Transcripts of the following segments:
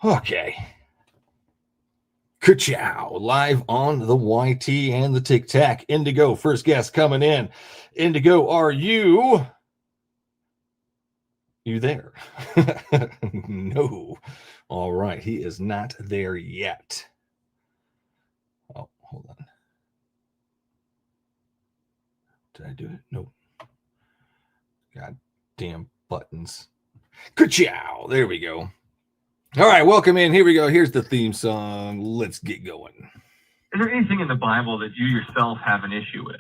Okay. Ka-chow, live on the YT and the Tic Tac. Indigo, first guest coming in. Indigo, are you there? No. All right, he is not there yet. Oh, hold on. Did I do it? Nope. God damn buttons. Ka-chow, there we go. All right, welcome in. Here we go. Here's the theme song. Let's get going. Is there anything in the Bible that you yourself have an issue with?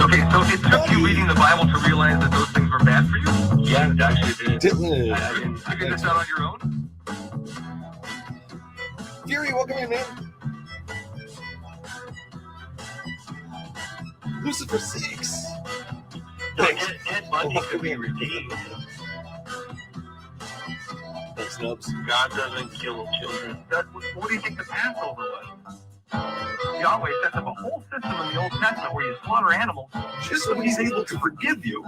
Okay, so it took you reading the Bible to realize that those things were bad for you? Yeah, it actually did. I didn't figure this out on your own? Fury, welcome in, man. Lucifer 6. No, Ed Bundy could be redeemed. Thanks, Nubs. God doesn't kill children. What do you think the Passover was? Yahweh sets up a whole system in the Old Testament where you slaughter animals just so he's able to forgive you.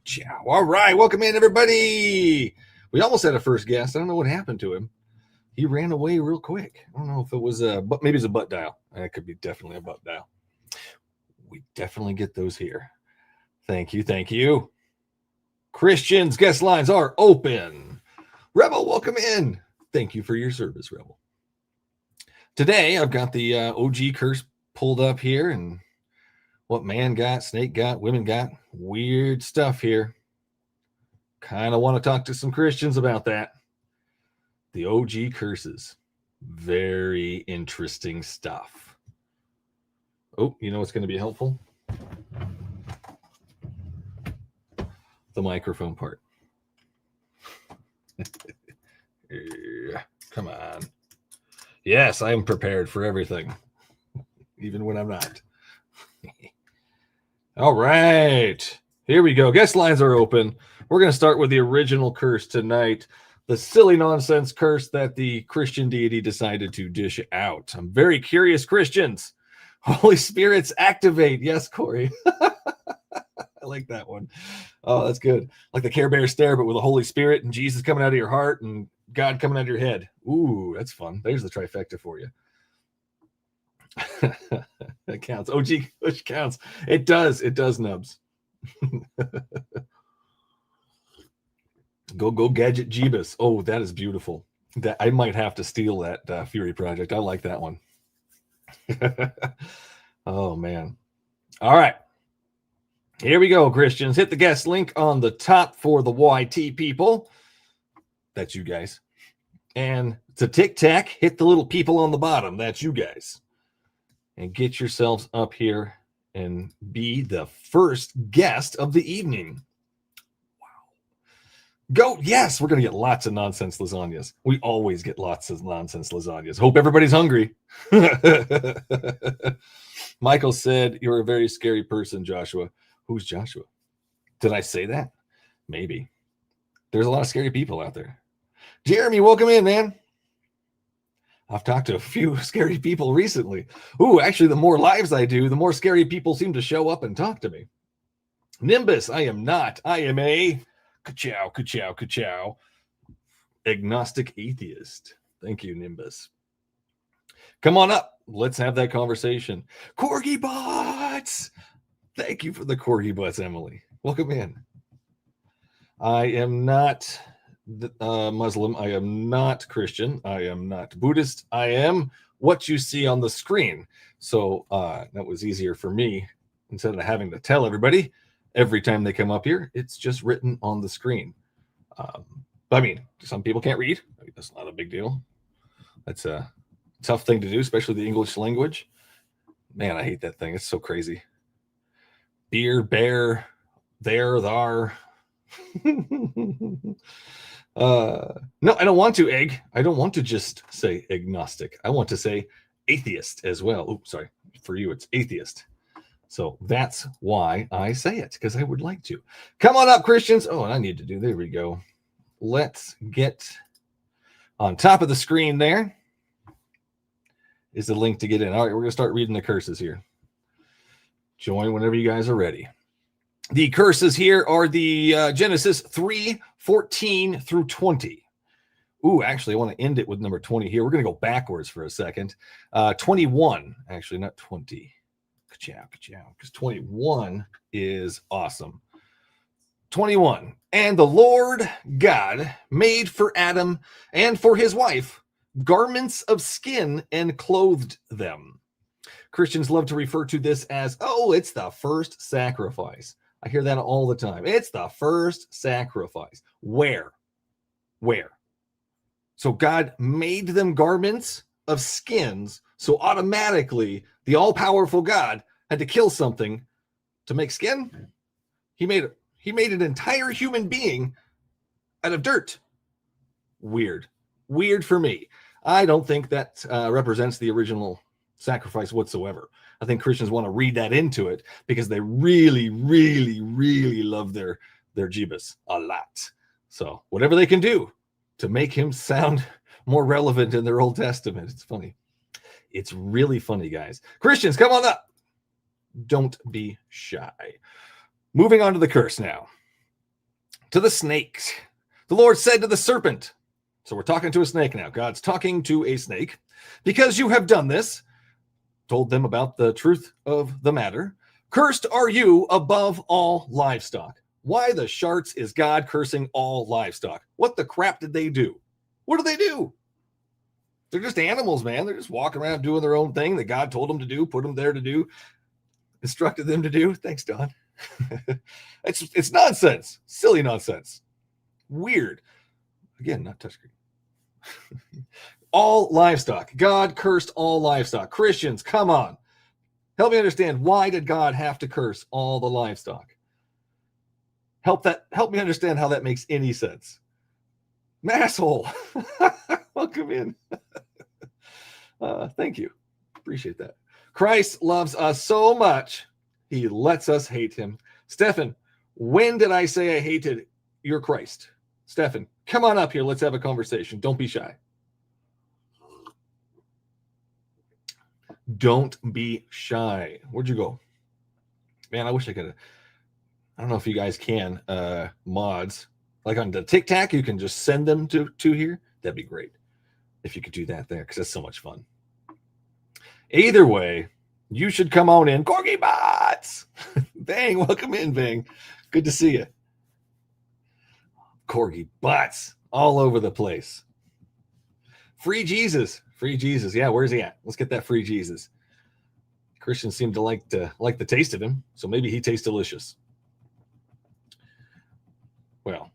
Ciao. All right, welcome in, everybody. We almost had a first guest. I don't know what happened to him. He ran away real quick. I don't know if it was but maybe it's a butt dial. It could be definitely a butt dial. We definitely get those here. Thank you, thank you. Christians, guest lines are open. Rebel, welcome in. Thank you for your service, Rebel. Today, I've got the OG curse pulled up here, and what man got, snake got, women got. Weird stuff here. Kind of want to talk to some Christians about that. The OG curses. Very interesting stuff. Oh, you know what's going to be helpful? The microphone part. Come on. Yes, I am prepared for everything, even when I'm not. All right. Here we go. Guest lines are open. We're going to start with the original curse tonight. The silly nonsense curse that the Christian deity decided to dish out. I'm very curious, Christians. Holy Spirits activate. Yes, Corey. I like that one. Oh, that's good. Like the Care Bear stare, but with the Holy Spirit and Jesus coming out of your heart and God coming out of your head. Ooh, that's fun. There's the trifecta for you. That counts. OG push counts. It does. It does, Nubs. Go Gadget Jeebus. Oh, that is beautiful. That I might have to steal that Fury project. I like that one. Oh man. All right. Here we go, Christians. Hit the guest link on the top for the YT people. That's you guys. And to Tic Tac, hit the little people on the bottom. That's you guys. And get yourselves up here and be the first guest of the evening. Go. Yes, we're going to get lots of nonsense lasagnas. We always get lots of nonsense lasagnas. Hope everybody's hungry. Michael said, you're a very scary person, Joshua. Who's Joshua? Did I say that? Maybe. There's a lot of scary people out there. Jeremy, welcome in, man. I've talked to a few scary people recently. Ooh, actually, the more lives I do, the more scary people seem to show up and talk to me. Nimbus, I am not. I am a ka-chow, ka-chow, ka-chow. Agnostic atheist. Thank you, Nimbus. Come on up. Let's have that conversation. Corgi Bots. Thank you for the Corgi Bots, Emily. Welcome in. I am not Muslim. I am not Christian. I am not Buddhist. I am what you see on the screen. So that was easier for me. Instead of having to tell everybody every time they come up here, it's just written on the screen. I mean, some people can't read. I mean, that's not a big deal. That's a tough thing to do, especially the English language. Man, I hate that thing. It's so crazy. Beer, bear, there, thar. No, I don't want to egg. I don't want to just say agnostic. I want to say atheist as well. Oops, sorry. For you, it's atheist. So that's why I say it, because I would like to. Come on up, Christians. Oh, and I need to do, there we go. Let's get On top of the screen there is the link to get in. All right, we're going to start reading the curses here. Join whenever you guys are ready. The curses here are the Genesis 3:14 through 20. Ooh, actually, I want to end it with number 20 here. We're going to go backwards for a second. 21, actually, not 20. Ka-chow, ka-chow, because 21 is awesome. 21. And the Lord God made for Adam and for his wife garments of skin and clothed them. Christians love to refer to this as, oh, it's the first sacrifice. I hear that all the time. It's the first sacrifice. Where? So God made them garments of skins. So automatically, the all-powerful God had to kill something to make skin. He made an entire human being out of dirt. Weird for me. I don't think that represents the original sacrifice whatsoever. I think Christians want to read that into it because they really, really, really love their Jeebus a lot. So whatever they can do to make him sound more relevant in their Old Testament. It's funny. It's really funny, guys. Christians, come on up. Don't be shy. Moving on to the curse now. To the snakes. The Lord said to the serpent. So we're talking to a snake now. God's talking to a snake. Because you have done this, told them about the truth of the matter. Cursed are you above all livestock. Why the sharts is God cursing all livestock? What the crap did they do? What do they do? They're just animals, man. They're just walking around doing their own thing that God told them to do, put them there to do, instructed them to do. Thanks, Don. It's nonsense. Silly nonsense. Weird. Again, not touchscreen. All livestock. God cursed all livestock. Christians, come on. Help me understand, why did God have to curse all the livestock? Help me understand how that makes any sense. Masshole. Welcome in. Thank you. Appreciate that. Christ loves us so much, he lets us hate him. Stefan, when did I say I hated your Christ? Stefan, come on up here. Let's have a conversation. Don't be shy. Don't be shy. Where'd you go? Man, I wish I could. I don't know if you guys can. Mods. Like on the Tic Tac, you can just send them to here. That'd be great if you could do that there, because that's so much fun. Either way, you should come on in. Corgi Bots! Bang, welcome in, Bang. Good to see you. Corgi Bots all over the place. Free Jesus. Free Jesus. Yeah, where's he at? Let's get that free Jesus. Christians seem to like the taste of him, so maybe he tastes delicious. Well,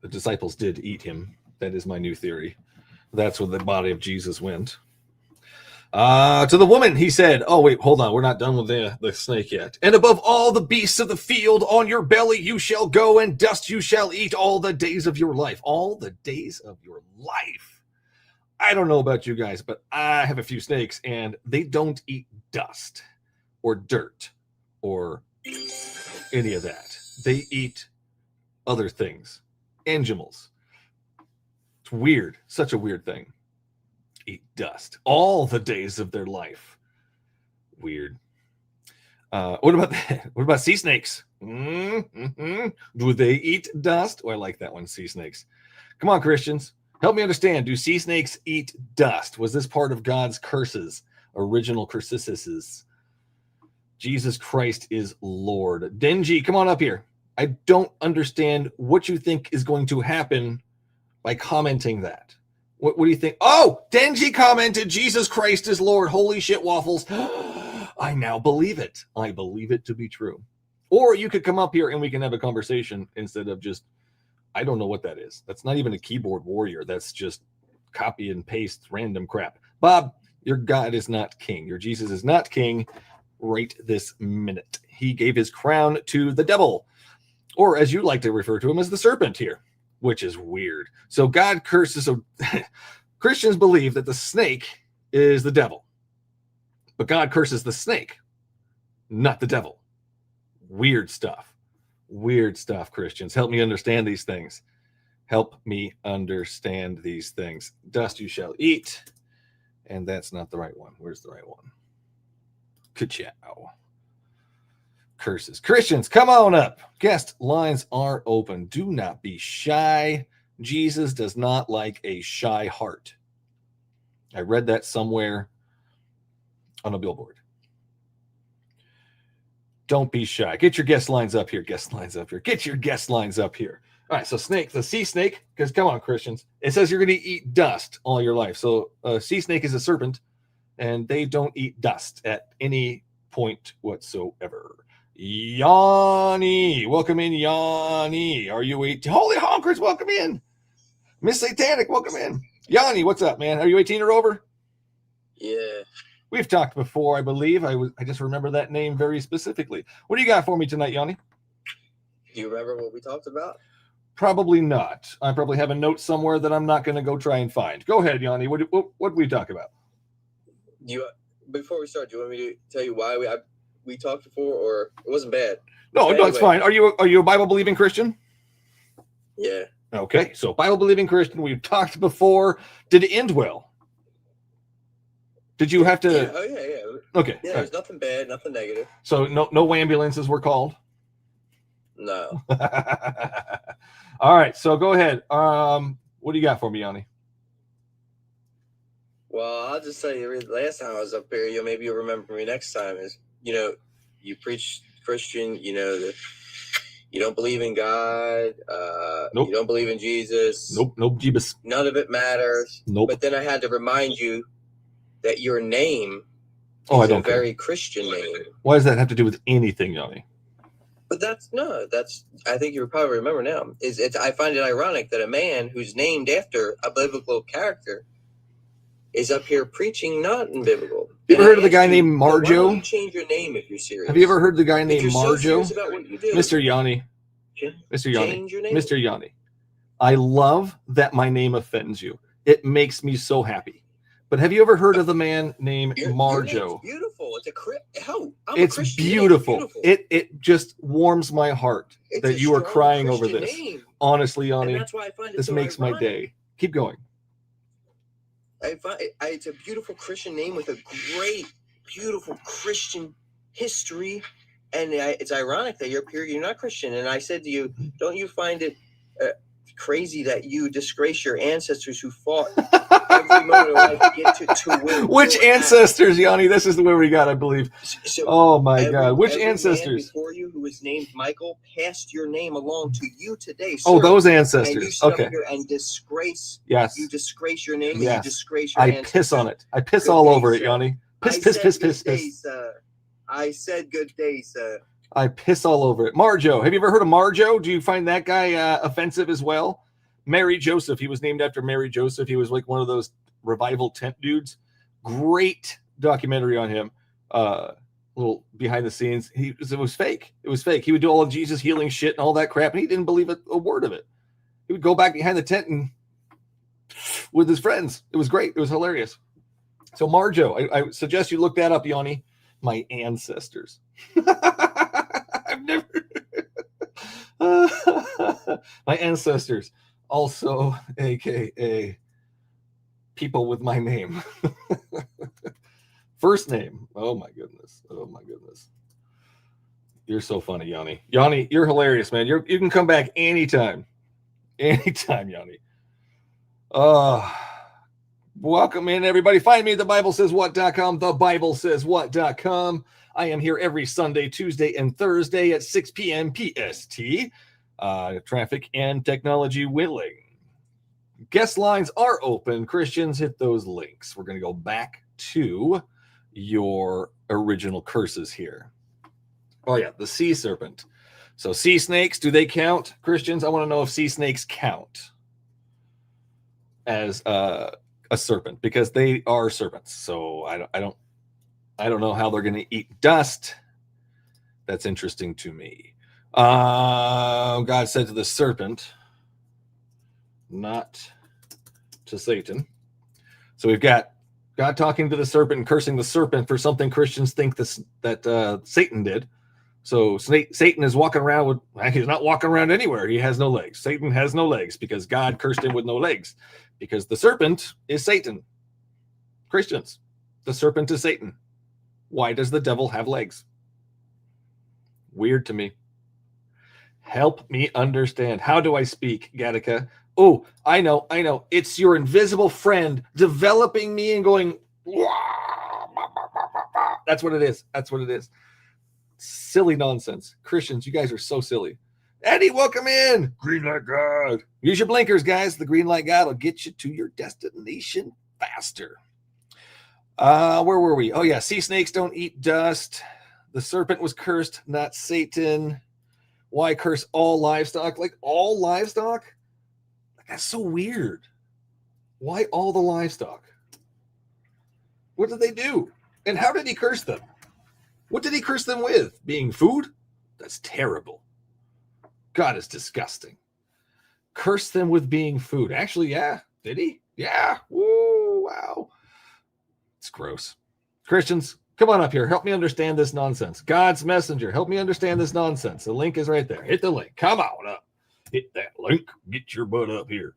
the disciples did eat him. That is my new theory. That's where the body of Jesus went. To the woman, he said, oh, wait, hold on. We're not done with the snake yet. And above all the beasts of the field, on your belly you shall go, and dust you shall eat all the days of your life. All the days of your life. I don't know about you guys, but I have a few snakes, and they don't eat dust or dirt or any of that. They eat other things. Animals. It's weird. Such a weird thing. Eat dust all the days of their life. Weird. What about that? What about sea snakes? Mm-hmm. Do they eat dust? Oh, I like that one. Sea snakes. Come on, Christians. Help me understand. Do sea snakes eat dust? Was this part of God's curses? Original curses? Jesus Christ is Lord. Denji, come on up here. I don't understand what you think is going to happen by commenting that. What do you think? Oh, Denji commented, Jesus Christ is Lord. Holy shit waffles. I now believe it. I believe it to be true. Or you could come up here and we can have a conversation instead of just, I don't know what that is. That's not even a keyboard warrior. That's just copy and paste random crap. Bob, your God is not king. Your Jesus is not king right this minute. He gave his crown to the devil, or as you like to refer to him, as the serpent here, which is weird. So God curses. Christians believe that the snake is the devil, but God curses the snake, not the devil. Weird stuff. Weird stuff, Christians. Help me understand these things. Help me understand these things. Dust you shall eat. And that's not the right one. Where's the right one? Ka-chow. Curses. Christians, come on up. Guest lines are open. Do not be shy. Jesus does not like a shy heart. I read that somewhere on a billboard. Don't be shy. Get your guest lines up here. Guest lines up here. Get your guest lines up here. All right, so snake, the sea snake, because come on, Christians. It says you're going to eat dust all your life. So a sea snake is a serpent, and they don't eat dust at any point whatsoever. Yanni, welcome in, Yanni. Are you 18? Holy honkers, welcome in. Miss Satanic, welcome in. Yanni, what's up, man? Are you 18 or over? Yeah. We've talked before, I believe. I just remember that name very specifically. What do you got for me tonight, Yanni? Do you remember what we talked about? Probably not. I probably have a note somewhere that I'm not going to go try and find. Go ahead, Yanni. What did we talk about? Before we start, do you want me to tell you why we talked before, or it wasn't bad? No, Anyway. it's fine. Are you a Bible believing Christian? Yeah. Okay, so Bible believing Christian. We've talked before. Did it end well? Did you have to? Yeah. Oh yeah. Okay. Yeah. There's nothing bad, nothing negative. So no ambulances were called. No. All right. So go ahead. What do you got for me, Yanni? Well, I'll just tell you. Last time I was up here, maybe you'll remember me next time. Is you preach Christian. That you don't believe in God. Nope. You don't believe in Jesus. Nope. Jeebus. None of it matters. Nope. But then I had to remind you that your name I is don't a very Christian name. Why does that have to do with anything, Yanni? But I think you probably remember now. I find it ironic that a man who's named after a biblical character is up here preaching not in biblical. You ever heard of the guy named Why Marjo? don't you change your name if you're serious? Have you ever heard the guy named if you're so Marjo? serious about what you do, Mr. Yanni. Mr. Yanni. Change your name. Mr. Yanni. I love that my name offends you. It makes me so happy. But have you ever heard of the man named Marjo? Your name's beautiful. I'm it's a Christian. beautiful. It just warms my heart that you are crying over this. Name. Honestly, Yanni, And that's why I find it this so makes ironic. my day. Keep going. It's a beautiful Christian name with a great, beautiful Christian history, and it's ironic that you're not Christian. And I said to you, don't you find it crazy that you disgrace your ancestors who fought every moment of life to get to where Which ancestors, Yanni? This is where we got, I believe. So Oh my God! Which every man ancestors? before you who was named Michael passed your name along to you today. Oh, sir. those And you ancestors. sit up Okay. here and disgrace. Yes. You disgrace your name. Yes. And you disgrace your I ancestors. piss on it. I piss Good all day, over it, sir. Yanni. Piss, I piss, said piss, good piss, day, piss. sir. I said good day, sir. I piss all over it. Marjo. Have you ever heard of Marjo? Do you find that guy offensive as well? Mary Joseph. He was named after Mary Joseph. He was like one of those revival tent dudes. Great documentary on him. Little behind the scenes. It was fake. It was fake. He would do all of Jesus healing shit and all that crap, and he didn't believe a word of it. He would go back behind the tent and with his friends. It was great. It was hilarious. So Marjo, I suggest you look that up, Yanni. My ancestors. I've never. My ancestors, also AKA people with my name. First name. Oh my goodness. Oh my goodness. You're so funny, Yanni. Yanni, you're hilarious, man. You can come back anytime. Anytime, Yanni. Welcome in, everybody. Find me at thebiblesayswhat.com, thebiblesayswhat.com. I am here every Sunday, Tuesday, and Thursday at 6 p.m. PST. Traffic and technology willing. Guest lines are open. Christians, hit those links. We're going to go back to your original curses here. Oh, yeah, the sea serpent. So sea snakes, do they count? Christians, I want to know if sea snakes count as a serpent, because they are serpents. So I don't know how they're going to eat dust. That's interesting to me. God said to the serpent, not to Satan. So we've got God talking to the serpent and cursing the serpent for something Christians think that Satan did. So Satan is walking around with, he's not walking around anywhere. He has no legs. Satan has no legs because God cursed him with no legs, because the serpent is Satan. Christians, the serpent is Satan. Why does the devil have legs? Weird to me. Help me understand. How do I speak, Gattaca? Oh, I know. It's your invisible friend developing me and going, that's what it is. That's what it is. Silly nonsense. Christians, you guys are so silly. Eddie, welcome in. Green light God. Use your blinkers, guys. The green light God will get you to your destination faster. Where were we? Oh, yeah. Sea snakes don't eat dust. The serpent was cursed, not Satan. Why curse all livestock? Like all livestock? That's so weird. Why all the livestock? What did they do? And how did he curse them? What did he curse them with? Being food? That's terrible. God is disgusting. Curse them with being food. Actually, yeah. Did he? Yeah. Woo, wow. It's gross. Christians, come on up here. Help me understand this nonsense. God's messenger, help me understand this nonsense. The link is right there. Hit the link. Come on up. Hit that link. Get your butt up here.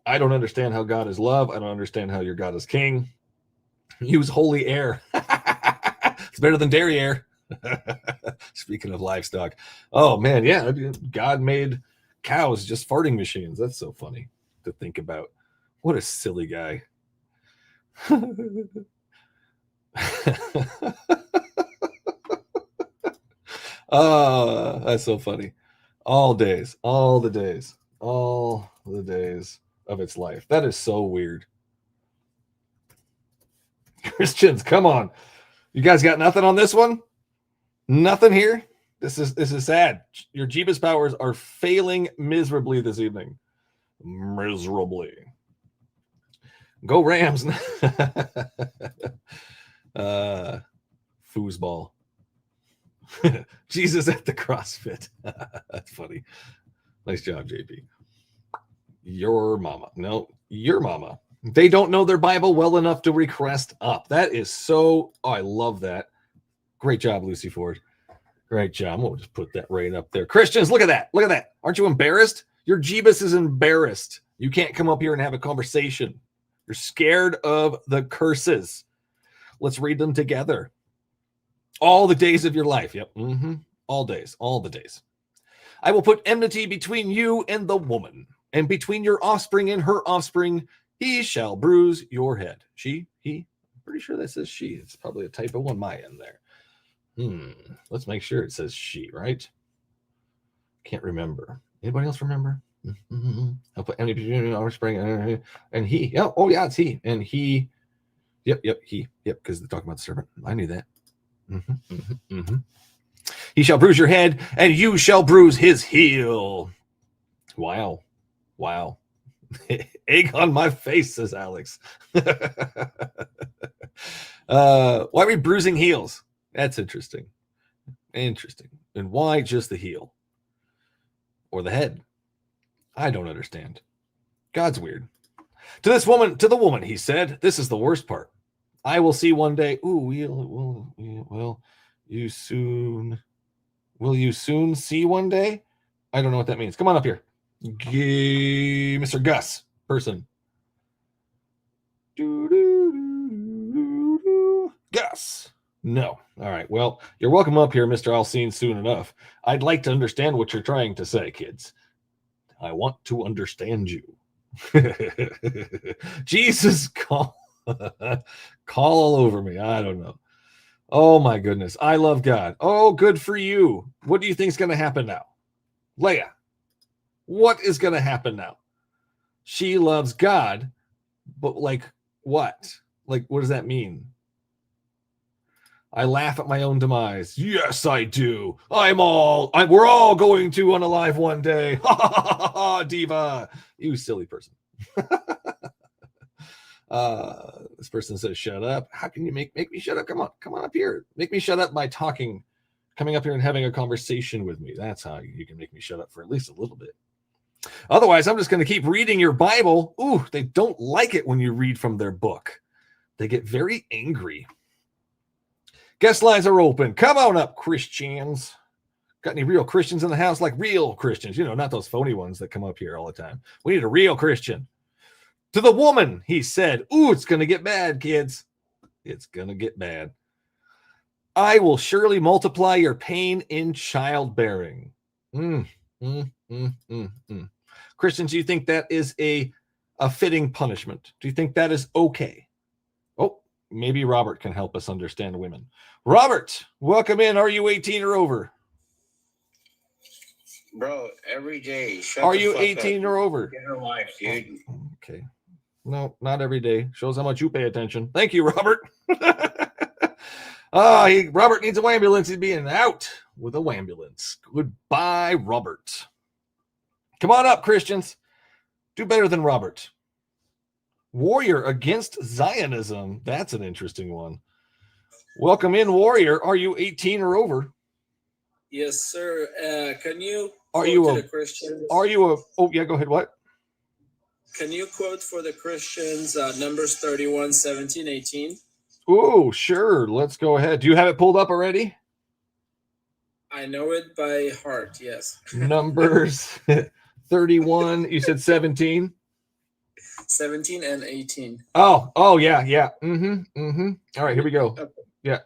I don't understand how God is love. I don't understand how your God is king. Use holy air. It's better than dairy air. Speaking of livestock. Oh, man, yeah. God made cows just farting machines. That's so funny to think about. What a silly guy. Oh, that's so funny. All the days of its life. That is so weird. Christians, come on. You guys got nothing on this one? Nothing here? This is sad. Your Jeebus powers are failing miserably this evening. Miserably. Go Rams. Foosball. Jesus at the CrossFit. That's funny. Nice job, JP. Your mama. No, your mama. They don't know their Bible well enough to request up. That is so... Oh, I love that. Great job, Lucy Ford. Great job. We'll just put that right up there. Christians, look at that. Look at that. Aren't you embarrassed? Your Jeebus is embarrassed. You can't come up here and have a conversation. You're scared of the curses. Let's read them together. All the days of your life. Yep. All days. All the days. I will put enmity between you and the woman, and between your offspring and her offspring. He shall bruise your head. She, he. I'm pretty sure that says she. It's probably a typo on my end there. Let's make sure it says she, right? Can't remember. Anybody else remember? I'll put enmity between your offspring and he. Oh, yeah, it's he. And he. Yep, he. Yep, because they're talking about the serpent. I knew that. He shall bruise your head, and you shall bruise his heel. Wow. Egg on my face, says Alex. Why are we bruising heels? That's interesting. And why just the heel? Or the head? I don't understand. God's weird. To the woman, he said, this is the worst part. I will see one day. Will you soon see one day? I don't know what that means. Come on up here. Mr. Gus person. Gus. No. All right. Well, you're welcome up here, Mr. I'll see you soon enough. I'd like to understand what you're trying to say, kids. I want to understand you. Jesus, call all over me. I don't know. Oh, my goodness. I love God. Oh, good for you. What do you think is going to happen now? Leia, what is going to happen now? She loves God, but like what? Like, what does that mean? I laugh at my own demise. Yes, I do. We're all going to unalive one day. Ha ha ha ha, diva. You silly person. This person says, shut up. How can you make me shut up? Come on up here. Make me shut up by talking, coming up here and having a conversation with me. That's how you can make me shut up for at least a little bit. Otherwise, I'm just going to keep reading your Bible. Ooh, they don't like it when you read from their book. They get very angry. Guest lines are open. Come on up, Christians. Got any real Christians in the house? Like real Christians, not those phony ones that come up here all the time. We need a real Christian. To the woman, he said, ooh, it's going to get bad, kids. It's going to get bad. I will surely multiply your pain in childbearing. Christians, do you think that is a fitting punishment? Do you think that is okay? Oh, maybe Robert can help us understand women. Robert, welcome in. Are you 18 or over? Bro, every day. Are you 18 or over? Get her life, dude. Okay. No, not every day. Shows how much you pay attention. Thank you, Robert. Robert needs a wambulance. He's being out with a wambulance. Goodbye, Robert. Come on up, Christians. Do better than Robert. Warrior against Zionism. That's an interesting one. Welcome in, Warrior. Are you 18 or over? Yes, sir. Can you Are quote you to a- the Christians? Are you a... Oh, yeah, go ahead. What? Can you quote for the Christians Numbers 31, 17, 18? Oh, sure. Let's go ahead. Do you have it pulled up already? I know it by heart, yes. Numbers 31. You said 17? 17 and 18. Oh, yeah. All right, here we go. Okay. Yeah.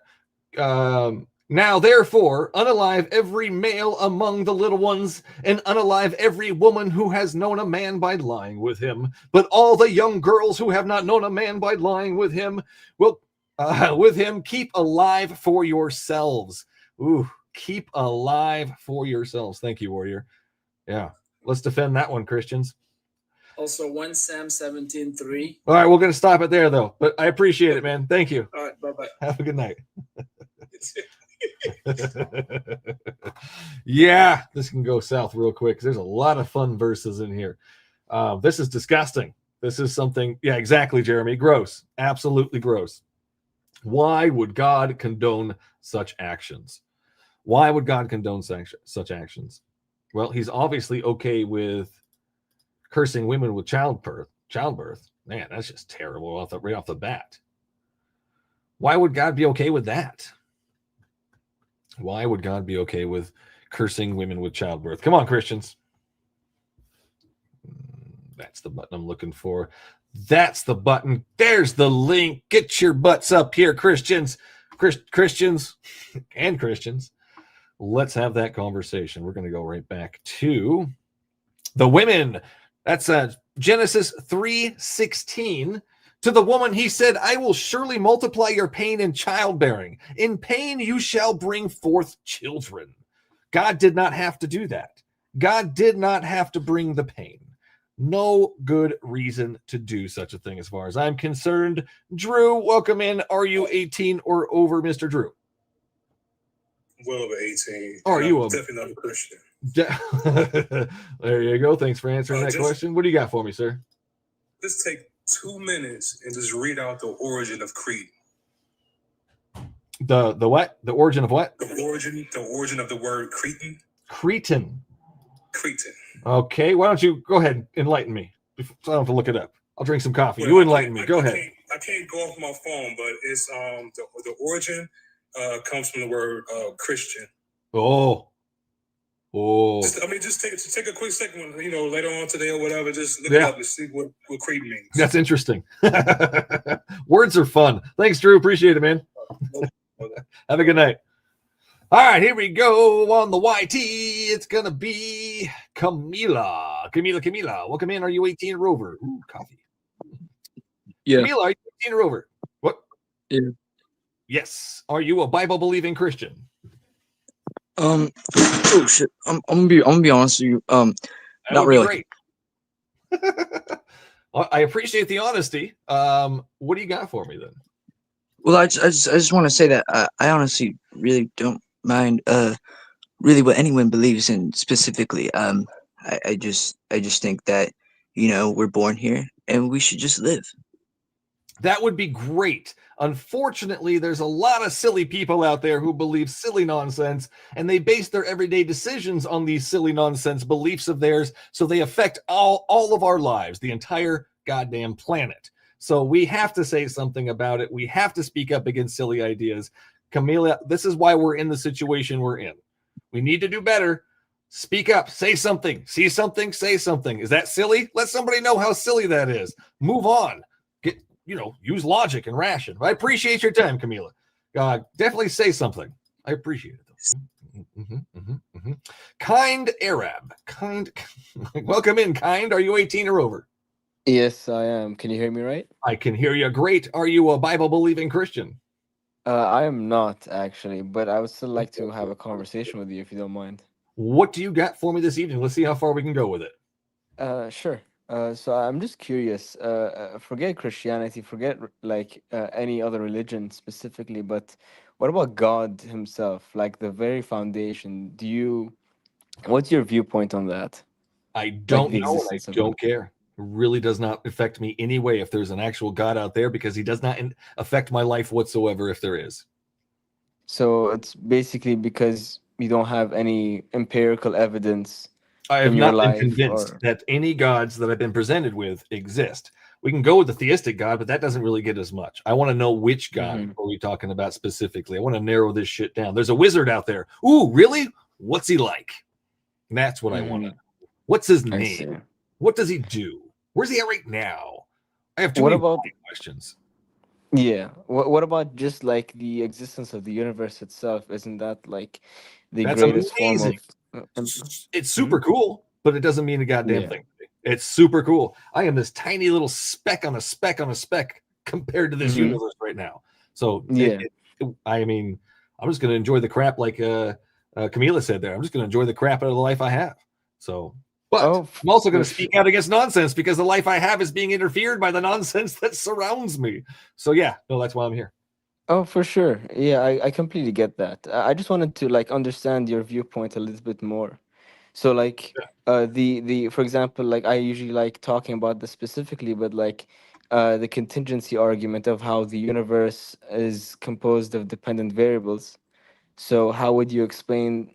Now, therefore, unalive every male among the little ones, and unalive every woman who has known a man by lying with him. But all the young girls who have not known a man by lying with him will, keep alive for yourselves. Ooh, keep alive for yourselves. Thank you, Warrior. Yeah, let's defend that one, Christians. Also, 1 Sam 17, 3. All right, we're going to stop it there, though. But I appreciate it, man. Thank you. All right, bye-bye. Have a good night. Yeah, this can go south real quick. There's a lot of fun verses in here. This is disgusting. This is something. Yeah, exactly, Jeremy. Gross. Absolutely gross. Why would God condone such actions? Why would God condone such actions? Well, he's obviously okay with cursing women with childbirth. Man, that's just terrible right off the bat. Why would God be okay with that? Why would God be okay with cursing women with childbirth? Come on, Christians. That's the button I'm looking for. That's the button. There's the link. Get your butts up here, Christians. Christians and Christians. Let's have that conversation. We're going to go right back to the women. That's Genesis 3:16. To the woman, he said, I will surely multiply your pain in childbearing. In pain, you shall bring forth children. God did not have to do that. God did not have to bring the pain. No good reason to do such a thing as far as I'm concerned. Drew, welcome in. Are you 18 or over, Mr. Drew? Well over 18. Are you definitely not a Christian? There you go. Thanks for answering that question. What do you got for me, sir? Let's take 2 minutes and just read out the origin of Creed. The what? The origin of what? The origin of the word Cretan. Cretan. Cretan. Okay, why don't you go ahead and enlighten me? So I don't have to look it up. I'll drink some coffee. You enlighten me. Go ahead. I can't go off my phone, but it's the origin comes from the word Christian. Oh. Just take a quick second, later on today or whatever. Just look it up and see what Cretan means. That's interesting. Words are fun. Thanks, Drew. Appreciate it, man. Have a good night. All right, here we go on the YT. It's going to be Camila. Welcome in. Are you 18 or over? Ooh, coffee. Yeah. Camila, are you 18 or over? What? Yeah. Yes. Are you a Bible-believing Christian? Oh shit. I'm gonna be honest with you. Not really. Great. I appreciate the honesty. What do you got for me then? Well, I just want to say that I honestly really don't mind really what anyone believes in specifically. I just think that we're born here and we should just live. That would be great. Unfortunately, there's a lot of silly people out there who believe silly nonsense, and they base their everyday decisions on these silly nonsense beliefs of theirs, so they affect all of our lives, the entire goddamn planet. So we have to say something about it. We have to speak up against silly ideas. Camila, this is why we're in the situation we're in. We need to do better. Speak up, say something, see something, say something. Is that silly? Let somebody know how silly that is. Move on. Use logic and ration. I appreciate your time, Camila. Definitely say something. I appreciate it. Kind Arab. Welcome in, Kind. Are you 18 or over? Yes, I am. Can you hear me right? I can hear you great. Are you a Bible-believing Christian? I am not actually, but I would still like to have a conversation with you if you don't mind. What do you got for me this evening? Let's see how far we can go with it. Sure. So I'm just curious. Forget Christianity, forget any other religion specifically, but what about God himself, like the very foundation? What's your viewpoint on that? I Like don't the know, and existence I of don't care. It really does not affect me anyway if there's an actual God out there, because he does not affect my life whatsoever if there is. So it's basically because you don't have any empirical evidence I have in your not been life, convinced or that any gods that I've been presented with exist. We can go with the theistic God, but that doesn't really get as much. I want to know which God are we talking about specifically. I want to narrow this shit down. There's a wizard out there. Ooh, really? What's he like? And that's what I want to know. What's his I see. name? What does he do? Where's he at right now? I have too What many about questions. Yeah. What about just like the existence of the universe itself? Isn't that like the That's greatest form amazing. of It's super cool, but it doesn't mean a goddamn Yeah. thing to me. It's super cool. I am this tiny little speck on a speck on a speck compared to this universe right now. So Yeah. I mean, I'm just going to enjoy the crap, like Camila said there. I'm just going to enjoy the crap out of the life I have. So, but Oh, I'm also going to for speak out against nonsense, because the life I have is being interfered by the nonsense that surrounds me. So yeah, no, that's why I'm here. Oh, for sure. Yeah, I completely get that. I just wanted to like understand your viewpoint a little bit more. So like the for example, like I usually like talking about this specifically, but like the contingency argument of how the universe is composed of dependent variables. So how would you explain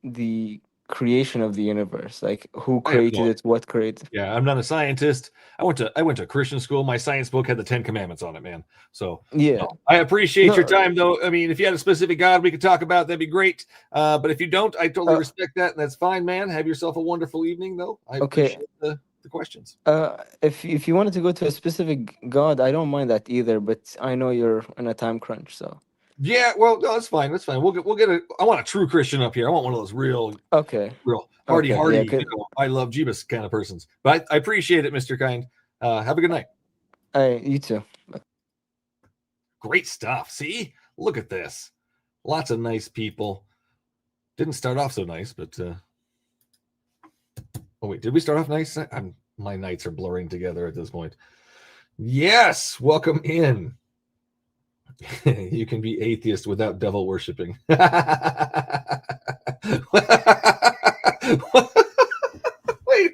the creation of the universe? Like who I have created no it, what created? Yeah, I'm not a scientist. I went to Christian school. My science book had the 10 Commandments on it, man. So Yeah. no, I appreciate your No, time, though. I mean, if you had a specific God we could talk about, that'd be great. But if you don't, I totally respect that, and that's fine, man. Have yourself a wonderful evening, though. I okay. appreciate the questions. If you wanted to go to a specific god, I don't mind that either, but I know you're in a time crunch, so Yeah, well, no, that's fine. That's fine. We'll get a. I want a true Christian up here. I want one of those real okay. hardy, Okay, yeah, good. I love Jeebus kind of persons. But I appreciate it, Mr. Kind. Have a good night. You too. Great stuff. See, look at this. Lots of nice people. Didn't start off so nice, but oh wait, did we start off nice? My nights are blurring together at this point. Yes, welcome in. You can be atheist without devil worshiping. Wait,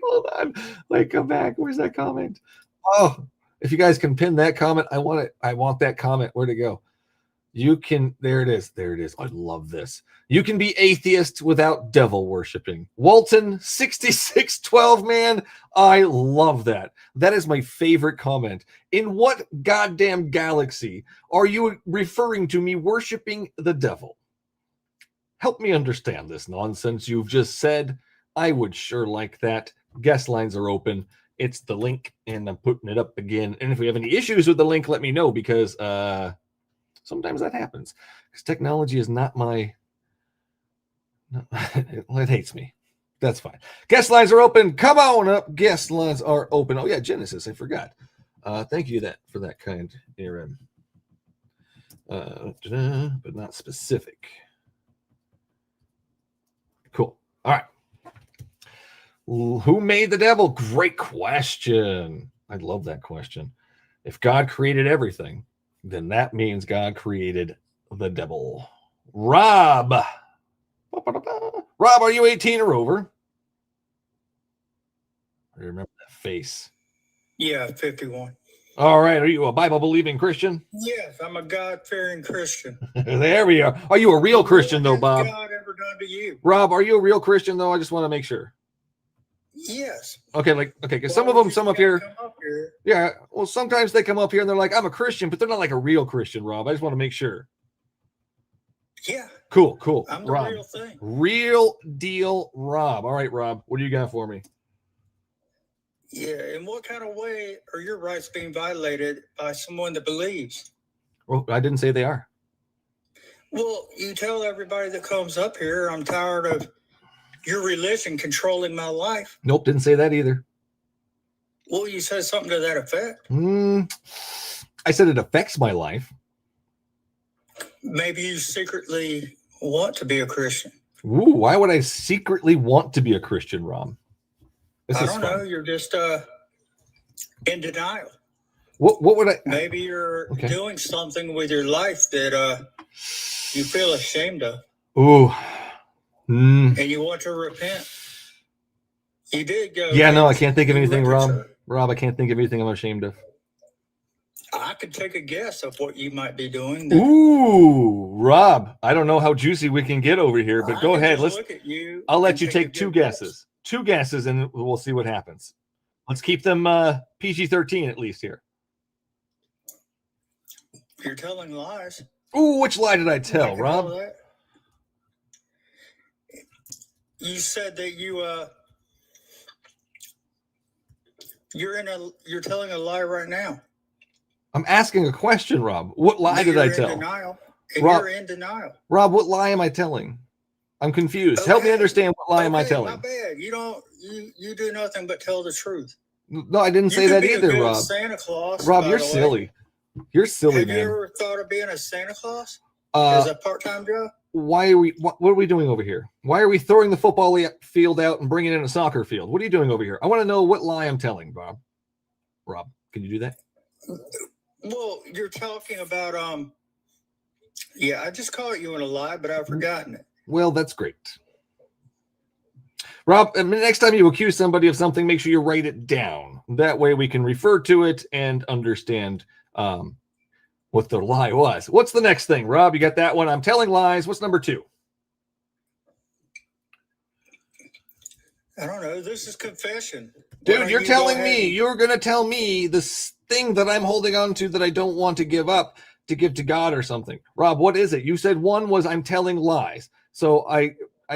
hold on. Wait, come back. Where's that comment? Oh, if you guys can pin that comment, I want it. I want that comment. Where'd it go? You can, there it is. There it is. I love this. You can be atheist without devil worshiping. Walton 6612, man. I love that. That is my favorite comment. In what goddamn galaxy are you referring to me worshiping the devil? Help me understand this nonsense you've just said. I would sure like that. Guest lines are open. It's the link, and I'm putting it up again. And if we have any issues with the link, let me know, because sometimes that happens, because technology is not my it hates me. That's fine. Guest lines are open. Come on up. Guest lines are open. Oh yeah, Genesis, I forgot. Thank you for that kind, Aaron. But not specific. Cool. All right. Who made the devil? Great question. I love that question. If God created everything, then that means God created the devil. Rob. Rob, are you 18 or over? I remember that face. Yeah, 51. All right. Are you a Bible-believing Christian? Yes, I'm a God-fearing Christian. There we are. Are you a real Christian, though, Bob? What has God ever done to you? Rob, are you a real Christian, though? I just want to make sure. Yes. Okay, because some of them, some up here. Come up here. Yeah, well, sometimes they come up here and they're like, I'm a Christian, but they're not like a real Christian, Rob. I just want to make sure. Yeah, Cool, cool. I'm the Rob. real thing. Real deal, Rob. All right, Rob, what do you got for me? Yeah, in what kind of way are your rights being violated by someone that believes? Well, I didn't say they are. Well, you tell everybody that comes up here, I'm tired of your religion controlling my life. Nope, didn't say that either. Well, you said something to that effect. I said it affects my life. Maybe you secretly want to be a Christian. Ooh, why would I secretly want to be a Christian, Rob? I don't know. You're just in denial. What would I? Maybe you're doing something with your life that you feel ashamed of. Ooh. And you want to repent. You did go. Yeah, no, I can't think of anything, Rob. Rob, I can't think of anything I'm ashamed of. I could take a guess of what you might be doing. Ooh, Rob, I don't know how juicy we can get over here, but go ahead. I'll let you take two guesses. Two guesses, and we'll see what happens. Let's keep them PG-13 at least here. You're telling lies. Ooh, which lie did I tell, Rob? You said that you're telling a lie right now. I'm asking a question, Rob. What lie did I tell? Denial. Rob, you're in denial. Rob, what lie am I telling? I'm confused. Help me understand what lie am I telling? My bad. You do nothing but tell the truth. No, I didn't say that either, Rob. Santa Claus. Rob, you're silly. You're silly, man. Have you ever thought of being a Santa Claus as a part-time job? Why are we? What are we doing over here? Why are we throwing the football field out and bringing in a soccer field? What are you doing over here? I want to know what lie I'm telling, Bob. Rob, can you do that? Well, you're talking about yeah, I just caught you in a lie, but I've forgotten it. Well, that's great. Rob, next time you accuse somebody of something, make sure you write it down. That way we can refer to it and understand what the lie was. What's the next thing, Rob? You got that one? I'm telling lies. What's number 2? I don't know. This is confession. Dude, you're telling me, you're going to tell me this thing that I'm holding on to that I don't want to give up to give to God or something. Rob, what is it? You said one was I'm telling lies. So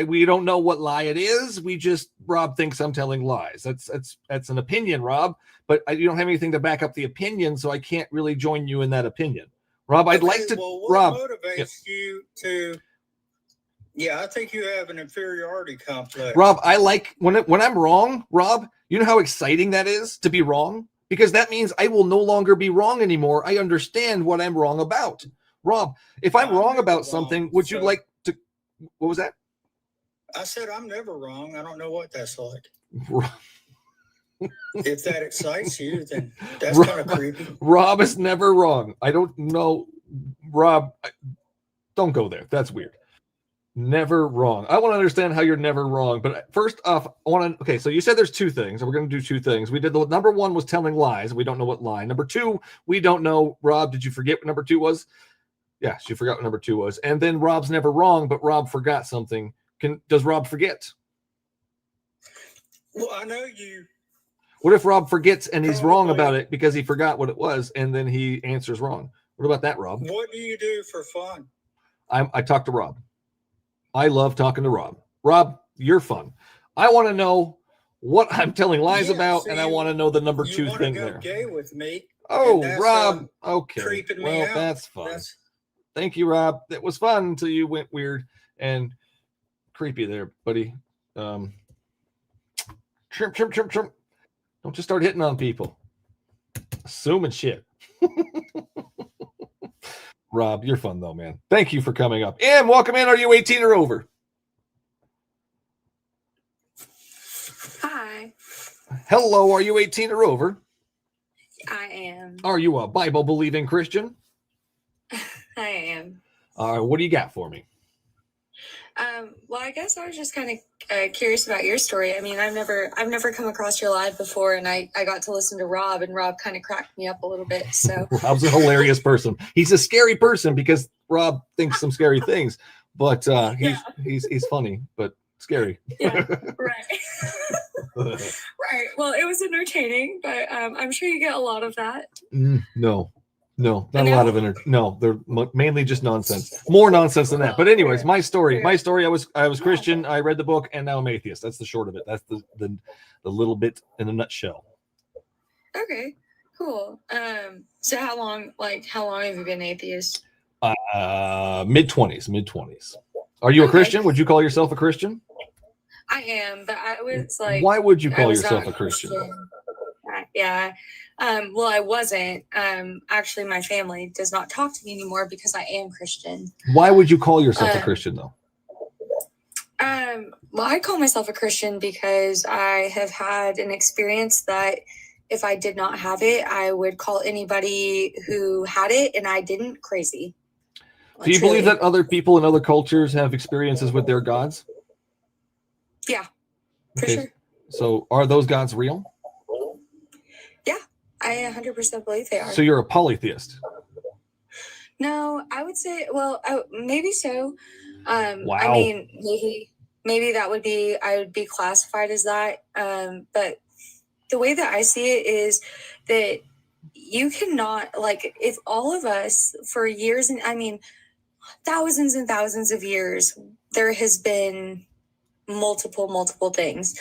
we don't know what lie it is. We just, Rob thinks I'm telling lies. That's an opinion, Rob, but you don't have anything to back up the opinion, so I can't really join you in that opinion. Rob, I'd like to, well, what Rob. motivates you to, yeah, I think you have an inferiority complex. Rob, I like, when I'm wrong, Rob, you know how exciting that is to be wrong? Because that means I will no longer be wrong anymore. I understand what I'm wrong about. Rob, if I'm wrong about something, would you like to, what was that? I said I'm never wrong. I don't know what that's like. If that excites you, then that's kind of creepy. Rob is never wrong. I don't know. Rob, don't go there. That's weird. Never wrong. I want to understand how you're never wrong. But first off, I want to, okay, so you said there's 2 things. And we're going to do 2 things. We did the number 1 was telling lies. We don't know what lie. Number 2, we don't know. Rob, did you forget what number 2 was? Yes, you forgot what number 2 was. And then Rob's never wrong, but Rob forgot something. Does Rob forget? Well, I know you. What if Rob forgets and he's wrong about it because he forgot what it was and then he answers wrong? What about that, Rob? What do you do for fun? I talk to Rob. I love talking to Rob. Rob, you're fun. I want to know what I'm telling lies about, and I want to know the number 2 thing there. Gay with me? Oh, Rob. Okay. Creeping me well, out. That's fun. Thank you, Rob. That was fun until you went weird and creepy there, buddy. Shrimp. Don't just start hitting on people. Assuming shit. Rob, you're fun though, man. Thank you for coming up. And welcome in. Are you 18 or over? Hi. Hello, are you 18 or over? I am. Are you a Bible-believing Christian? I am. What do you got for me? Well, I guess I was just kind of curious about your story. I mean, I've never come across your live before, and I got to listen to Rob, and Rob kind of cracked me up a little bit. So Rob's a hilarious person. He's a scary person because Rob thinks some scary things, but he's funny but scary. Yeah, right. Right. Well, it was entertaining, but I'm sure you get a lot of that. No. No, not a lot of no, they're mainly just nonsense. More nonsense than that. But anyways, my story. I was Christian. I read the book, and now I'm atheist. That's the short of it. That's the little bit in a nutshell. Okay, cool. So how long have you been atheist? Mid-20s. Are you a Christian? Would you call yourself a Christian? I am, but I was like, why would you call yourself a Christian? Yeah. Well, I wasn't. Actually, my family does not talk to me anymore because I am Christian. Why would you call yourself a Christian, though? Well, I call myself a Christian because I have had an experience that if I did not have it, I would call anybody who had it and I didn't crazy. Do you believe that other people in other cultures have experiences with their gods? Yeah, for sure. So are those gods real? Yeah, I 100% believe they are. So you're a polytheist? No, I would say, well, maybe so. Wow. I mean, maybe that would be, I would be classified as that. But the way that I see it is that you cannot, like, if all of us for years, and I mean, thousands and thousands of years, there has been multiple things.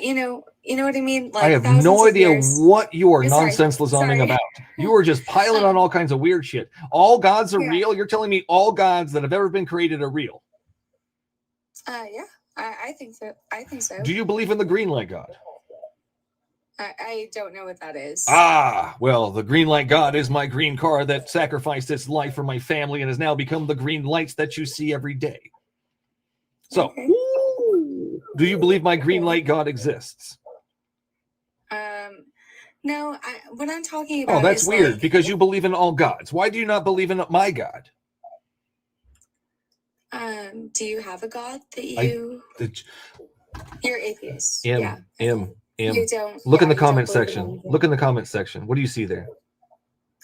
You know what I mean? Like, I have no idea what you are nonsenseless-ing about. You are just piling on all kinds of weird shit. All gods are real? You're telling me all gods that have ever been created are real? Yeah, I think so. Do you believe in the green light god? I don't know what that is. Ah, well, the green light god is my green car that sacrificed its life for my family and has now become the green lights that you see every day. So, okay. Do you believe my green light god exists? No, what I'm talking about. Oh, that's weird, because you believe in all gods. Why do you not believe in my God? Do you have a God that you? You're atheist. Yeah. You don't. Look in the comment section. Look in the comment section. What do you see there?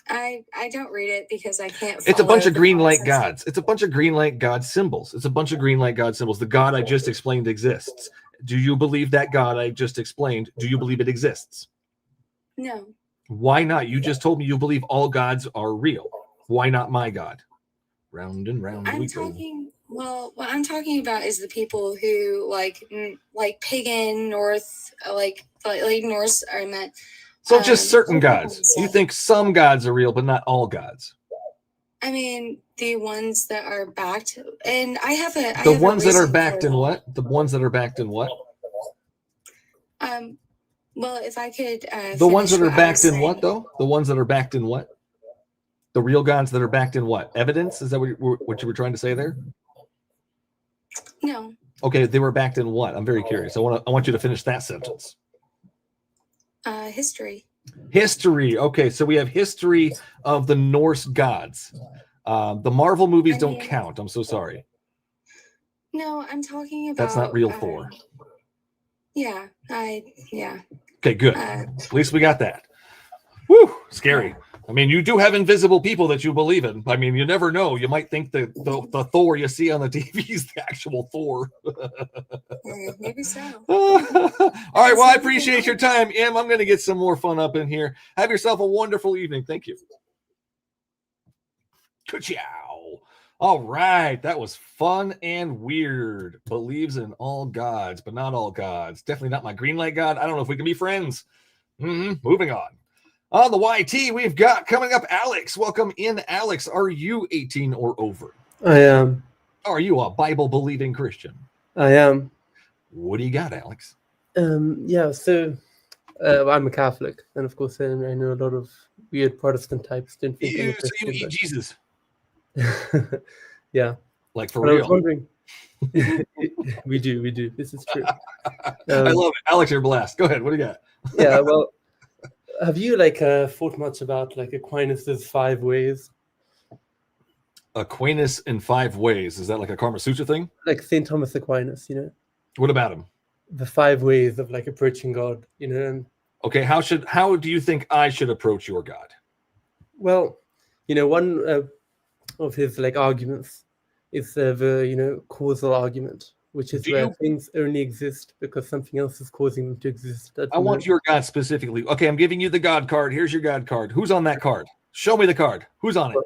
I don't read it because I can't. It's a bunch of green light gods. It's a bunch of green light god symbols. It's a bunch of green light god symbols. The God I just explained exists. Do you believe that God I just explained? Do you believe it exists? No. Why not? You just told me you believe all gods are real. Why not my God? Round and round we go. Well, what I'm talking about is the people who like pagan Norse, like Norse are meant. So just certain gods. You think some gods are real, but not all gods. I mean, the ones that are backed, and I have a. The ones that are backed in what? The ones that are backed in what? Well, if I could. The ones that are backed in what, though? The ones that are backed in what? The real gods that are backed in what? Evidence? Is that what you were trying to say there? No. Okay, they were backed in what? I'm very curious. I want you to finish that sentence. History. History. Okay, so we have history of the Norse gods. The Marvel movies don't count. I'm so sorry. No, I'm talking about. That's not real Thor. Yeah. Okay, good. At least we got that. Woo, scary. I mean, you do have invisible people that you believe in. I mean, you never know. You might think the Thor you see on the TV is the actual Thor. Maybe so. All right. Well, I appreciate your time, Em. I'm going to get some more fun up in here. Have yourself a wonderful evening. Thank you. Ka-chow. All right. That was fun and weird. Believes in all gods, but not all gods. Definitely not my green light god. I don't know if we can be friends. Moving on. On the YT, we've got coming up Alex. Welcome in, Alex. Are you 18 or over? I am. Are you a Bible-believing Christian? I am. What do you got, Alex? Yeah, so I'm a Catholic, and of course I know a lot of weird Protestant types. Didn't think you eat Jesus. Yeah. Like for but real. I was wondering. We do. This is true. I love it. Alex, you're blessed. Go ahead. What do you got? Yeah, well, have you thought much about Aquinas' 5 ways? Aquinas in 5 ways. Is that like a Karma Sutra thing? Like St. Thomas Aquinas, you know? What about him? The 5 ways of approaching God, you know? And, okay, how do you think I should approach your God? Well, one of his arguments is the causal argument, which is where things only exist because something else is causing them to exist. I want your God specifically. Okay, I'm giving you the God card. Here's your God card. Who's on that card? Show me the card. Who's on it?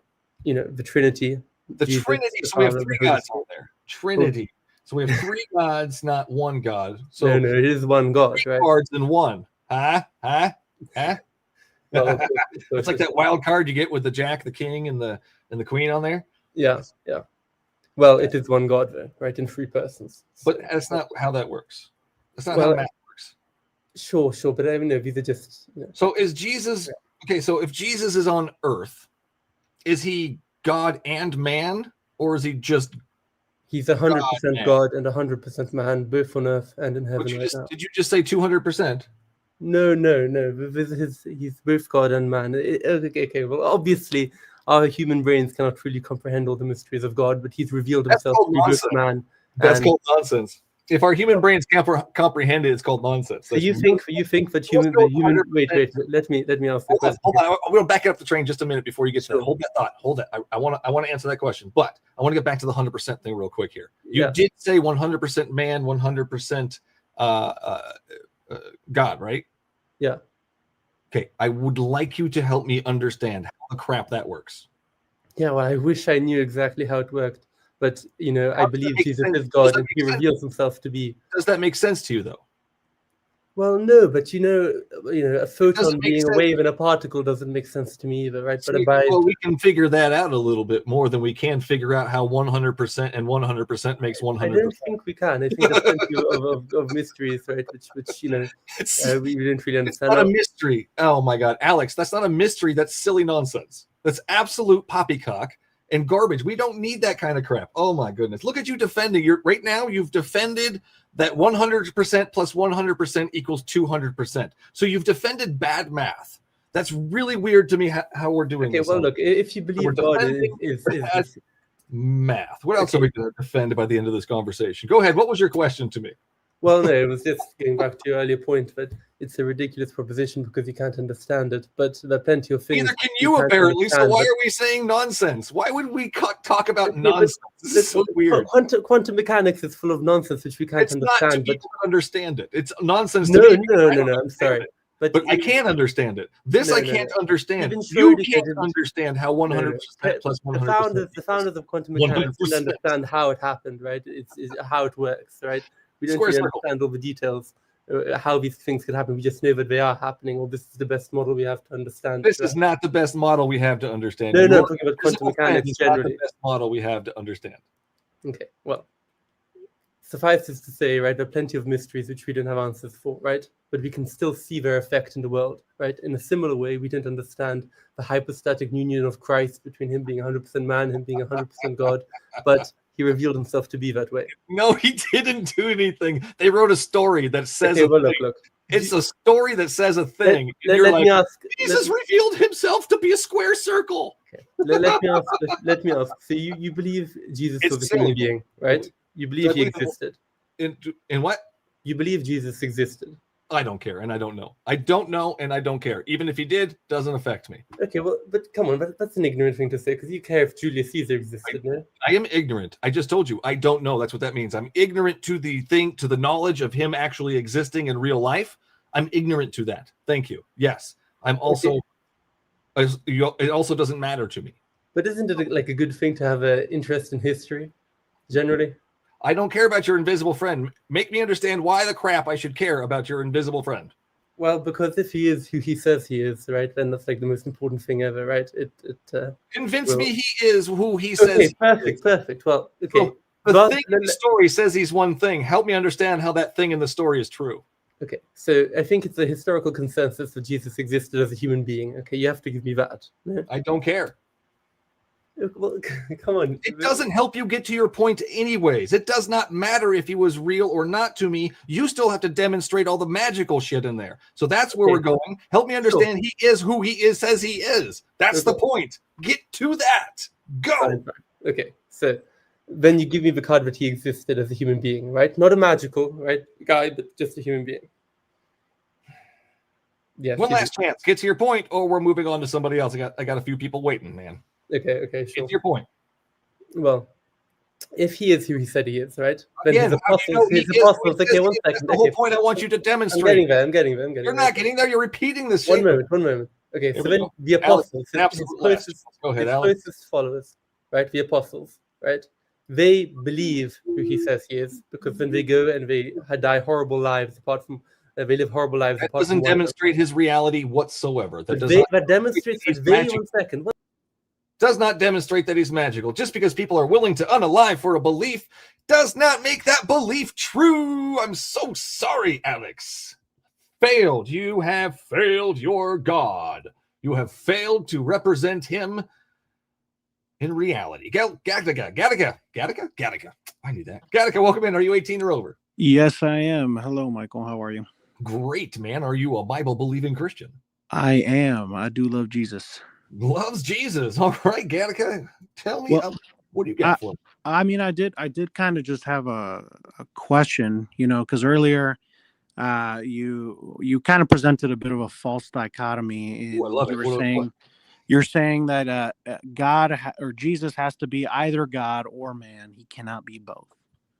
You know, the Trinity. The Jesus, Trinity. the So we have Father, three the Holy gods on there. Trinity. So we have three gods, not one god. So no, it is one God, three right? cards in one. Huh? Well, of course, It's like that wild card you get with the Jack, the King, and the Queen on there. Yeah. Well, it is one God, though, right? In three persons. But that's not how that works. That's not Well, how math works. Sure, but I mean, no, these are just. You know. So is Jesus okay? So if Jesus is on Earth, is he God and man, or is he just? He's 100% God and 100% man, both on earth and in heaven right now. Did you just say 200%? No. He's both God and man. Okay. Well, obviously, our human brains cannot truly comprehend all the mysteries of God, but he's revealed himself to both man. That's called nonsense. If our human brains can't comprehend it, it's called nonsense. So you think that human? Wait. Let me ask the question. Hold on. I'm going to back up the train just a minute before you get to that. Hold that thought. Hold that. I want to answer that question, but I want to get back to the 100% thing real quick here. You did say 100% man, 100% God, right? Yeah. Okay. I would like you to help me understand how the crap that works. Yeah. Well, I wish I knew exactly how it worked. But, you know, I believe Jesus is God and he reveals himself to be. Does that make sense to you, though? Well, no, but you know, a photon being a wave and a particle doesn't make sense to me either, right? Well, we can figure that out a little bit more than we can figure out how 100% and 100% makes 100%. I don't think we can. I think there's plenty of mysteries, right? Which you know, we didn't really understand. It's not a mystery. Oh my God, Alex, that's not a mystery. That's silly nonsense. That's absolute poppycock and garbage. We don't need that kind of crap. Oh my goodness. Look at you defending right now. You've defended that 100% plus 100% equals 200%. So you've defended bad math. That's really weird to me how we're doing this. Okay, well, look, if you believe God is math, what else are we going to defend by the end of this conversation? Go ahead. What was your question to me? Well, no, it was just getting back to your earlier point, but it's a ridiculous proposition because you can't understand it. But there are plenty of things. Neither can you apparently. So why are we saying nonsense? Why would we talk about nonsense? This is so weird. Quantum mechanics is full of nonsense which we can't understand. But understand it. It's nonsense. No. I'm sorry, but I can't understand it. I can't understand. You can't understand how 100% plus 100%. The founders of quantum mechanics didn't understand how it happened, right? It's how it works, right? We don't really understand all the details, how these things can happen. We just know that they are happening, or this is the best model we have to understand. This is not the best model we have to understand. No, I'm talking about quantum mechanics generally. Not the best model we have to understand. Okay, well, suffice it to say, right, there are plenty of mysteries which we don't have answers for, right? But we can still see their effect in the world, right? In a similar way, we don't understand the hypostatic union of Christ between him being 100% man, him being 100% God, but he revealed himself to be that way. No, he didn't do anything. They wrote a story that says look. It's a story that says a thing. Let me ask. Jesus revealed himself to be a square circle. Okay. Let me ask. So you believe Jesus was a human being, right? You believe he existed. In what? You believe Jesus existed. I don't care, and I don't know. I don't know, and I don't care. Even if he did, doesn't affect me. Okay, well, but come on, that's an ignorant thing to say, because you care if Julius Caesar existed, no? I am ignorant. I just told you, I don't know. That's what that means. I'm ignorant to the knowledge of him actually existing in real life. I'm ignorant to that. Thank you. Yes, I'm also. Okay. It also doesn't matter to me. But isn't it like a good thing to have an interest in history, generally? I don't care about your invisible friend. Make me understand why the crap I should care about your invisible friend. Well, because if he is who he says he is, right, then that's like the most important thing ever, right? Convince me he is who he says. Perfect. Well, okay. The thing in the story says he's one thing. Help me understand how that thing in the story is true. Okay, so I think it's a historical consensus that Jesus existed as a human being. Okay, you have to give me that. I don't care. Well, come on. It doesn't help you get to your point anyways. It does not matter if he was real or not to me. You still have to demonstrate all the magical shit in there. So that's where we're going. Help me understand he is who he is, says he is. That's the point. Get to that. Go. Fine. Okay, so then you give me the card that he existed as a human being, right? Not a magical, right, guy, but just a human being. Yeah. One last chance. Get to your point, or we're moving on to somebody else. I got a few people waiting, man. Okay, sure. Get to your point. Well, if he is who he said he is, right? Then Again, his apostles. Okay, one second. That's the whole point I want you to demonstrate. I'm getting there. You're not getting there. You're repeating this. One moment. Okay, Here so we then go. the Alex, apostles, absolute last. Go ahead, his Alex. closest followers, right? The apostles, right? They believe who he says he is because then they go and they die horrible lives apart from they live horrible lives That apart from doesn't one another. demonstrate his reality whatsoever. That But does not that demonstrates he's that they magical. 1 second. Does not demonstrate that he's magical. Just because people are willing to unalive for a belief does not make that belief true. I'm so sorry, Alex. Failed. You have failed your God. You have failed to represent him in reality. Gattaca. I knew that. Gattaca, welcome in. Are you 18 or over? Yes, I am. Hello, Michael. How are you? Great, man. Are you a Bible-believing Christian? I am. I do love Jesus. Loves Jesus. All right, Gattaca. Tell me, what do you got for me? I mean, I did kind of just have a question, because earlier you kind of presented a bit of a false dichotomy. Ooh, I love it. You're saying that God or Jesus has to be either God or man. He cannot be both.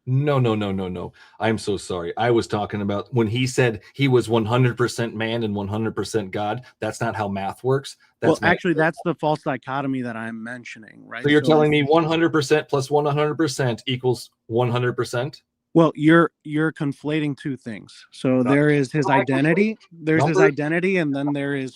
No. I'm so sorry. I was talking about when he said he was 100% man and 100% God. That's not how math works. That's the false dichotomy that I'm mentioning, right? So you're telling me 100% plus 100% equals 100%? Well, you're conflating two things. So there is his identity. There's his identity, and then there is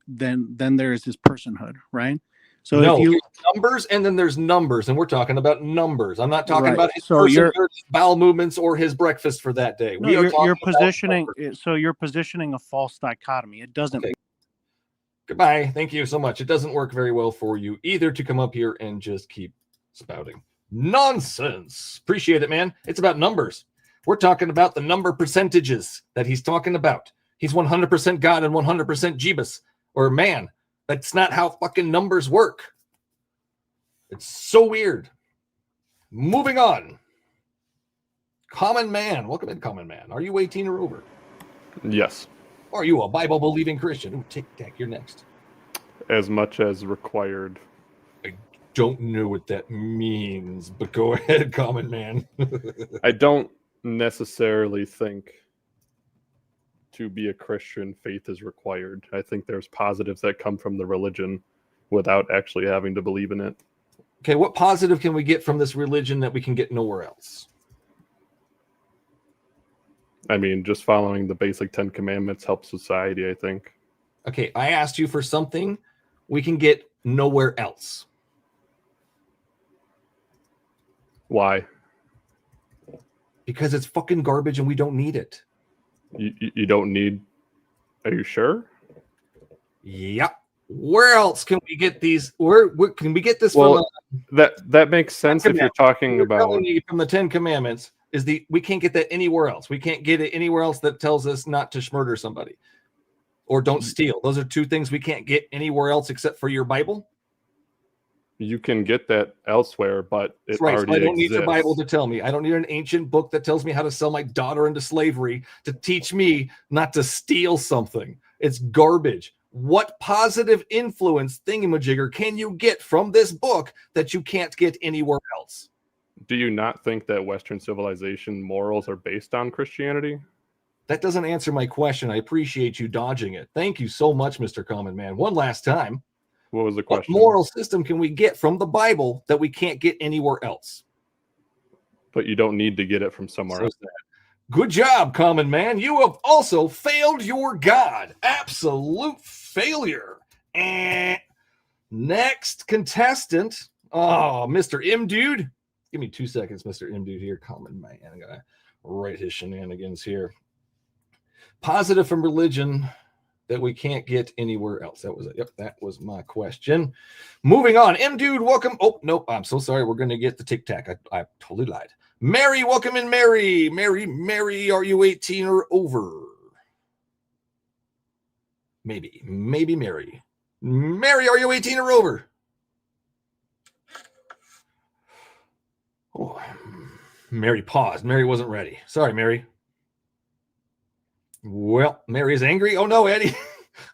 then there is his personhood, right? So no, if you numbers and then there's numbers, and we're talking about numbers. I'm not talking Right. about his So personhood, his bowel movements, or his breakfast for that day. no, We are you're talking positioning. about So you're positioning a false dichotomy. It doesn't. Okay. Goodbye. Thank you so much. It doesn't work very well for you either to come up here and just keep spouting nonsense. Appreciate it, man. It's about numbers. We're talking about the number percentages that he's talking about. He's 100% God and 100% Jeebus or man. That's not how fucking numbers work. It's so weird. Moving on. Common Man. Welcome in, Common Man. Are you 18 or over? Yes. Are you a Bible-believing Christian? Ooh, Tic-Tac, you're next. As much as required. I don't know what that means, but go ahead, Common Man. I don't necessarily think to be a Christian, faith is required. I think there's positives that come from the religion without actually having to believe in it. Okay, what positive can we get from this religion that we can get nowhere else? I mean, just following the basic 10 commandments helps society, I think. Okay, I asked you for something we can get nowhere else. Why? Because it's fucking garbage and we don't need it. You don't need... Are you sure? Yep. Where else can we get these? Where can we get this well, from? That makes sense if you're talking about... From the 10 commandments is we can't get that anywhere else. We can't get it anywhere else that tells us not to murder somebody or don't steal. Those are two things we can't get anywhere else except for your Bible. You can get that elsewhere, but it already I don't exists. need your Bible to tell me. I don't need an ancient book that tells me how to sell my daughter into slavery to teach me not to steal something. It's garbage. What positive influence thingamajigger can you get from this book that you can't get anywhere else? Do you not think that Western civilization morals are based on Christianity? That doesn't answer my question. I appreciate you dodging it. Thank you so much, Mr. Common Man. One last time. What was the question? What moral system can we get from the Bible that we can't get anywhere else? But you don't need to get it from somewhere else. Good job, Common Man. You have also failed your God. Absolute failure. And next contestant. Oh, Mr. M Dude. Give me 2 seconds, Mr. M Dude here. Common Man. I'm going to write his shenanigans here. Positive from religion that we can't get anywhere else. That was it. Yep, that was my question. Moving on. M Dude, welcome. Oh, nope. I'm so sorry. We're going to get the tic-tac. I totally lied. Mary, welcome in, Mary. Mary, are you 18 or over? Maybe Mary. Mary, are you 18 or over? Oh, Mary paused. Mary wasn't ready. Sorry, Mary. Well, Mary's angry. Oh, no, Eddie.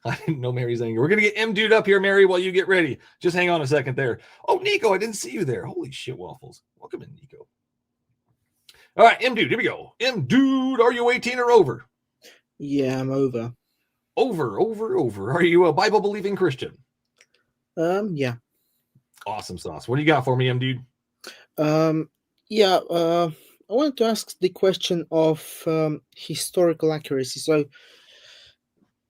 I didn't know Mary's angry. We're going to get M Dude up here, Mary, while you get ready. Just hang on a second there. Oh, Nico, I didn't see you there. Holy shit, waffles. Welcome in, Nico. All right, M Dude, here we go. M Dude, are you 18 or over? Yeah, I'm over. Over. Are you a Bible believing Christian? Yeah. Awesome sauce. What do you got for me, dude? Yeah. I wanted to ask the question of historical accuracy. So,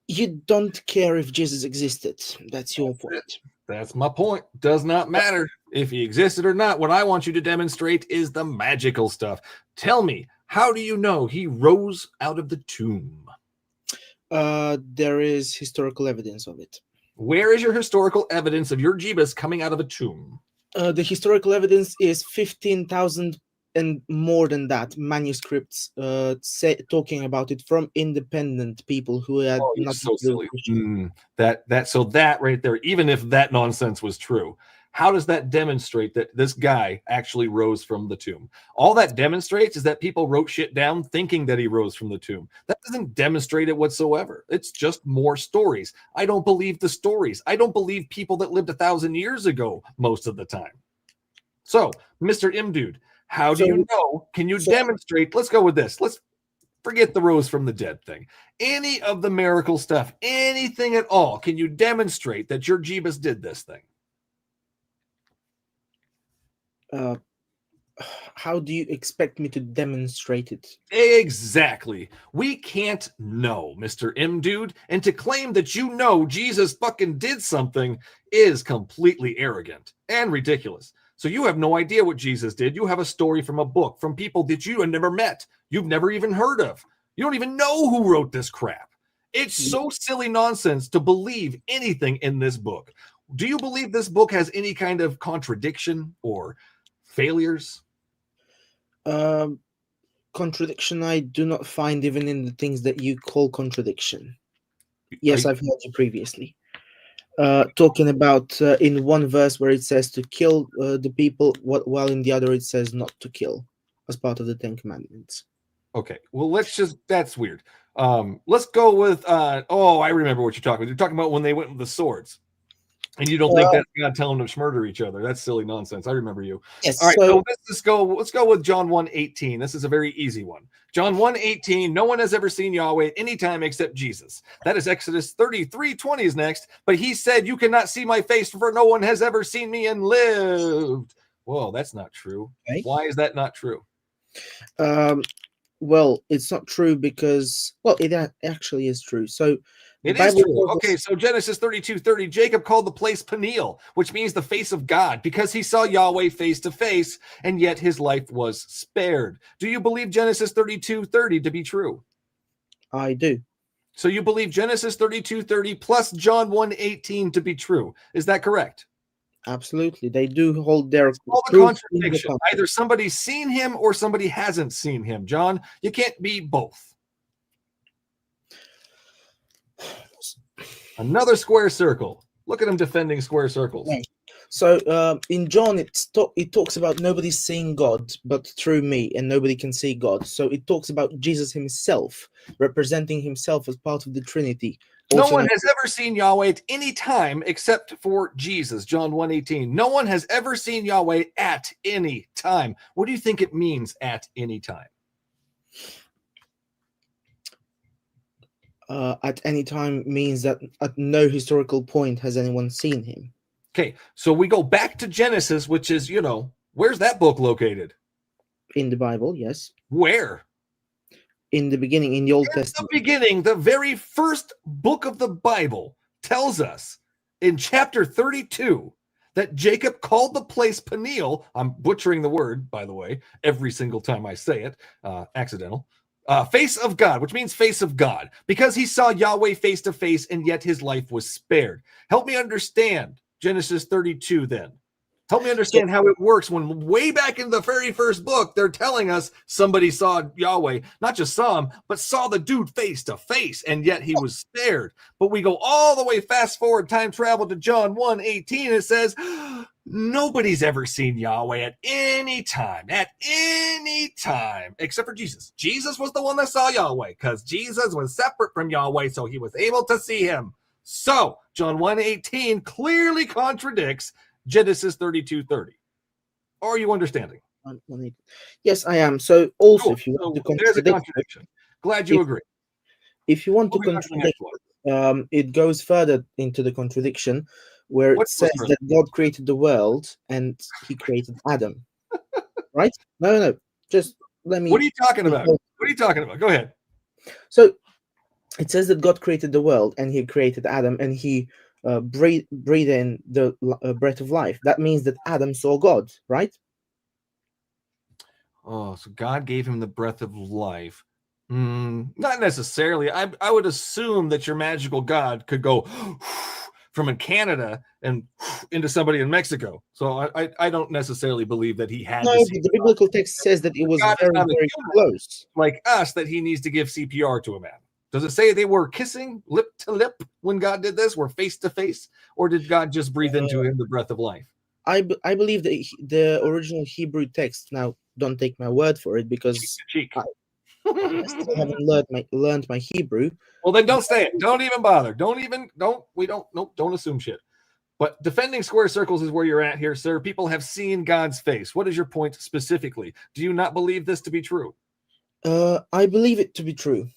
you don't care if Jesus existed. That's your point. That's my point. Does not matter if he existed or not. What I want you to demonstrate is the magical stuff. Tell me, how do you know he rose out of the tomb? There is historical evidence of it. Where is your historical evidence of your Jeebus coming out of a tomb? The historical evidence is 15,000 and more than that manuscripts talking about it from independent people who had not so silly. That right there, even if that nonsense was true, how does that demonstrate that this guy actually rose from the tomb? All that demonstrates is that people wrote shit down thinking that he rose from the tomb. That doesn't demonstrate it whatsoever. It's just more stories. I don't believe the stories. I don't believe people that lived 1,000 years ago most of the time. So, Mr. Imdude, how do you know? Can you demonstrate? Let's go with this. Let's forget the rose from the dead thing. Any of the miracle stuff, anything at all, can you demonstrate that your Jeebus did this thing? How do you expect me to demonstrate it? Exactly. We can't know, Mr. Imdude, and to claim that you know Jesus fucking did something is completely arrogant and ridiculous. So you have no idea what Jesus did. You have a story from a book, from people that you have never met. You've never even heard of. You don't even know who wrote this crap. It's so silly nonsense to believe anything in this book. Do you believe this book has any kind of contradiction or failures? Contradiction I do not find even in the things that you call contradiction. Yes, I've heard you previously. Talking about in one verse where it says to kill the people, while in the other it says not to kill as part of the 10 Commandments. Okay, well, that's weird. Let's go with, I remember what you're talking about. You're talking about when they went with the swords. And you don't think that's God telling them to murder each other. That's silly nonsense. I remember you. Yes, all right, so let's go with John 1:18. This is a very easy one. John 1:18, no one has ever seen Yahweh at any time except Jesus. That is Exodus 33:20 is next. But he said, you cannot see my face, for no one has ever seen me and lived. Whoa, that's not true. Okay. Why is that not true? Well, it's not true because, it actually is true. So it is true. Okay, so Genesis 32:30, Jacob called the place Peniel, which means the face of God, because he saw Yahweh face to face, and yet his life was spared. Do you believe Genesis 32:30 to be true? I do. So you believe Genesis 32:30 plus John 1:18 to be true. Is that correct? Absolutely. They do hold their all the contradiction. Either somebody's seen him or somebody hasn't seen him. John, you can't be both. Another square circle. Look at him defending square circles. Right. So in John, it talks about nobody seeing God but through me, and nobody can see God. So it talks about Jesus himself, representing himself as part of the Trinity. No one has ever seen Yahweh at any time except for Jesus. John 1:18. No one has ever seen Yahweh at any time. What do you think it means at any time? At any time means that at no historical point has anyone seen him. Okay, so we go back to Genesis, which is, where's that book located? In the Bible, yes. Where? In the beginning, in the Old Testament. The beginning, the very first book of the Bible tells us in chapter 32 that Jacob called the place Peniel. I'm butchering the word, by the way, every single time I say it, accidental. Face of God, which means face of God, because he saw Yahweh face to face, and yet his life was spared. Help me understand Genesis 32 then. Help me understand how it works when way back in the very first book, they're telling us somebody saw Yahweh, not just saw him, but saw the dude face to face, and yet he was spared. But we go all the way fast forward, time travel to John 1:18. It says, nobody's ever seen Yahweh at any time, except for Jesus. Jesus was the one that saw Yahweh because Jesus was separate from Yahweh, so he was able to see him. So John 1:18 clearly contradicts Genesis 32:30. Are you understanding? Yes, I am. So also, if you want to contradict, there's a contradiction. Glad you agree. If you want to contradict, it goes further into the contradiction, where it says that God created the world and He created Adam. Right? No. Just let me. What are you talking about? What are you talking about? Go ahead. So it says that God created the world and He created Adam, and He breathed in the breath of life. That means that Adam saw God, right? Oh, so God gave him the breath of life. Not necessarily. I would assume that your magical God could go from in Canada and into somebody in Mexico. So I don't necessarily believe that he had. No, but the biblical text says that it was very, very close. Like us, that he needs to give CPR to a man. Does it say they were kissing lip to lip when God did this? Were face to face, or did God just breathe into him the breath of life? I believe that the original Hebrew text. Now, don't take my word for it, because I still haven't learned my Hebrew. Well, then don't say it. Don't even bother. Don't assume shit. But defending square circles is where you're at here, sir. People have seen God's face. What is your point specifically? Do you not believe this to be true? I believe it to be true.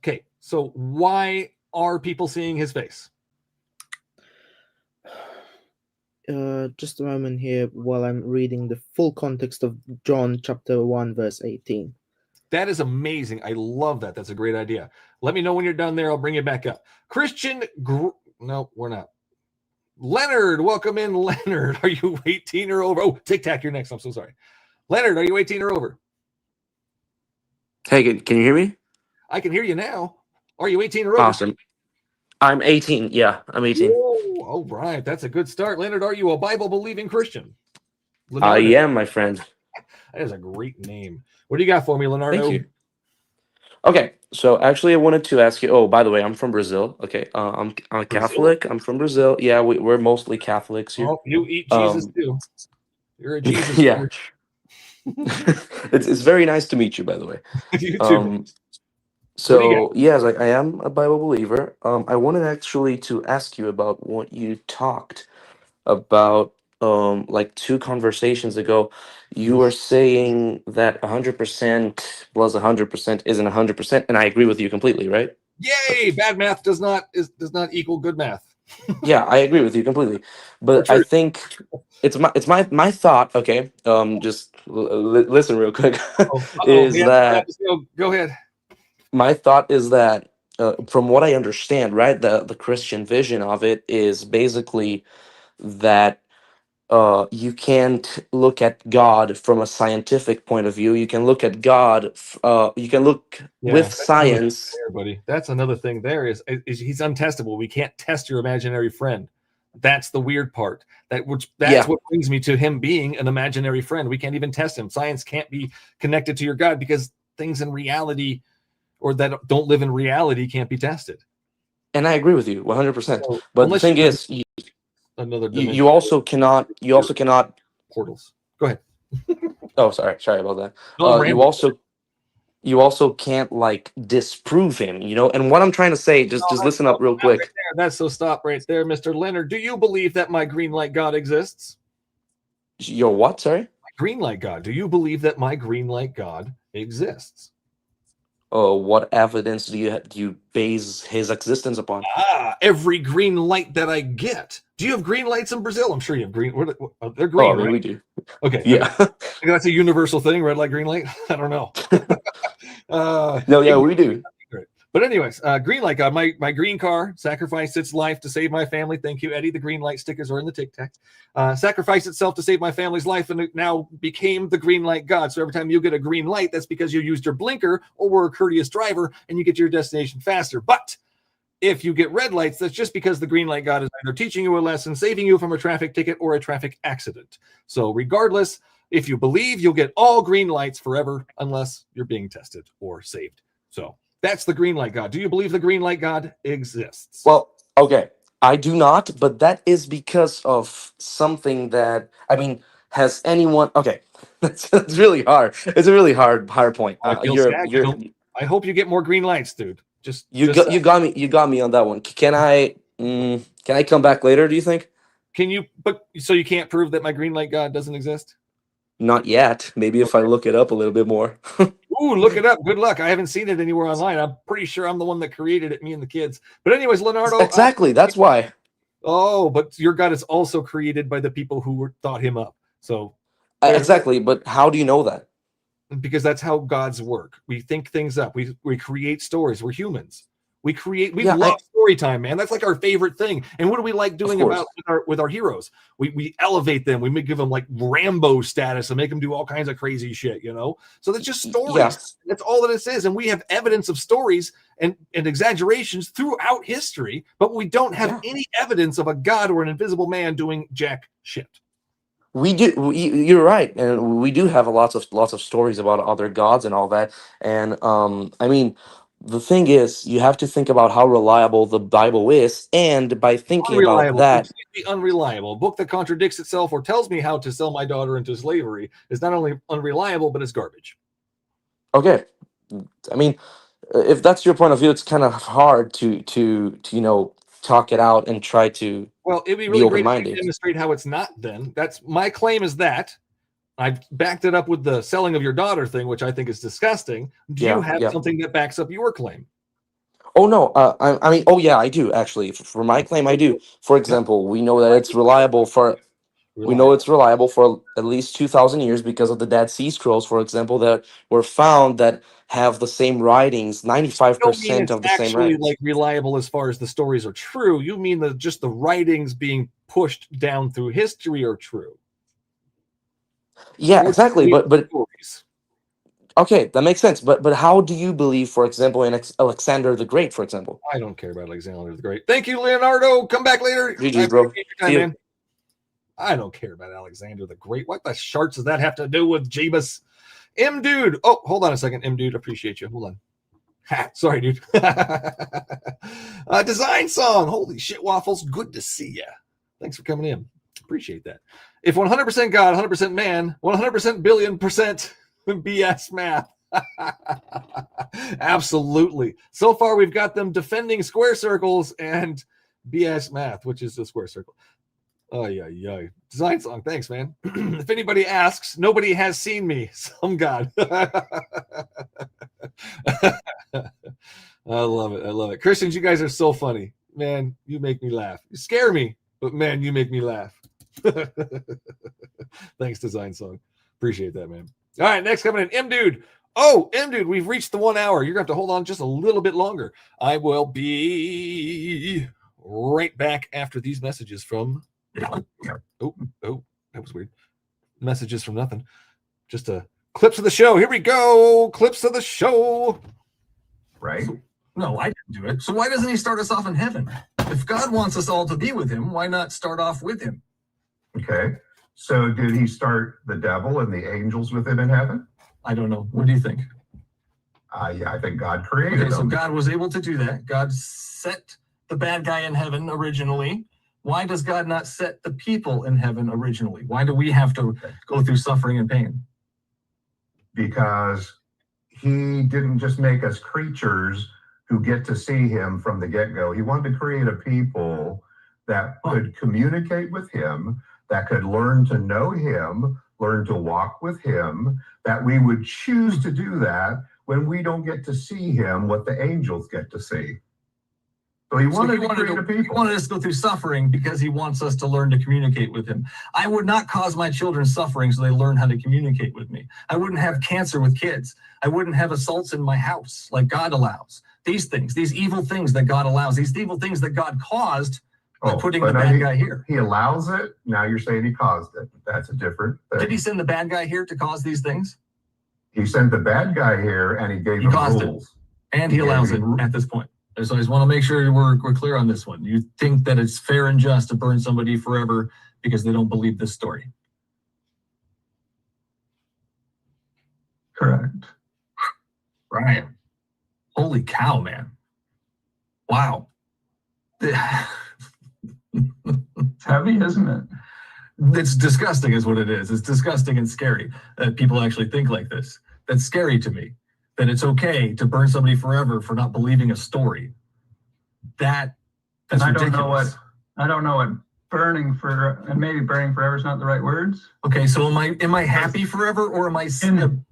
Okay, so why are people seeing his face? Just a moment here while I'm reading the full context of John chapter 1, verse 18. That is amazing. I love that. That's a great idea. Let me know when you're done there. I'll bring you back up. No, we're not. Leonard, welcome in, Leonard. Are you 18 or over? Oh, Tic Tac, you're next. I'm so sorry. Leonard, are you 18 or over? Hey, can you hear me? I can hear you now. Are you 18 or over? Awesome. I'm 18. Yeah, I'm 18. Whoa, all right. That's a good start. Leonard, are you a Bible-believing Christian? I am, my friend. That is a great name. What do you got for me, Leonardo? Thank you. Okay, so actually, I wanted to ask you. Oh, by the way, I'm from Brazil. Okay, I'm a Catholic. I'm from Brazil. Yeah, we're mostly Catholics here. Oh, you eat Jesus too. You're a Jesus. Yeah. It's very nice to meet you, by the way. You too. So yes, I am a Bible believer. I wanted actually to ask you about what you talked about like 2 conversations ago. You were saying that 100% plus 100% isn't 100%, and I agree with you completely, right? Yay! Bad math does not equal good math. Yeah, I agree with you completely. But I think it's my thought. Okay, just listen real quick. Go ahead. My thought is that from what I understand, right, the Christian vision of it is basically that you can't look at God from a scientific point of view. You can look at God. You can look with science. There, buddy. That's another thing. There is he's untestable. We can't test your imaginary friend. That's the weird part. That's what brings me to him being an imaginary friend. We can't even test him. Science can't be connected to your God because things in reality or that don't live in reality can't be tested. And I agree with you 100%. But the thing is, you also cannot portals. Go ahead. Oh, sorry about that. No, you also can't like disprove him, you know. And what I'm trying to say, just listen up real quick. Right there. That's so stop right there, Mr. Leonard. Do you believe that my green light God exists? Your what? Sorry. My green light God. Do you believe that my green light God exists? What evidence do you base his existence upon? Every green light that I get. Do you have green lights in Brazil? I'm sure you have green. They're green, right? We do. Okay. Yeah. That's a universal thing, red light, green light. I don't know. No, yeah, we do. But anyways, green light God, my green car sacrificed its life to save my family. Thank you, Eddie. The green light stickers are in the Tic Tac. Sacrificed itself to save my family's life, and it now became the green light God. So every time you get a green light, that's because you used your blinker or were a courteous driver, and you get to your destination faster. But if you get red lights, that's just because the green light God is either teaching you a lesson, saving you from a traffic ticket, or a traffic accident. So regardless, if you believe, you'll get all green lights forever, unless you're being tested or saved. So that's the green light God. Do you believe the green light God exists? Well, okay. I do not, but that is because of something that, I mean, has anyone... Okay, it's really hard. It's a really hard point. I hope you get more green lights, dude. You got me on that one. Can I come back later, do you think? Can you, but so you can't prove that my green light God doesn't exist? Not yet. Maybe if I look it up a little bit more. Ooh, look it up. Good luck. I haven't seen it anywhere online. I'm pretty sure I'm the one that created it, me and the kids. But anyways, Leonardo. Exactly. That's why. Oh, but your God is also created by the people who thought him up. So Exactly. But how do you know that? Because that's how gods work. We think things up. We create stories. We're humans. We love story time, man. That's like our favorite thing. And what do we like doing about with our heroes? We elevate them. We give them like Rambo status and make them do all kinds of crazy shit, you know? So that's just stories. Yeah. That's all that it is. And we have evidence of stories and exaggerations throughout history, but we don't have any evidence of a god or an invisible man doing jack shit. We do. You're right, and we do have lots of stories about other gods and all that. And I mean, the thing is, you have to think about how reliable the Bible is, and by thinking about that, completely unreliable. A book that contradicts itself or tells me how to sell my daughter into slavery is not only unreliable, but it's garbage. okay, I mean, if that's your point of view, it's kind of hard to talk it out and try to Well, it'd be be really great if you open-minded. demonstrate how it's not. Then that's my claim. Is that I've backed it up with the selling of your daughter thing, which I think is disgusting. Do you have something that backs up your claim? Oh no, I mean, oh yeah, I do actually. For my claim, I do. For example, we know that it's reliable for. We know it's reliable for at least 2,000 years because of the Dead Sea Scrolls, for example, that were found that have the same writings, 95% of the same Actually, writings. like reliable as far as the stories are true. You mean that just the writings being pushed down through history are true? Yeah, exactly. But okay, that makes sense. But how do you believe, for example, in Alexander the Great, for example? I don't care about Alexander the Great. Thank you, Leonardo. Come back later. GG's, bro. Appreciate your time, See you. man. I don't care about Alexander the Great. What the sharts does that have to do with Jeebus? M dude. Oh, hold on a second. M dude, appreciate you. Hold on. Ha, sorry, dude. Design song. Holy shit, Waffles. Good to see ya. Thanks for coming in. Appreciate that. If 100% God, 100% man, 100% billion percent BS math. Absolutely. So far, we've got them defending square circles and BS math, which is a square circle. Oh, yeah. Design song. Thanks, man. If anybody asks, nobody has seen me. Some God. I love it. I love it. Christians, you guys are so funny. Man, you make me laugh. You scare me, but man, you make me laugh. Thanks, Design Song. Appreciate that, man. All right, next coming in, M Dude. Oh, M Dude, we've reached the 1 hour. You're going to have to hold on just a little bit longer. I will be right back after these messages from... Oh, that was weird. Messages from nothing. Just clips of the show. Here we go. Clips of the show. Right? No, I didn't do it. So why doesn't he start us off in heaven? If God wants us all to be with him, why not start off with him? Okay. So did he start the devil and the angels with him in heaven? I don't know. What do you think? Yeah, I think God created Okay, so them. God was able to do that. God set the bad guy in heaven originally. Why does God not set the people in heaven originally? Why do we have to go through suffering and pain? Because he didn't just make us creatures who get to see him from the get-go. He wanted to create a people that could communicate with him, that could learn to know him, learn to walk with him, that we would choose to do that when we don't get to see him, what the angels get to see. So he wanted to create a people. He wanted us to go through suffering because he wants us to learn to communicate with him. I would not cause my children suffering so they learn how to communicate with me. I wouldn't have cancer with kids. I wouldn't have assaults in my house like God allows. These things, these evil things that God allows, these evil things that God caused by putting the bad guy here. He allows it. Now you're saying he caused it. That's a different thing. Did he send the bad guy here to cause these things? He sent the bad guy here and he gave him rules. And he allows it at this point. So I just want to make sure we're clear on this one. You think that it's fair and just to burn somebody forever because they don't believe this story? Correct. Ryan. Holy cow, man. Wow. It's heavy, isn't it? It's disgusting is what it is. It's disgusting and scary that people actually think like this. That's scary to me. That it's okay to burn somebody forever for not believing a story. That's ridiculous. I don't know what burning for, and maybe burning forever is not the right words. Okay, so am I happy forever or am I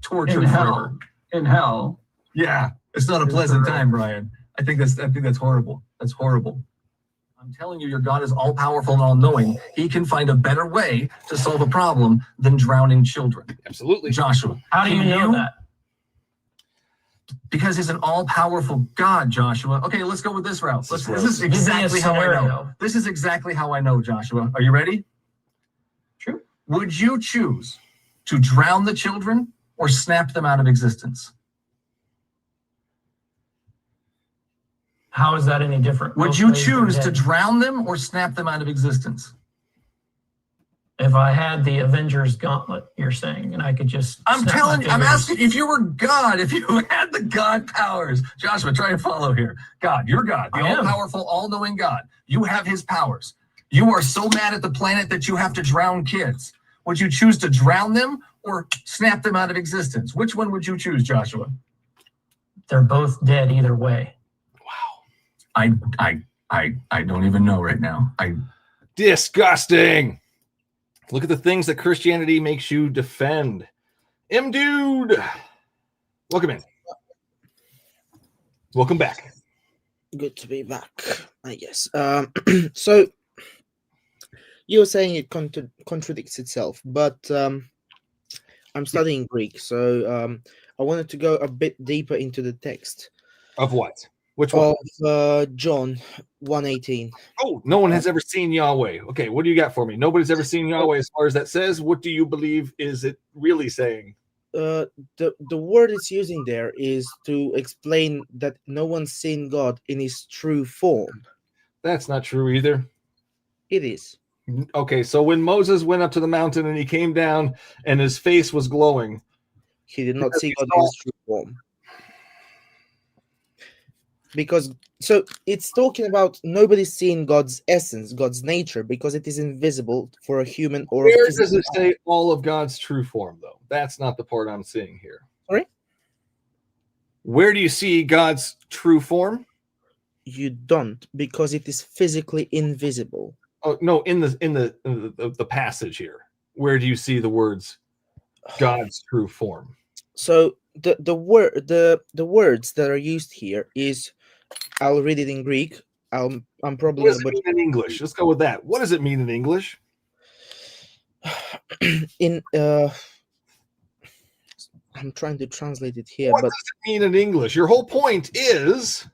tortured forever? in hell. Yeah, it's not a pleasant time, Brian. I think that's horrible. That's horrible. I'm telling you, your God is all powerful and all knowing. He can find a better way to solve a problem than drowning children. Absolutely. Joshua, How do you know that? Because he's an all-powerful God, Joshua. Okay, let's go with this route. This is Give me a exactly how I know. scenario. This is exactly how I know, Joshua. Are you ready? Sure. Would you choose to drown the children or snap them out of existence? How is that any different? Would Both you ways are choose to dead. drown them or snap them out of existence? If I had the Avengers gauntlet, you're saying, and I could just I'm snap my telling you, I'm fingers. asking if you were God, if you had the God powers. Joshua, try and follow here. God, you're God, the I am. all-powerful, all-knowing God. You have his powers. You are so mad at the planet that you have to drown kids. Would you choose to drown them or snap them out of existence? Which one would you choose, Joshua? They're both dead either way. I don't even know right now. Disgusting. Look at the things that Christianity makes you defend. Dude, welcome in. Welcome back. Good to be back, I guess. So you were saying it contradicts itself, but I'm studying Greek, so I wanted to go a bit deeper into the text. Of what? Which one? Of John 1:18. Oh, no one has ever seen Yahweh. Okay, what do you got for me? Nobody's ever seen Yahweh as far as that says. What do you believe is it really saying? The word it's using there is to explain that no one's seen God in his true form. That's not true either. It is. Okay, so when Moses went up to the mountain and he came down and his face was glowing, he did not see God in his true form. Because so it's talking about nobody's seeing God's essence, God's nature, because it is invisible for a human or where a does physical it say all of God's true form, though? That's not the part I'm seeing here. Sorry? Where do you see God's true form? You don't, because it is physically invisible. Oh no, in the passage here. Where do you see the words God's true form? So the words that are used here is, I'll read it in Greek. I'm probably What does gonna it mean in English? Let's go with that. What does it mean in English? in I'm trying to translate it here, What but does it mean in English? Your whole point is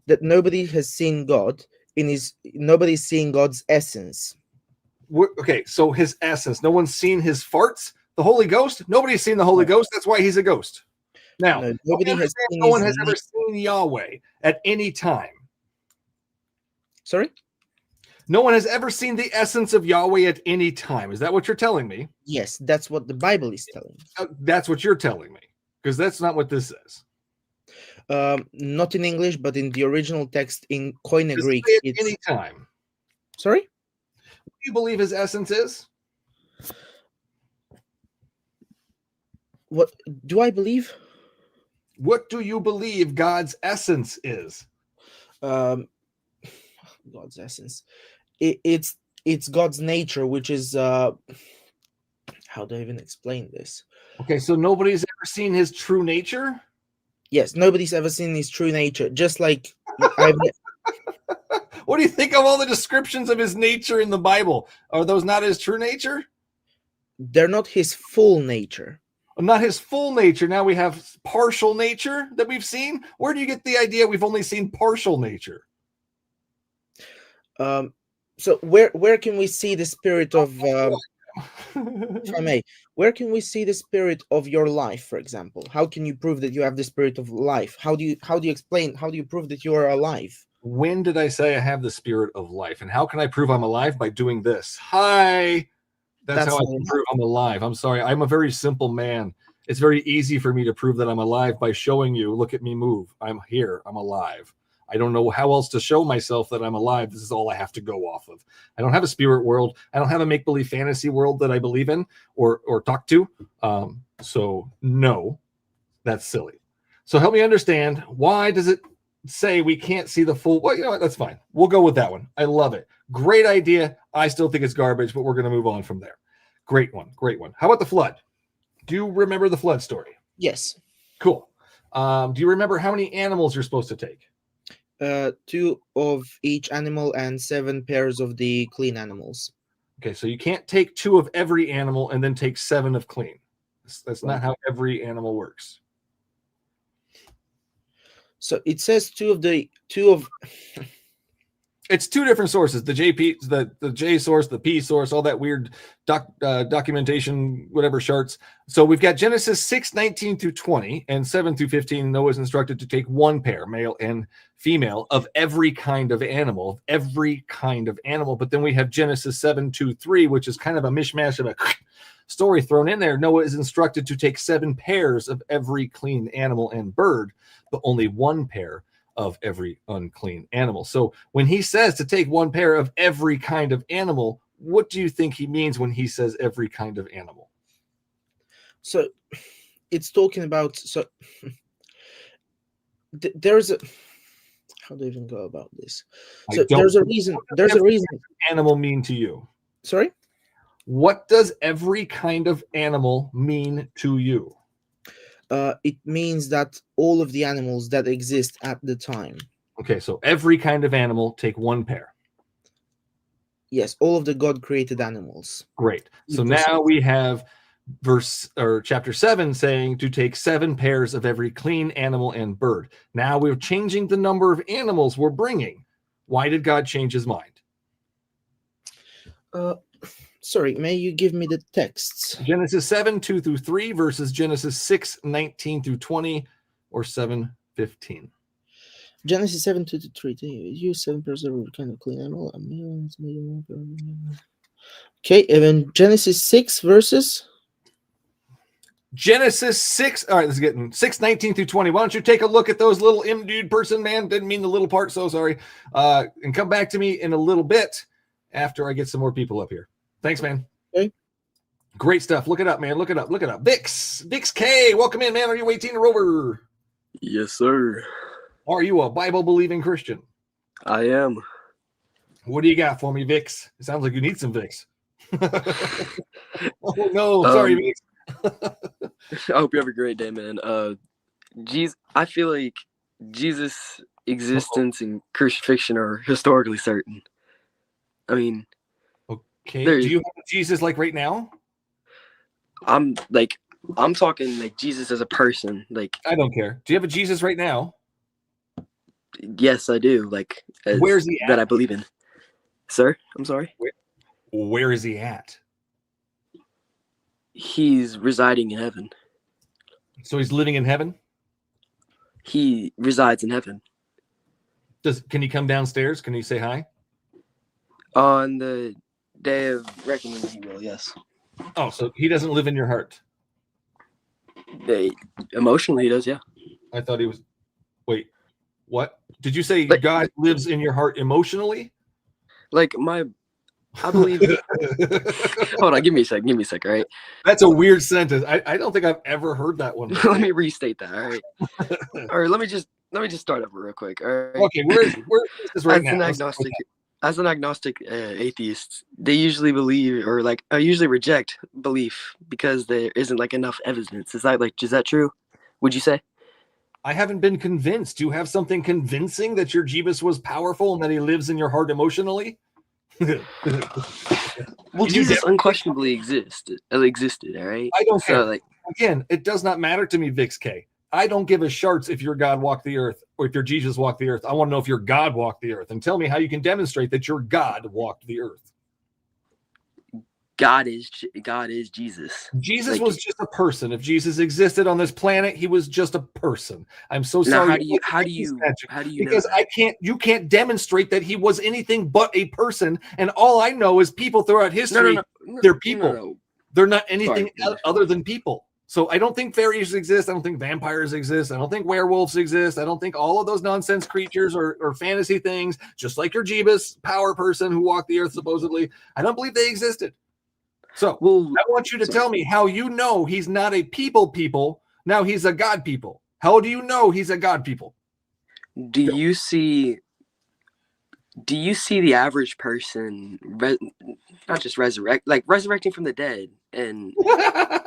that nobody has seen God nobody's seeing God's essence. Okay, so his essence. No one's seen his farts. The Holy Ghost. Nobody's seen the Holy Ghost. That's why he's a ghost. Now, No, nobody has seen no one his has ever seen Yahweh at any time. Sorry? No one has ever seen the essence of Yahweh at any time. Is that what you're telling me? Yes, that's what the Bible is telling. That's what you're telling me, because that's not what this says. Not in English, but in the original text in Koine Does Greek. it say at any time. Sorry? What do you believe his essence is? What do I believe? What do you believe God's essence is? God's essence. It's God's nature, which is how do I even explain this? Okay, so nobody's ever seen his true nature? Yes, nobody's ever seen his true nature. Just like What do you think of all the descriptions of his nature in the Bible? Are those not his true nature? They're not his full nature. Not his full nature. Now we have partial nature that we've seen. Where do you get the idea we've only seen partial nature? So where can we see the spirit of if I may, where can we see the spirit of your life, for example? How can you prove that you have the spirit of life? How do you prove that you are alive? When did I say I have the spirit of life? And how can I prove I'm alive? By doing this. Hi. That's how I can prove I'm alive. I'm sorry. I'm a very simple man. It's very easy for me to prove that I'm alive by showing you, look at me move. I'm here. I'm alive. I don't know how else to show myself that I'm alive. This is all I have to go off of. I don't have a spirit world. I don't have a make-believe fantasy world that I believe in or talk to. So no, that's silly. So help me understand, why does it say we can't see the full? Well, you know what? That's fine. We'll go with that one. I love it. Great idea. I still think it's garbage, but we're going to move on from there. Great one. Great one. How about the flood? Do you remember the flood story? Yes. Cool. Do you remember how many animals you're supposed to take? 2 of each animal and 7 pairs of the clean animals. Okay, so you can't take 2 of every animal and then take 7 of clean. That's not how every animal works. So it says It's 2 different sources: the JP, the J source, the P source, all that weird documentation, whatever charts. So we've got Genesis 6:19 through 20 and 7 through 15. Noah is instructed to take 1 pair, male and female, of every kind of animal, But then we have Genesis 7:2-3, which is kind of a mishmash of a story thrown in there. Noah is instructed to take 7 pairs of every clean animal and bird, but only 1 pair of every unclean animal. So when he says to take 1 pair of every kind of animal, what do you think he means when he says every kind of animal? So it's talking about, so there's a, how do I even go about this? So there's a reason. There's a reason. Animal mean to you? Sorry? What does every kind of animal mean to you? It means that all of the animals that exist at the time. Okay, so every kind of animal, take 1 pair. Yes, all of the God created animals. Great. So now we have chapter 7 saying to take 7 pairs of every clean animal and bird. Now we're changing the number of animals we're bringing. Why did God change his mind? Sorry, may you give me the texts? Genesis 7:2-3 versus Genesis 6:19-20 or 7:15. Genesis 7:2-3. Use 7 pairs of kind of clean animal. Okay, and then Genesis 6 verses. Genesis 6. All right, let's get in 6:19-20. Why don't you take a look at those little dude person, man? Didn't mean the little part, so sorry. And come back to me in a little bit after I get some more people up here. Thanks, man. Okay. Great stuff. Look it up, man. Look it up. Vix K, welcome in, man. Are you 18 or over? Yes, sir. Are you a Bible-believing Christian? I am. What do you got for me, Vix? It sounds like you need some Vix. Oh, no. Sorry, Vix. I hope you have a great day, man. I feel like Jesus' existence and crucifixion are historically certain. I mean, okay. Do you have Jesus like right now? I'm talking like Jesus as a person. Like, I don't care. Do you have a Jesus right now? Yes, I do. Like, where's he at? That I believe in. Sir, I'm sorry. Where is he at? He's residing in heaven. So he's living in heaven? He resides in heaven. Can he come downstairs? Can he say hi? On the day of reckoning, he will, yes. Oh, so he doesn't live in your heart? Emotionally, he does, yeah. I thought he was... Wait, what? Did you say God lives in your heart emotionally? Like, I believe... Hold on, give me a sec, all right? That's a weird sentence. I don't think I've ever heard that one. Let me restate that, all right? All right, let me just start over real quick, all right? Okay, where is this right now? As an agnostic atheist, they usually believe or usually reject belief because there isn't like enough evidence. Is that true? Would you say? I haven't been convinced. Do you have something convincing that your Jeebus was powerful and that he lives in your heart emotionally? Well, Jesus unquestionably existed, all right? I don't care. So, again, it does not matter to me, Vix K. I don't give a sharts if your God walked the earth or if your Jesus walked the earth. I want to know if your God walked the earth, and tell me how you can demonstrate that your God walked the earth. God is Jesus. Jesus was just a person. If Jesus existed on this planet, he was just a person. I'm so sorry. How do you because you can't demonstrate that he was anything but a person. And all I know is people throughout history, they're people. No. They're not anything other than people. So I don't think fairies exist. I don't think vampires exist. I don't think werewolves exist. I don't think all of those nonsense creatures or fantasy things, just like your Jeebus power person who walked the earth supposedly. I don't believe they existed. So I want you to tell me how you know he's not a people. Now he's a God people. How do you know he's a God people? Do you see do you see the average person not just resurrecting from the dead and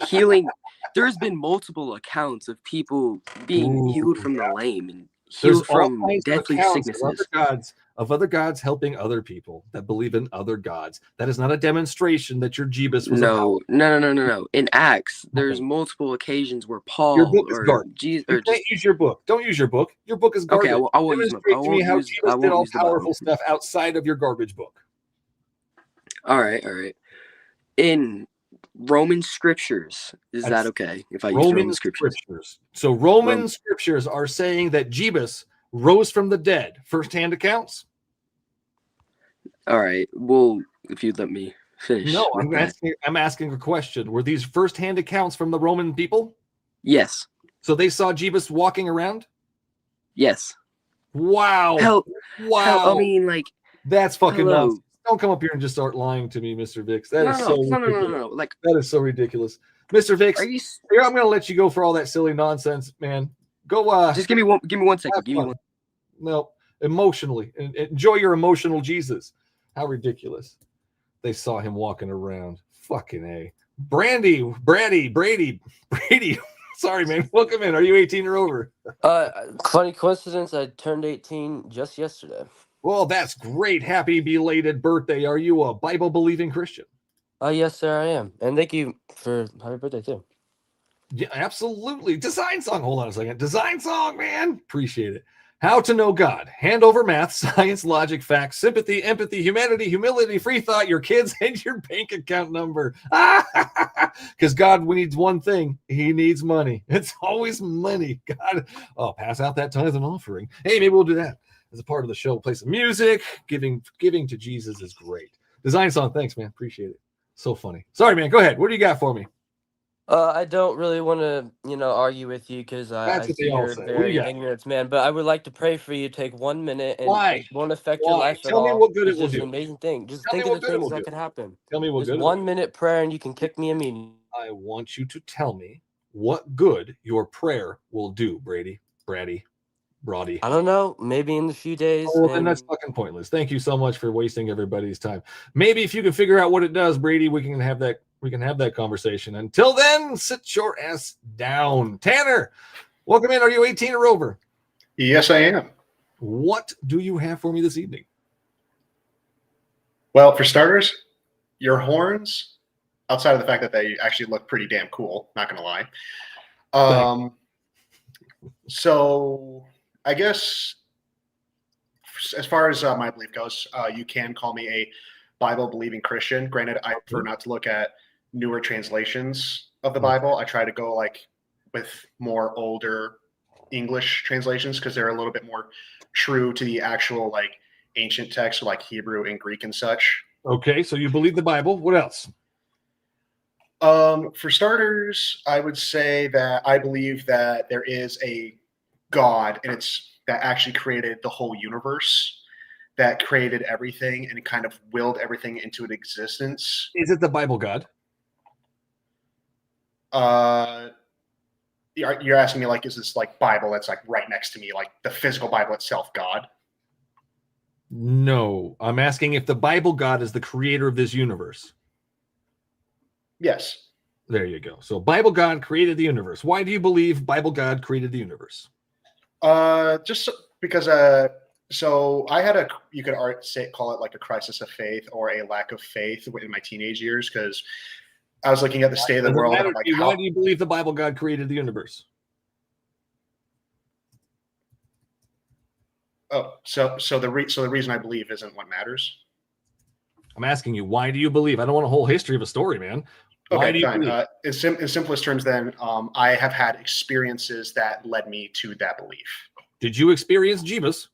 healing? There's been multiple accounts of people being healed from the lame and There's healed all from kinds of deathly accounts sicknesses. of other gods helping other people that believe in other gods. That is not a demonstration that your Jeebus was a power. No. In Acts, there's multiple occasions where Your Paul book is or garbage. Jesus You or can't just use your book. Don't use your book. Your book is garbage. okay. I won't use Demonstrate to me how I Jeebus did won't all use the Bible. powerful stuff outside of your garbage book. All right. In Roman scriptures, is that okay if I use Roman scriptures? So Roman scriptures are saying that Jeebus rose from the dead. First-hand accounts? All right. Well, if you'd let me finish. No, I'm asking a question. Were these first-hand accounts from the Roman people? Yes. So they saw Jeebus walking around? Yes. Wow. Wow. I mean, like, that's fucking hello. nonsense. Don't come up here and just start lying to me, Mr. Vix. That is so ridiculous. No. Like, that is so ridiculous. Mr. Vix, here, I'm going to let you go for all that silly nonsense, man. Go just give me one second. Give me one. No, emotionally. Enjoy your emotional Jesus. How ridiculous. They saw him walking around. Fucking A. Brady. Sorry, man. Welcome in. Are you 18 or over? Funny coincidence. I turned 18 just yesterday. Well, that's great. Happy belated birthday. Are you a Bible-believing Christian? Yes, sir, I am. And thank you for happy birthday, too. Yeah, absolutely. Design song. Hold on a second. Design song, man. Appreciate it. How to know God. Hand over math, science, logic, facts, sympathy, empathy, humanity, humility, free thought, your kids, and your bank account number. Because God needs one thing. He needs money. It's always money. God. Oh, pass out that tithe and offering. Hey, maybe we'll do that as a part of the show. Play some music. Giving to Jesus is great. Design song. Thanks, man. Appreciate it. So funny. Sorry, man. Go ahead. What do you got for me? I don't really want to, argue with you because I see you're a very ignorant man. But I would like to pray for you. Take 1 minute, and it won't affect your life at all. Tell me what good it will do. do. An amazing thing. Just Tell think me of what the good it things will that do. could happen. Tell me what Just good. 1 minute prayer, and you can kick me immediately. I want you to tell me what good your prayer will do, Brady. I don't know. Maybe in a few days. Oh, well, then that's fucking pointless. Thank you so much for wasting everybody's time. Maybe if you can figure out what it does, Brady, we can have that conversation. Until then, sit your ass down. Tanner, welcome in. Are you 18 or over? Yes, I am. What do you have for me this evening? Well, for starters, your horns, outside of the fact that they actually look pretty damn cool, not going to lie. So I guess as far as my belief goes, you can call me a Bible-believing Christian. Granted, I prefer not to look at newer translations of the Bible. I try to go with more older English translations because they're a little bit more true to the actual ancient texts like Hebrew and Greek and such. Okay, so you believe the Bible. What else? For starters, I would say that I believe that there is a God, and that actually created the whole universe, that created everything and kind of willed everything into an existence. Is it the Bible God? You're asking me is this Bible that's right next to me, the physical Bible itself, God? No, I'm asking if the Bible God is the creator of this universe. Yes. There you go. So Bible God created the universe. Why do you believe Bible God created the universe? Just because so I had you could call it a crisis of faith or a lack of faith in my teenage years, because I was looking at the state of the world. Why do you believe the Bible God created the universe? Oh, so the reason I believe isn't what matters. I'm asking you, why do you believe? I don't want a whole history of a story, man. Why do you fine. believe? In simplest terms, then, I have had experiences that led me to that belief. Did you experience Jeebus?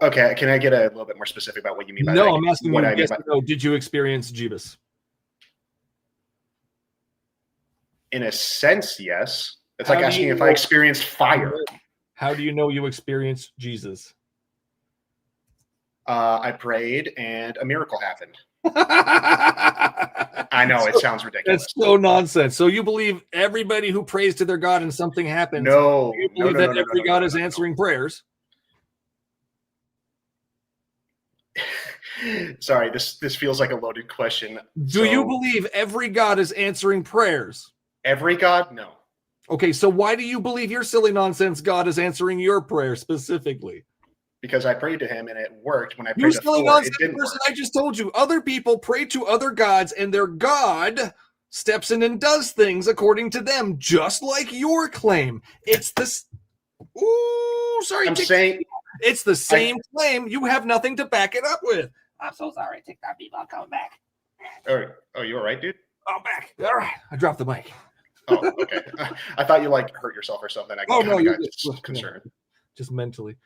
Okay, can I get a little bit more specific about what you mean by that? No, I'm asking you, yes or no, did you experience Jeebus? In a sense, yes. It's like asking if I experienced fire. How do you know you experienced Jesus? I prayed and a miracle happened. I know it sounds ridiculous. That's so nonsense. So you believe everybody who prays to their God and something happens? No, you no, believe no, that no, no, every no, God no, is no, no. answering prayers? Sorry, this feels like a loaded question. Do you believe every God is answering prayers? Every God? No. Okay, so why do you believe your silly nonsense God is answering your prayer specifically? Because I prayed to him and it worked. When I You prayed to silly Thor, nonsense it didn't person, work. I just told you. Other people pray to other gods and their God steps in and does things according to them, just like your claim. It's this. Ooh, sorry. I'm saying it's the same claim. You have nothing to back it up with. I'm so sorry. TikTok people, I'm coming back. Oh, you all right, dude? I'm back. All right. I dropped the mic. Oh, okay. I thought you like hurt yourself or something. I Oh, kind no, of you're got good. concerned. Just mentally.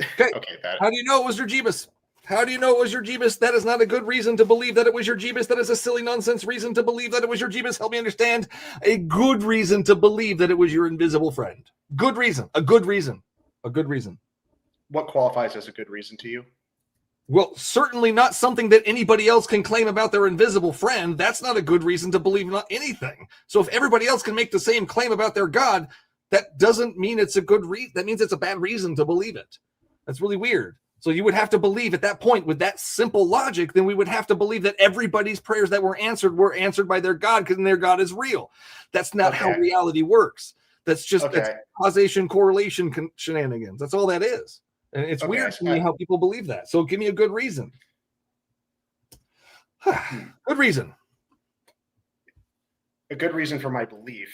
Okay. Okay, that. How do you know it was your Jeebus? How do you know it was your Jeebus? That is not a good reason to believe that it was your Jeebus. That is a silly nonsense reason to believe that it was your Jeebus. Help me understand. A good reason to believe that it was your invisible friend. Good reason. A good reason. A good reason. What qualifies as a good reason to you? Well, certainly not something that anybody else can claim about their invisible friend. That's not a good reason to believe not anything. So if everybody else can make the same claim about their God, that doesn't mean it's a good reason. That means it's a bad reason to believe it. That's really weird. So you would have to believe at that point, with that simple logic, then we would have to believe that everybody's prayers that were answered by their God, because their God is real. That's not how reality works. That's just that's causation, correlation shenanigans. That's all that is. And it's weird to me how people believe that. So give me a good reason. Good reason. A good reason for my belief,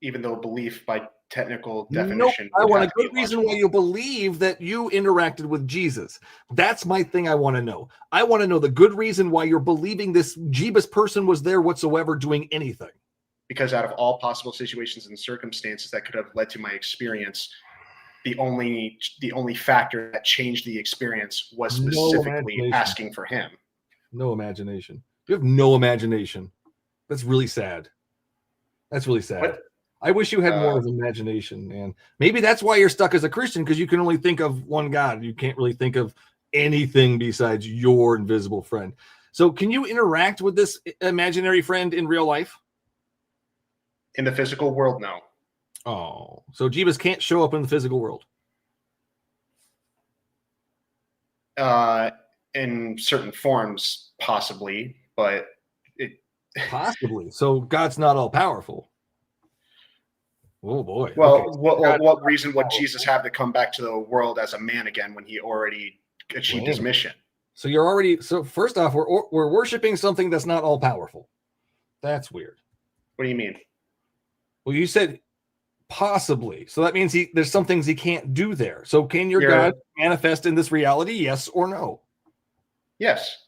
even though belief by technical Nope. definition. I would want a have to be good reason illogical. why you believe that you interacted with Jesus. That's my thing I want to know. I want to know the good reason why you're believing this Jeebus person was there whatsoever doing anything. Because out of all possible situations and circumstances that could have led to my experience, the only factor that changed the experience was specifically asking for him. No imagination. You have no imagination. That's really sad. That's really sad. What? I wish you had more of imagination, man. Maybe that's why you're stuck as a Christian, because you can only think of one God. You can't really think of anything besides your invisible friend. So can you interact with this imaginary friend in real life? In the physical world, no. Oh, so Jeebus can't show up in the physical world. In certain forms, possibly, but possibly. So God's not all powerful. Oh boy. Well, okay. what reason would Jesus have to come back to the world as a man again when he already achieved his mission? So you're already first off, we're worshiping something that's not all powerful. That's weird. What do you mean? Well, you said possibly. So that means there's some things he can't do there. So can your God manifest in this reality? Yes or no? Yes.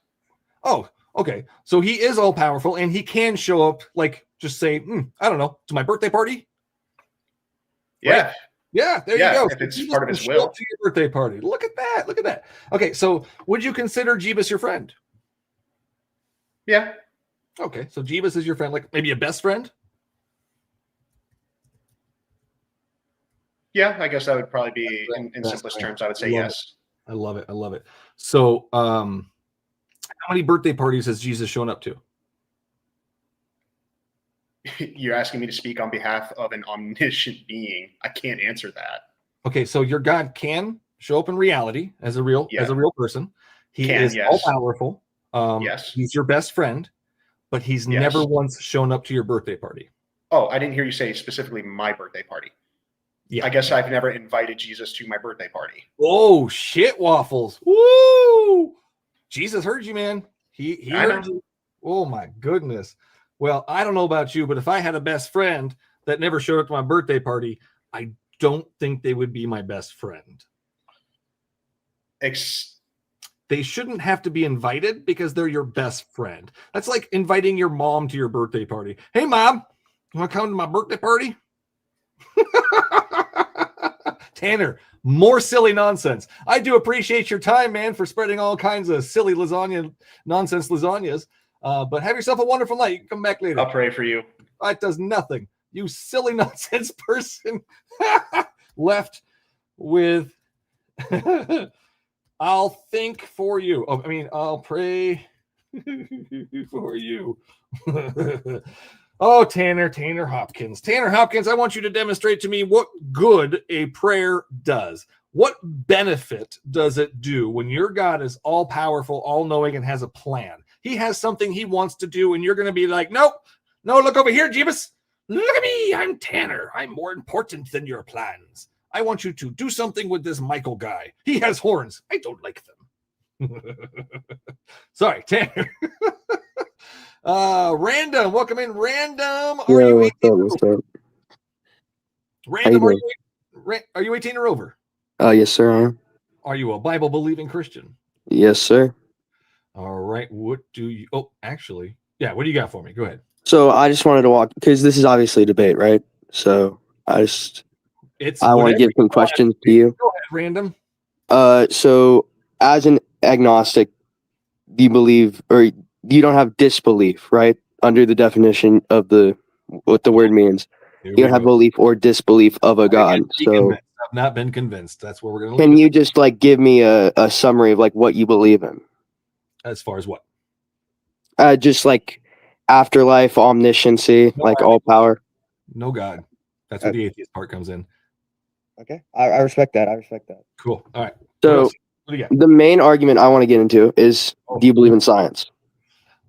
Oh, okay. So he is all powerful and he can show up, like just say, I don't know, to my birthday party. Yeah. Right? Yeah, there you go. If So it's Jeebus part of can his show will. up to your birthday party. Look at that. Look at that. Okay, so would you consider Jeebus your friend? Yeah. Okay, so Jeebus is your friend, like maybe a best friend? Yeah, I guess that would probably be in simplest terms. I would say yes. I love it. I love it. So, how many birthday parties has Jesus shown up to? You're asking me to speak on behalf of an omniscient being. I can't answer that. Okay, so your God can show up in reality as a real person. He is all powerful. Yes. He's your best friend, but he's never once shown up to your birthday party. Oh, I didn't hear you say specifically my birthday party. Yeah. I guess I've never invited Jesus to my birthday party. Oh shit, waffles! Woo! Jesus heard you, man. He heard you. Oh my goodness. Well, I don't know about you, but if I had a best friend that never showed up to my birthday party, I don't think they would be my best friend. They shouldn't have to be invited because they're your best friend. That's like inviting your mom to your birthday party. Hey, mom, you want to come to my birthday party? Tanner, more silly nonsense. I do appreciate your time, man, for spreading all kinds of silly nonsense lasagnas. But have yourself a wonderful night. You can come back later. I'll pray for you. That does nothing. You silly nonsense person. Left with I'll think for you. Oh, I mean, I'll pray For you. Oh, Tanner Hopkins. Tanner Hopkins, I want you to demonstrate to me what good a prayer does. What benefit does it do when your God is all powerful, all knowing, and has a plan? He has something he wants to do, and you're going to be like, no, look over here, Jeebus. Look at me. I'm Tanner. I'm more important than your plans. I want you to do something with this Michael guy. He has horns. I don't like them. Sorry, Tanner. Random, welcome in. Random, are you 18? What's up? Random, are you 18 or over? Yes, sir, I am. Are you a Bible believing Christian? Yes, sir. All right. What do you? Oh, actually, yeah. What do you got for me? Go ahead. So I just wanted to walk because this is obviously a debate, right? So I want to give some questions to you. Go ahead, Random. So as an agnostic, do you believe or you don't have disbelief, right? Under the definition of what the word means, you don't have belief or disbelief of a God. So I've not been convinced. That's where we're going to. Can you just like give me a summary of like what you believe in? As far as what? Just like afterlife, omnisciency, No like God. all power. No God. That's where the atheist part comes in. Okay, I respect that. Cool. All right. So what do you got? the main argument I want to get into is, do you believe in science?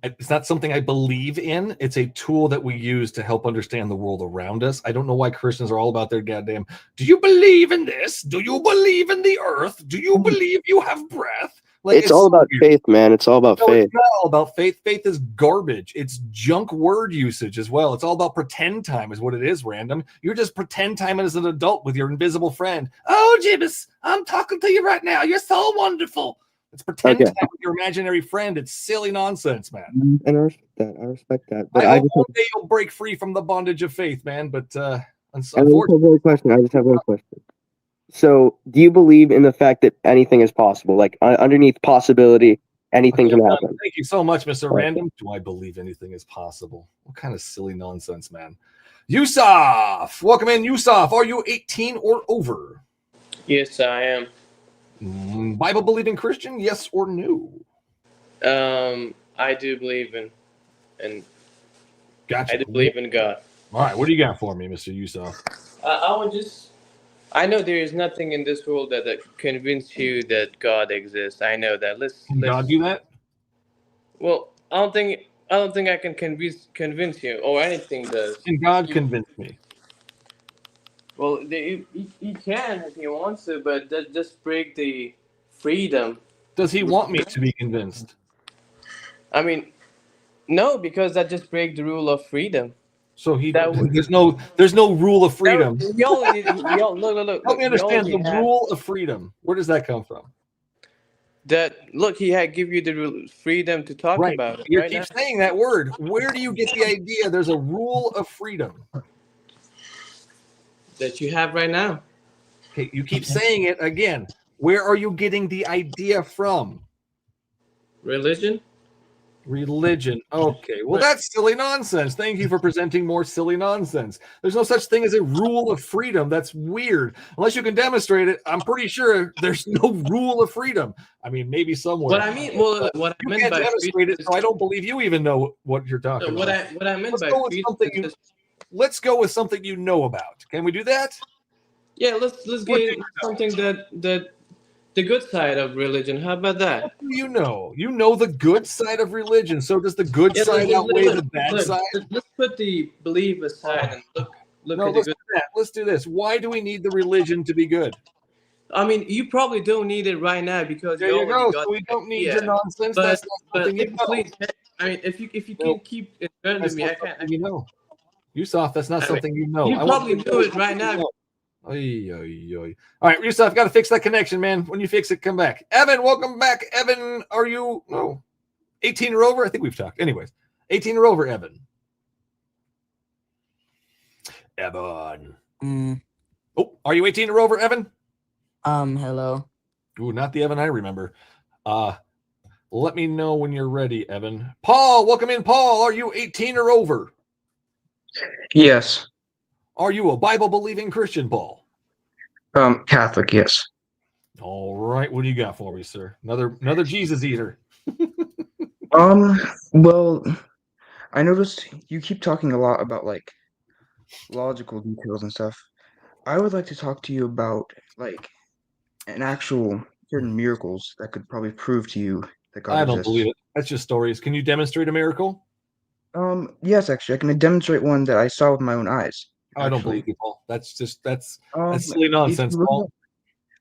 It's not something I believe in. It's a tool that we use to help understand the world around us. I don't know why Christians are all about their goddamn, do you believe in this? Do you believe in the earth? Do you believe you have breath? Like, It's all about faith, man. It's all about No, faith. it's not all about faith. Faith is garbage. It's junk word usage as well. It's all about pretend time is what it is, Random. You're just pretend time as an adult with your invisible friend. Oh, Jibbis, I'm talking to you right now. You're so wonderful. It's pretend time with your imaginary friend. It's silly nonsense, man. And I respect that. But I I hope just one day you'll break free from the bondage of faith, man. But I just unfortunately, have one question. So, do you believe in the fact that anything is possible? Like underneath possibility, anything can happen. thank you so much, Mr. Random. Do I believe anything is possible? What kind of silly nonsense, man? Yusuf, welcome in, Yusuf. Are you 18 or over? Yes, I am. Bible believing Christian, yes or no? I do believe in, and gotcha. I do believe in God. All right, what do you got for me, Mr. Yusuf? I know there is nothing in this world that convince you that God exists. I know that. Let's God do that? Well, I don't think I can convince you, or anything does. Can God convince me? Well, he can if he wants to, but that just break the freedom. Does he want me to be convinced? I mean, no, because that just break the rule of freedom. So there's no rule of freedom. Look. Help me understand the rule of freedom. Where does that come from? He had give you the freedom to talk about it. You keep saying that word. Where do you get the idea there's a rule of freedom? That you have right now. Okay, you keep saying it again. Where are you getting the idea from? Religion. Okay, well, that's silly nonsense. Thank you for presenting more silly nonsense. There's no such thing as a rule of freedom. That's weird. Unless you can demonstrate it, I'm pretty sure there's no rule of freedom. I mean, maybe somewhere. What I meant can't by demonstrate it, so I don't believe you even know what you're talking about. What I meant by freedom. Let's go with something you know about. Can we do that? Yeah, let's get something that the good side of religion. How about that? What do you know? You know the good side of religion. So does the good side outweigh the bad side? Let's put the belief aside and look at the good. Let's do this. Why do we need the religion to be good? I mean, you probably don't need it right now because there you go. So we don't need your nonsense. That's not something you know. Please, I mean, if you can keep it to me, I can't. You know, Yusuf, that's not something you know. You probably knew it right now. All right, Yusuf, got to fix that connection, man. When you fix it, come back. Evan, welcome back. Evan, are you 18 or over? I think we've talked. Anyways, 18 or over, Evan. Evan. Oh, are you 18 or over, Evan? Hello. Ooh, not the Evan I remember. Let me know when you're ready, Evan. Paul, welcome in, Paul. Are you 18 or over? Yes. Are you a Bible-believing Christian, Paul? Catholic, yes. All right. What do you got for me, sir? Another Jesus eater. Well, I noticed you keep talking a lot about like logical details and stuff. I would like to talk to you about like an actual certain miracles that could probably prove to you that God I don't exists. believe it. That's just stories. Can you demonstrate a miracle? Yes, actually, I can demonstrate one that I saw with my own eyes. I don't Actually, believe you, Paul. That's silly if nonsense, you look Paul.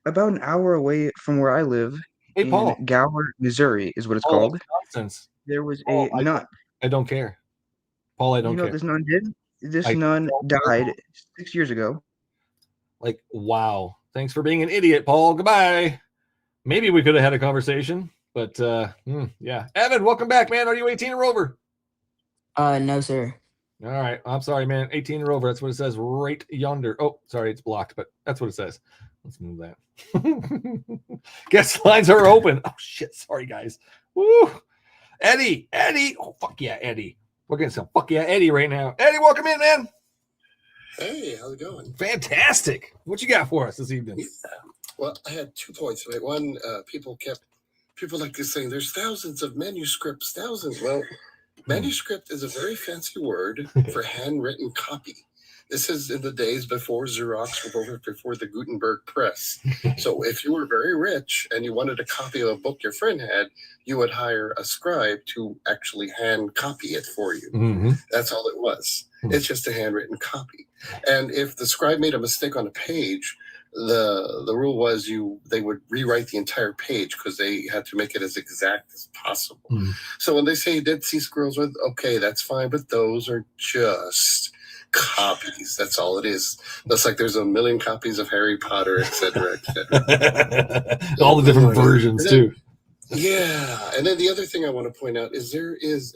about an hour away from where I live Hey, in Paul. Gower, Missouri, is what it's Paul, called. that's nonsense. There was Paul, a nun. I don't care. Paul, I You don't know what care. this nun did? This I nun don't care, died Paul. 6 years ago. Like, wow. Thanks for being an idiot, Paul. Goodbye. Maybe we could have had a conversation, but yeah. Evan, welcome back, man. Are you 18 or over? No, sir. All right. I'm sorry, man. 18 or over. That's what it says right yonder. Oh, sorry, it's blocked, but that's what it says. Let's move that. Guest lines are open. Oh, shit. Sorry, guys. Woo. Eddie. Oh, fuck yeah, Eddie. We're getting some fuck yeah, Eddie right now. Eddie, welcome in, man. Hey, how's it going? Fantastic. What you got for us this evening? Yeah. Well, I had 2 points. Right? One, people like this saying there's thousands of manuscripts, thousands. Well, manuscript is a very fancy word for handwritten copy. This is in the days before Xerox, before the Gutenberg press. So if you were very rich and you wanted a copy of a book your friend had, you would hire a scribe to actually hand copy it for you. Mm-hmm. That's all it was. It's just a handwritten copy. And if the scribe made a mistake on a page, the rule was they would rewrite the entire page because they had to make it as exact as possible. So when they say Dead Sea Scrolls, okay, that's fine, but those are just copies. That's all it is. That's like there's a million copies of Harry Potter, etc., etc. All the different versions too. Yeah, and then the other thing I want to point out is there's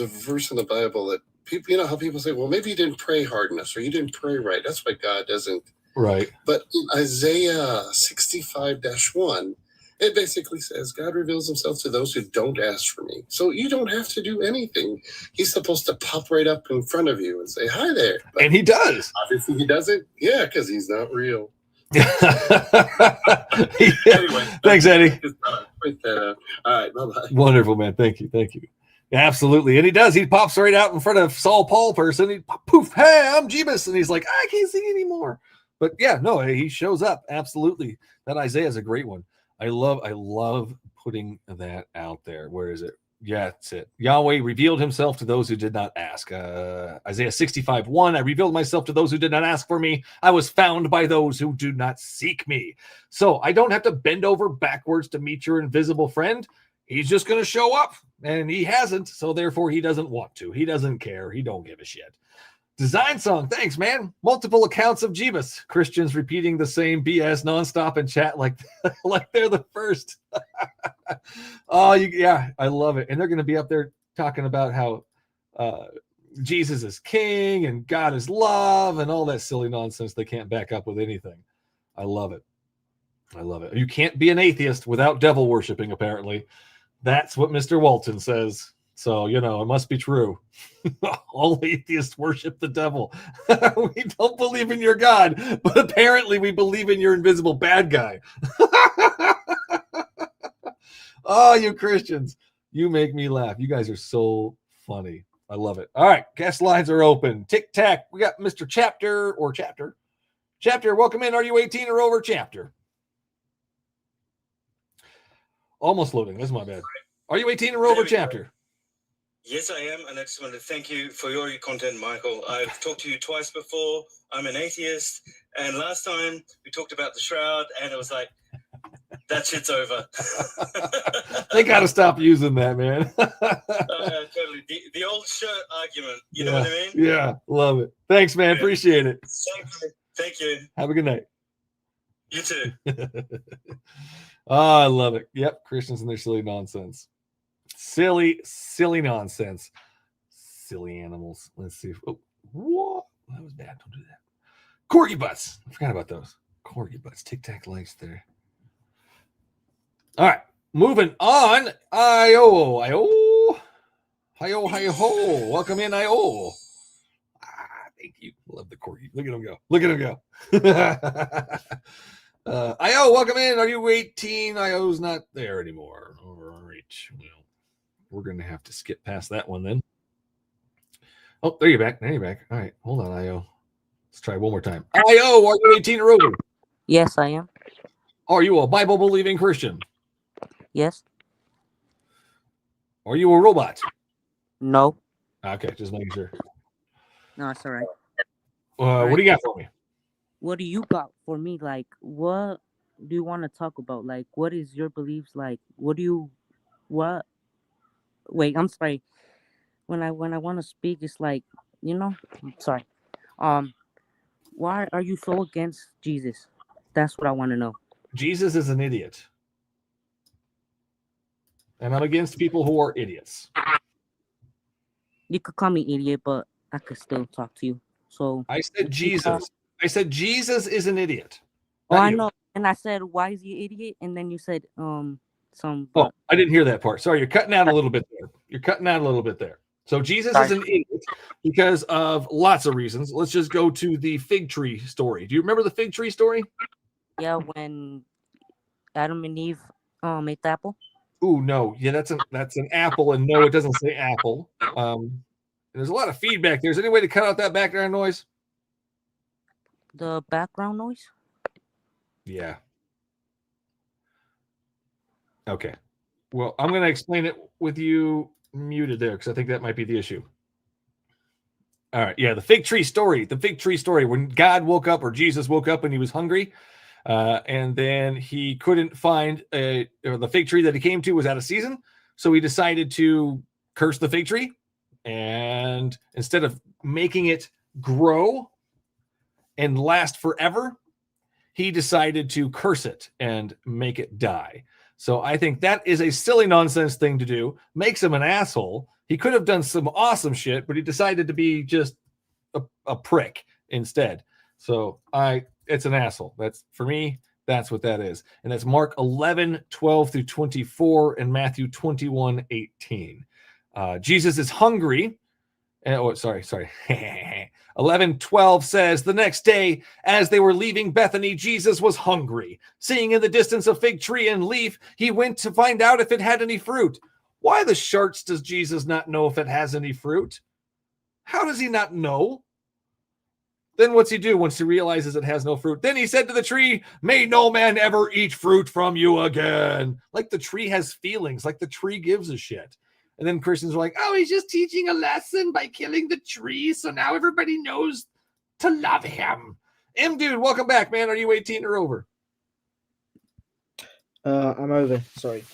a verse in the Bible that people, you know how people say, well, maybe you didn't pray hard enough or you didn't pray right. That's why God doesn't. Right. But in Isaiah 65-1, it basically says God reveals himself to those who don't ask for me. So you don't have to do anything. He's supposed to pop right up in front of you and say, hi there. But and he does. Obviously he doesn't. Yeah, because he's not real. Anyway, thanks, Eddie. Point that out. All right, bye-bye. Wonderful, man. Thank you. Absolutely. And he does. He pops right out in front of Saul Paul person. He poof, hey, I'm Jeebus. And he's like, I can't see anymore. But yeah, no, he shows up. Absolutely. That Isaiah is a great one. I love putting that out there. Where is it? Yeah, that's it. Yahweh revealed himself to those who did not ask. Isaiah 65:1. I revealed myself to those who did not ask for me. I was found by those who do not seek me. So I don't have to bend over backwards to meet your invisible friend. He's just going to show up, and he hasn't. So therefore, he doesn't want to. He doesn't care. He don't give a shit. Design song. Thanks, man. Multiple accounts of Jeebus. Christians repeating the same BS nonstop in chat like they're the first. Yeah, I love it. And they're going to be up there talking about how Jesus is king and God is love and all that silly nonsense they can't back up with anything. I love it. You can't be an atheist without devil worshiping, apparently. That's what Mr. Walton says. So, it must be true. All atheists worship the devil. We don't believe in your God, but apparently we believe in your invisible bad guy. Oh, you Christians. You make me laugh. You guys are so funny. I love it. All right. Guest lines are open. Tic tac. We got Mr. Chapter. Chapter, welcome in. Are you 18 or over? Chapter. Almost loading. This is my bad. Are you 18 or over? Chapter. Yes, I am, and I just want to thank you for your content, Michael. I've talked to you twice before. I'm an atheist, and last time we talked about the shroud, and it was like, that shit's over. They got to stop using that, man. Totally. The old shirt argument. You know what I mean? Yeah, love it. Thanks, man. Appreciate it. Thank you. Have a good night. You too. Oh, I love it. Yep, Christians and their silly nonsense. Silly nonsense. Silly animals. Let's see. What? That was bad. Don't do that. Corgi butts. I forgot about those. Corgi butts. Tic Tac likes there. All right. Moving on. Io. Welcome in, Io. Thank you. Love the corgi. Look at him go. IO, welcome in. Are you 18? IO's not there anymore. All right. Well, we're going to have to skip past that one then. Oh, there you're back. There you're back. All right. Hold on, IO. Let's try one more time. IO, are you 18 or over? Yes, I am. Are you a Bible-believing Christian? Yes. Are you a robot? No. Okay, just making sure. No, it's all right. What do you got for me? What do you got for me? Like, what do you want to talk about? Like, what is your beliefs? Like, what? Wait, I'm sorry. When I want to speak, it's like, sorry. Why are you so against Jesus? That's what I want to know. Jesus is an idiot. And I'm against people who are idiots. You could call me idiot, but I could still talk to you. So I said Jesus. I said Jesus is an idiot. Oh, I know. And I said, why is he an idiot? And then you said, some. Oh, I didn't hear that part. Sorry, you're cutting out a little bit there. So Jesus is an idiot because of lots of reasons. Let's just go to the fig tree story. Do you remember the fig tree story? Yeah, when Adam and Eve ate the apple. Ooh, no. Yeah, that's an apple, and no, it doesn't say apple. There's a lot of feedback there. Is there any way to cut out that background noise? The background noise? Yeah. Okay. Well, I'm going to explain it with you muted there because I think that might be the issue. All right. Yeah, the fig tree story. The fig tree story. When God woke up, or Jesus woke up, and he was hungry, and then he couldn't find the fig tree that he came to was out of season, so he decided to curse the fig tree, and instead of making it grow and last forever, he decided to curse it and make it die. So I think that is a silly nonsense thing to do. Makes him an asshole. He could have done some awesome shit, but he decided to be just a prick instead. So it's an asshole. That's, for me, that's what that is. And that's Mark 11:12 through 24 and Matthew 21:18. Jesus is hungry. Sorry. 11:12 says, the next day, as they were leaving Bethany, Jesus was hungry. Seeing in the distance a fig tree and leaf, he went to find out if it had any fruit. Why the sharts does Jesus not know if it has any fruit? How does he not know? Then what's he do once he realizes it has no fruit? Then he said to the tree, may no man ever eat fruit from you again. Like the tree has feelings, like the tree gives a shit. And then Christians are like, oh, he's just teaching a lesson by killing the tree, so now everybody knows to love him. Dude, welcome back, man. Are you 18 or over? I'm over. Sorry.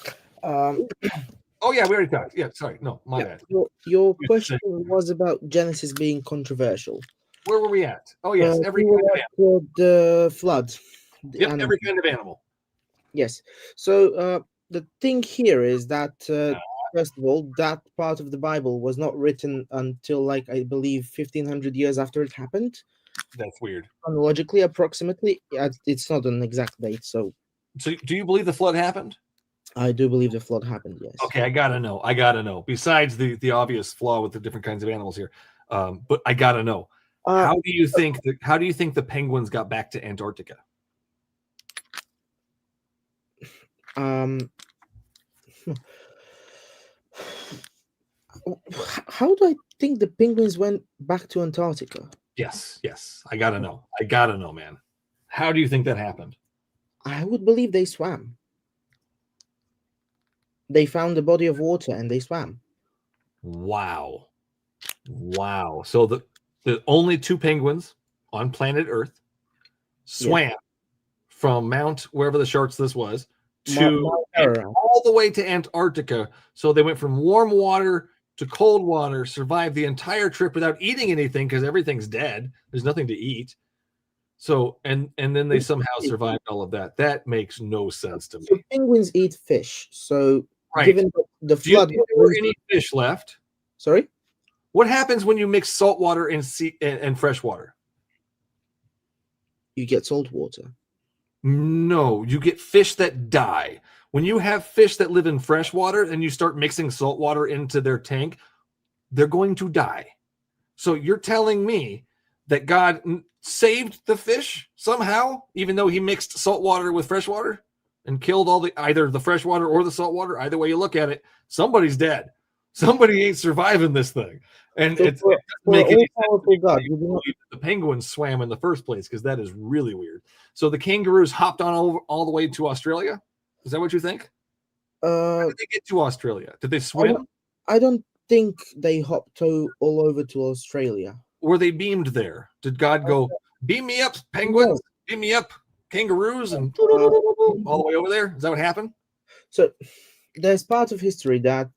Oh, yeah, we already talked. Yeah, sorry. No, my bad. Your question was about Genesis being controversial. Where were we at? Oh, yes, every we kind were of animal. at the flood. Yep, every kind of animal. Yes. So the thing here is that, first of all, that part of the Bible was not written until, like, I believe 1500 years after it happened. That's weird. Chronologically, approximately. It's not an exact date. So do you believe the flood happened? I do believe the flood happened, yes. Okay, I gotta know. Besides the obvious flaw with the different kinds of animals here, but I gotta know. How do you think the penguins got back to Antarctica? How do I think the penguins went back to Antarctica? Yes. I gotta know, man. How do you think that happened? I would believe they swam. They found a body of water and they swam. Wow. So the only two penguins on planet Earth swam from Mount wherever the sharks this was to all the way to Antarctica. So they went from warm water to cold water, survived the entire trip without eating anything because everything's dead. There's nothing to eat. So and then they somehow survived all of that. That makes no sense to me. So penguins eat fish. So given the flood, do you think there were any fish left? Sorry? What happens when you mix salt water and fresh water? You get salt water. No, you get fish that die. When you have fish that live in fresh water and you start mixing salt water into their tank, they're going to die. So you're telling me that God saved the fish somehow, even though he mixed salt water with fresh water and killed either the fresh water or the salt water. Either way you look at it, somebody's dead. Somebody ain't surviving this thing. And So it doesn't for make any all-powerful God, sense that the penguins swam in the first place, because that is really weird. So the kangaroos hopped on over all the way to Australia? Is that what you think? How did they get to Australia? Did they swim? I don't think they hopped all over to Australia. Were they beamed there? Did God go, beam me up, penguins, beam me up, kangaroos, and all the way over there? Is that what happened? So there's part of history that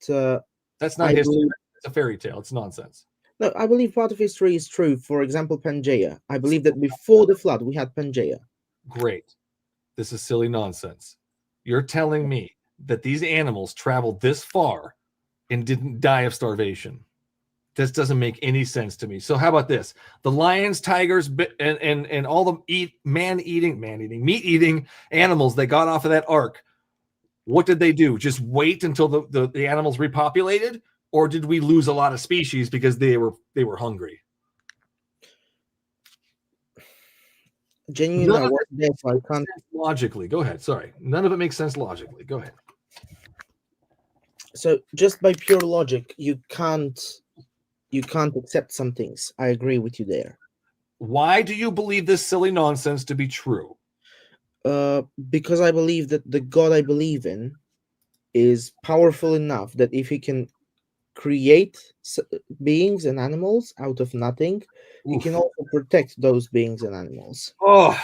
that's not history. It's a fairy tale. It's nonsense. No, I believe part of history is true. For example, Pangaea. I believe that before the flood, we had Pangaea. Great. This is silly nonsense. You're telling me that these animals traveled this far and didn't die of starvation. This doesn't make any sense to me. So how about this? The lions, tigers, and all the meat-eating animals that got off of that ark, what did they do? Just wait until the animals repopulated? Or did we lose a lot of species because they were hungry? Genuinely, I wasn't there, so I can't. Logically, go ahead. Sorry. None of it makes sense logically. Go ahead. So just by pure logic, you can't accept some things. I agree with you there. Why do you believe this silly nonsense to be true? Because I believe that the God I believe in is powerful enough that if he can create beings and animals out of nothing, he can also protect those beings and animals. Hold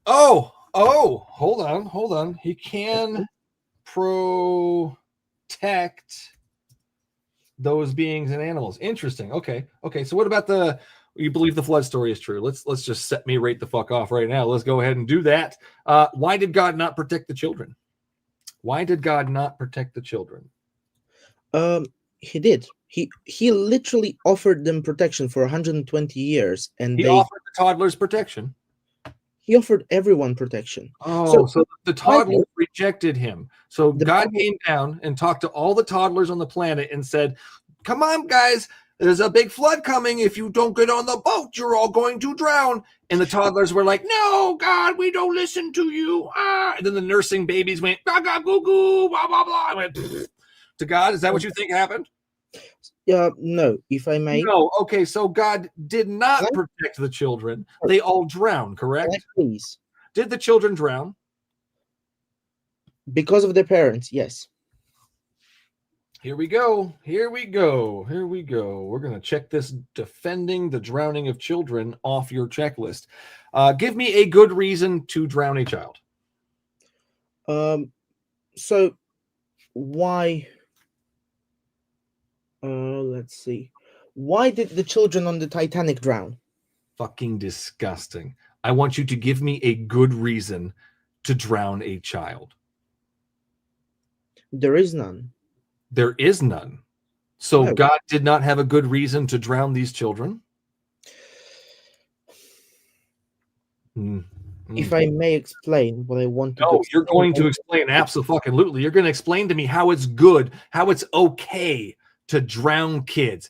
on. He can protect those beings and animals. Interesting. Okay. So what about you believe the flood story is true? Let's just set me right the fuck off right now. Let's go ahead and do that. Why did God not protect the children? Why did God not protect the children? He did. He literally offered them protection for 120 years, and he offered the toddlers protection. He offered everyone protection. So the toddlers rejected him. So God came down and talked to all the toddlers on the planet and said, "Come on, guys. There's a big flood coming. If you don't get on the boat, you're all going to drown." And the toddlers were like, "No, God, we don't listen to you." And then the nursing babies went, "Gaga, goo, goo, blah, blah, blah." I went to God. Is that what you think happened? No, if I may. No. Okay, so God did not protect the children. They all drowned, correct? Please. Did the children drown? Because of their parents, yes. Here we go. We're going to check this defending the drowning of children off your checklist. Give me a good reason to drown a child. So why? Let's see. Why did the children on the Titanic drown? Fucking disgusting. I want you to give me a good reason to drown a child. There is none. There is none. So No. God did not have a good reason to drown these children? If I may explain what I want to No, you're going to explain absolutely. You're going to explain to me how it's good, how it's okay to drown kids.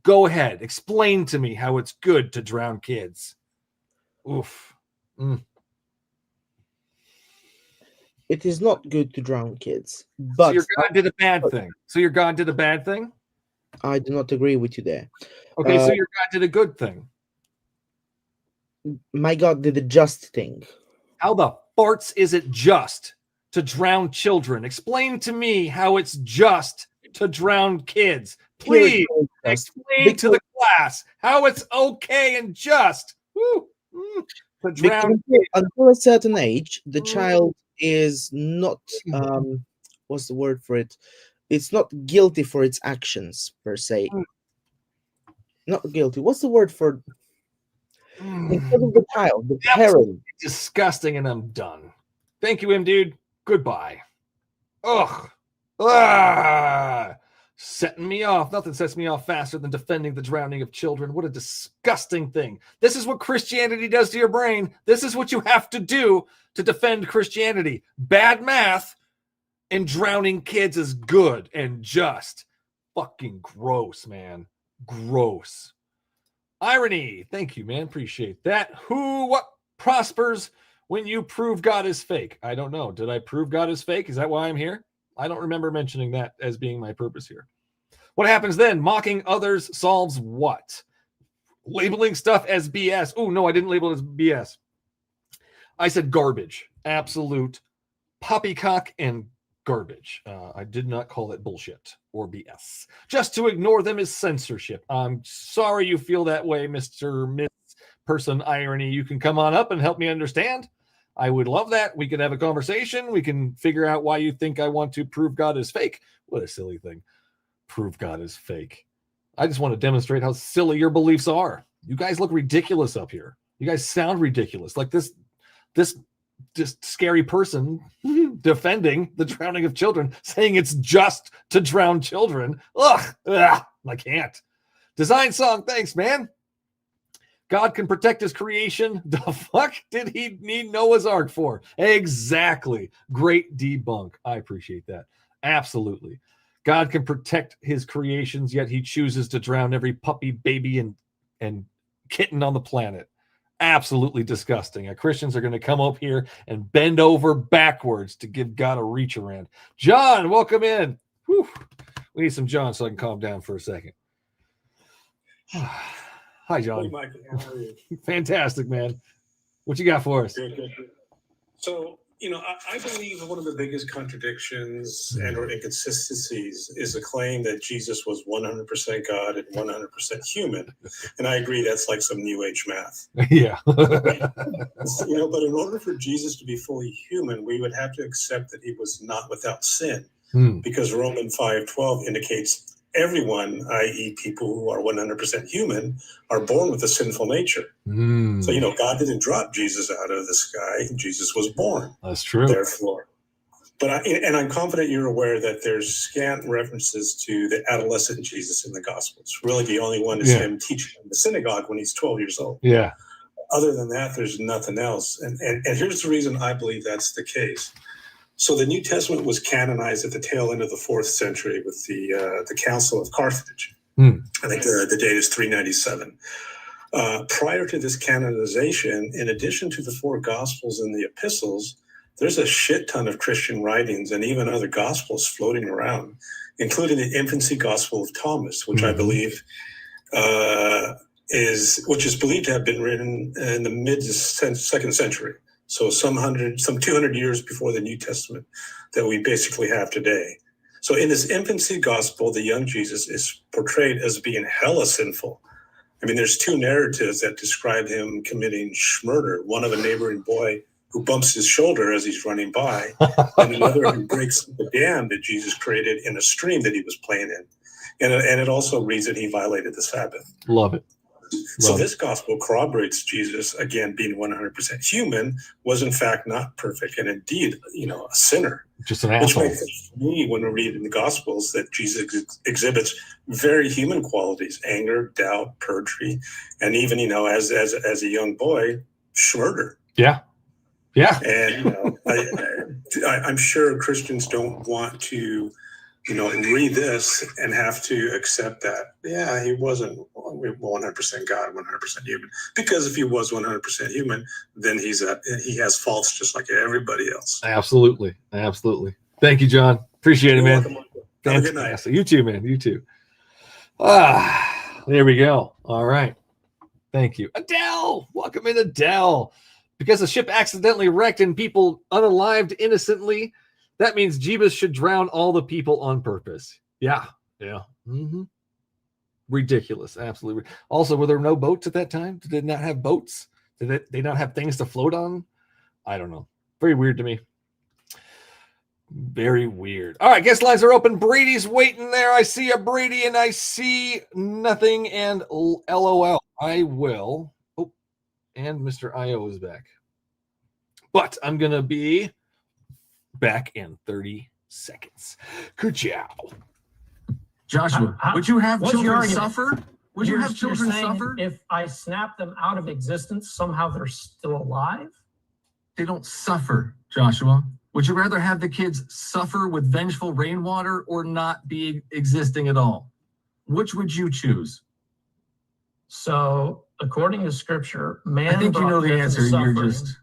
Go ahead. Explain to me how it's good to drown kids. Oof. It is not good to drown kids. But so your God did a bad thing. I do not agree with you there. Okay, so your God did a good thing. My God did a just thing. How the farts is it just to drown children? Explain to me how it's just to drown kids. Please explain to the class how it's okay and just to drown kids. Until a certain age, the child is not what's the word for it? It's not guilty for its actions per se. Not guilty. What's the word for instead of the child, the parent? Disgusting, and I'm done. Thank you, dude. Goodbye. Ugh. Setting me off. Nothing sets me off faster than defending the drowning of children. What a disgusting thing. This is what Christianity does to your brain. This is what you have to do to defend Christianity. Bad math and drowning kids is good and just. Fucking gross, man. Gross. Irony. Thank you, man. Appreciate that. What prospers when you prove God is fake? I don't know. Did I prove God is fake? Is that why I'm here? I don't remember mentioning that as being my purpose here. What happens then? Mocking others solves what? Labeling stuff as BS. Oh, no, I didn't label it as BS. I said garbage. Absolute poppycock and garbage. I did not call it bullshit or BS. Just to ignore them is censorship. I'm sorry you feel that way, Mr. Miss Person Irony. You can come on up and help me understand. I would love that. We can have a conversation. We can figure out why you think I want to prove God is fake. What a silly thing. Prove God is fake. I just want to demonstrate how silly your beliefs are. You guys look ridiculous up here. You guys sound ridiculous. Like this scary person defending the drowning of children, saying it's just to drown children. Ugh, I can't. Design song, thanks, man. God can protect his creation. The fuck did he need Noah's Ark for? Exactly. Great debunk. I appreciate that. Absolutely. God can protect his creations, yet he chooses to drown every puppy, baby, and kitten on the planet. Absolutely disgusting. Christians are going to come up here and bend over backwards to give God a reach around. John, welcome in. Whew. We need some John so I can calm down for a second. Hi, John. Hey, Michael. How are you? Fantastic, man. What you got for us? Good. So, I believe one of the biggest contradictions and or inconsistencies is the claim that Jesus was 100% God and 100% human. And I agree that's like some new age math. Yeah. But in order for Jesus to be fully human, we would have to accept that he was not without sin. Because Romans 5:12 indicates everyone, i.e. people who are 100% human, are born with a sinful nature. So, God didn't drop Jesus out of the sky. Jesus was born. That's true. Therefore. But I'm confident you're aware that there's scant references to the adolescent Jesus in the Gospels. Really, the only one is him teaching in the synagogue when he's 12 years old. Yeah. Other than that, there's nothing else. And here's the reason I believe that's the case. So the New Testament was canonized at the tail end of the 4th century with the Council of Carthage. I think the date is 397. Prior to this canonization, in addition to the 4 Gospels and the epistles, there's a shit ton of Christian writings and even other Gospels floating around, including the infancy Gospel of Thomas, which I believe is believed to have been written in the mid-2nd century. So some 200 years before the New Testament that we basically have today. So in this infancy gospel, the young Jesus is portrayed as being hella sinful. I mean, there's 2 narratives that describe him committing murder. One of a neighboring boy who bumps his shoulder as he's running by, and another who breaks the dam that Jesus created in a stream that he was playing in. And it also reads that he violated the Sabbath. Love it. So this gospel corroborates Jesus, again, being 100% human, was in fact not perfect and indeed, a sinner. Just an asshole. Which makes sense to me when we read in the Gospels that Jesus exhibits very human qualities: anger, doubt, perjury, and even, as a young boy, murder. Yeah. Yeah. And I'm sure Christians don't want to read this and have to accept that, he wasn't 100% God, 100% human. Because if he was 100% human, then he has faults just like everybody else. Absolutely. Thank you, John. Appreciate it, man. Have a good night. You too, man. You too. There we go. All right. Thank you. Adele. Welcome in, Adele. Because the ship accidentally wrecked and people unalived innocently, that means Jeebus should drown all the people on purpose. Yeah. Ridiculous. Absolutely. Also, were there no boats at that time? Did they not have boats? Did they not have things to float on? I don't know. Very weird to me. Very weird. All right, guest lines are open. Brady's waiting there. I see a Brady and I see nothing and LOL. I will. Oh, and Mr. IO is back. But I'm going to be back in 30 seconds. Ka-chow. Joshua, would you have what's your children argument? suffer? Would you have You're children saying suffer? If I snap them out of existence, somehow they're still alive? They don't suffer, Joshua. Would you rather have the kids suffer with vengeful rainwater or not be existing at all? Which would you choose? So, according to Scripture, man. I think you know the brought death and answer. suffering.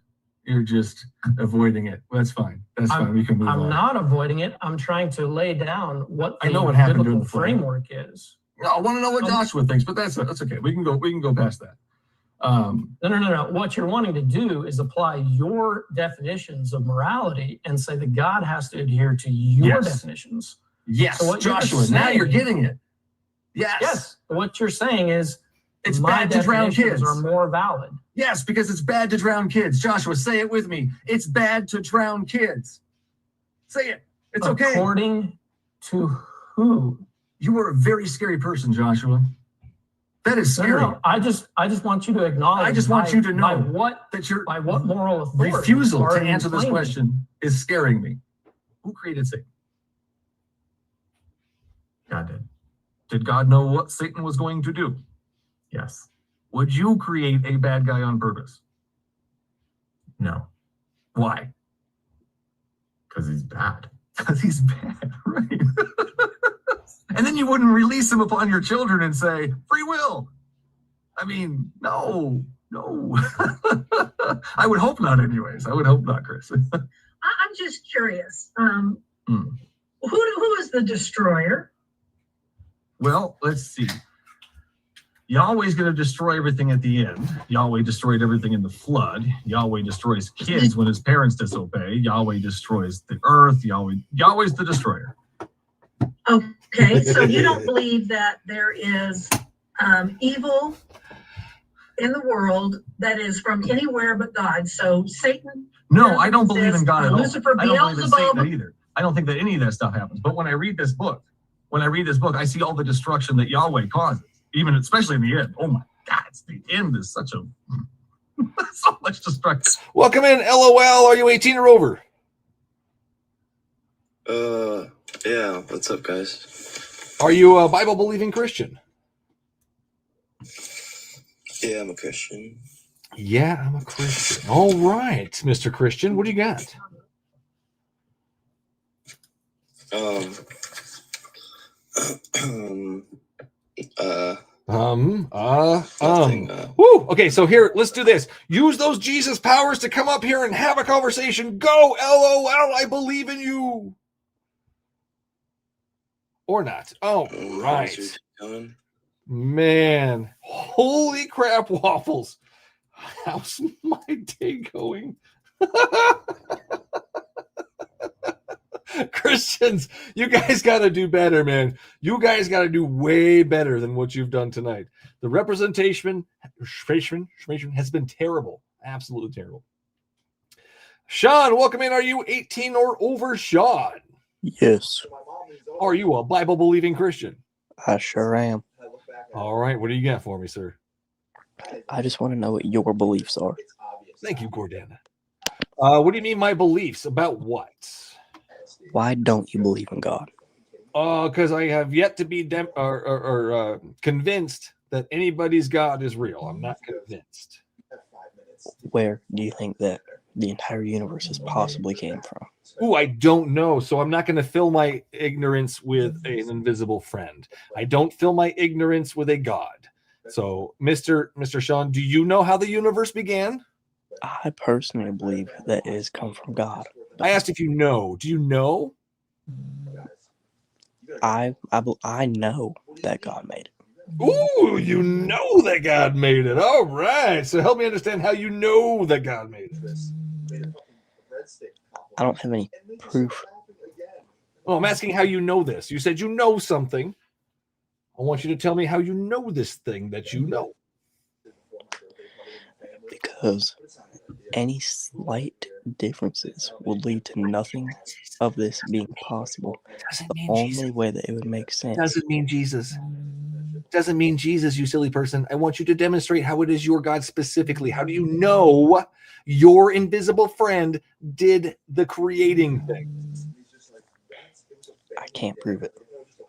You're just avoiding it. That's fine. That's fine. We can move on. I'm not avoiding it. I'm trying to lay down what the I know what happened during biblical the flood. framework is. I want to know what Joshua thinks, but that's okay. We can go past that. No. What you're wanting to do is apply your definitions of morality and say that God has to adhere to your definitions. Yes, So what you're Joshua. Now you're getting it. Yes. Yes. What you're saying is It's my bad to drown definitions kids. are more valid. Yes, because it's bad to drown kids. Joshua, say it with me. It's bad to drown kids. Say it. It's okay. According to who? You are a very scary person, Joshua. That is scary. No, I just want you to acknowledge. I just want you to know by what moral authority refusal are to you answer this claiming? question is scaring me. Who created Satan? God did. Did God know what Satan was going to do? Yes. Would you create a bad guy on purpose? No. Why? Because he's bad. Because he's bad, right? And then you wouldn't release him upon your children and say, free will. I mean, no. I would hope not anyways. I would hope not, Chris. I'm just curious. Who is the destroyer? Well, let's see. Yahweh's going to destroy everything at the end. Yahweh destroyed everything in the flood. Yahweh destroys kids when his parents disobey. Yahweh destroys the earth. Yahweh's the destroyer. Okay, so you don't believe that there is evil in the world that is from anywhere but God. So Satan. No, I don't believe in God at all. Lucifer, I don't believe in Satan Beelzebub. either. I don't think that any of that stuff happens. But when I read this book, I see all the destruction that Yahweh causes, even especially in the end. Oh my God, the end is such a so much destruction. Welcome in, LOL. Are you 18 or over? Yeah. What's up, guys? Are you a Bible believing Christian? Yeah, I'm a Christian. Yeah, I'm a Christian. All right, Mr. Christian, what do you got? Woo! Okay, so here, let's do this. Use those Jesus powers to come up here and have a conversation. Go, LOL, I believe in you. Or not. Oh, right. Man, holy crap, waffles. How's my day going? Christians, you guys got to do better, man. You guys got to do way better than what you've done tonight. The representation has been terrible. Absolutely terrible. Sean, welcome in. Are you 18 or over, Sean? Yes. Are you a Bible-believing Christian? I sure am. All right. What do you got for me, sir? I just want to know what your beliefs are. Thank you, Gordana. What do you mean my beliefs? About what? Why don't you believe in God? Because I have yet to be convinced that anybody's God is real. I'm not convinced. Where do you think that the entire universe has possibly came from? Oh, I don't know. So I'm not going to fill my ignorance with an invisible friend. I don't fill my ignorance with a God. So, Mr. Sean, do you know how the universe began? I personally believe that it has come from God. I asked if you know. Do you know? I know that God made it. Ooh, you know that God made it. All right. So help me understand how you know that God made it. I don't have any proof. Well, I'm asking how you know this. You said you know something. I want you to tell me how you know this thing that you know. Because any slight differences will lead to nothing of this being possible. The only way that it would make sense. Doesn't mean Jesus. Doesn't mean Jesus, you silly person. I want you to demonstrate how it is your God specifically. How do you know your invisible friend did the creating thing? I can't prove it.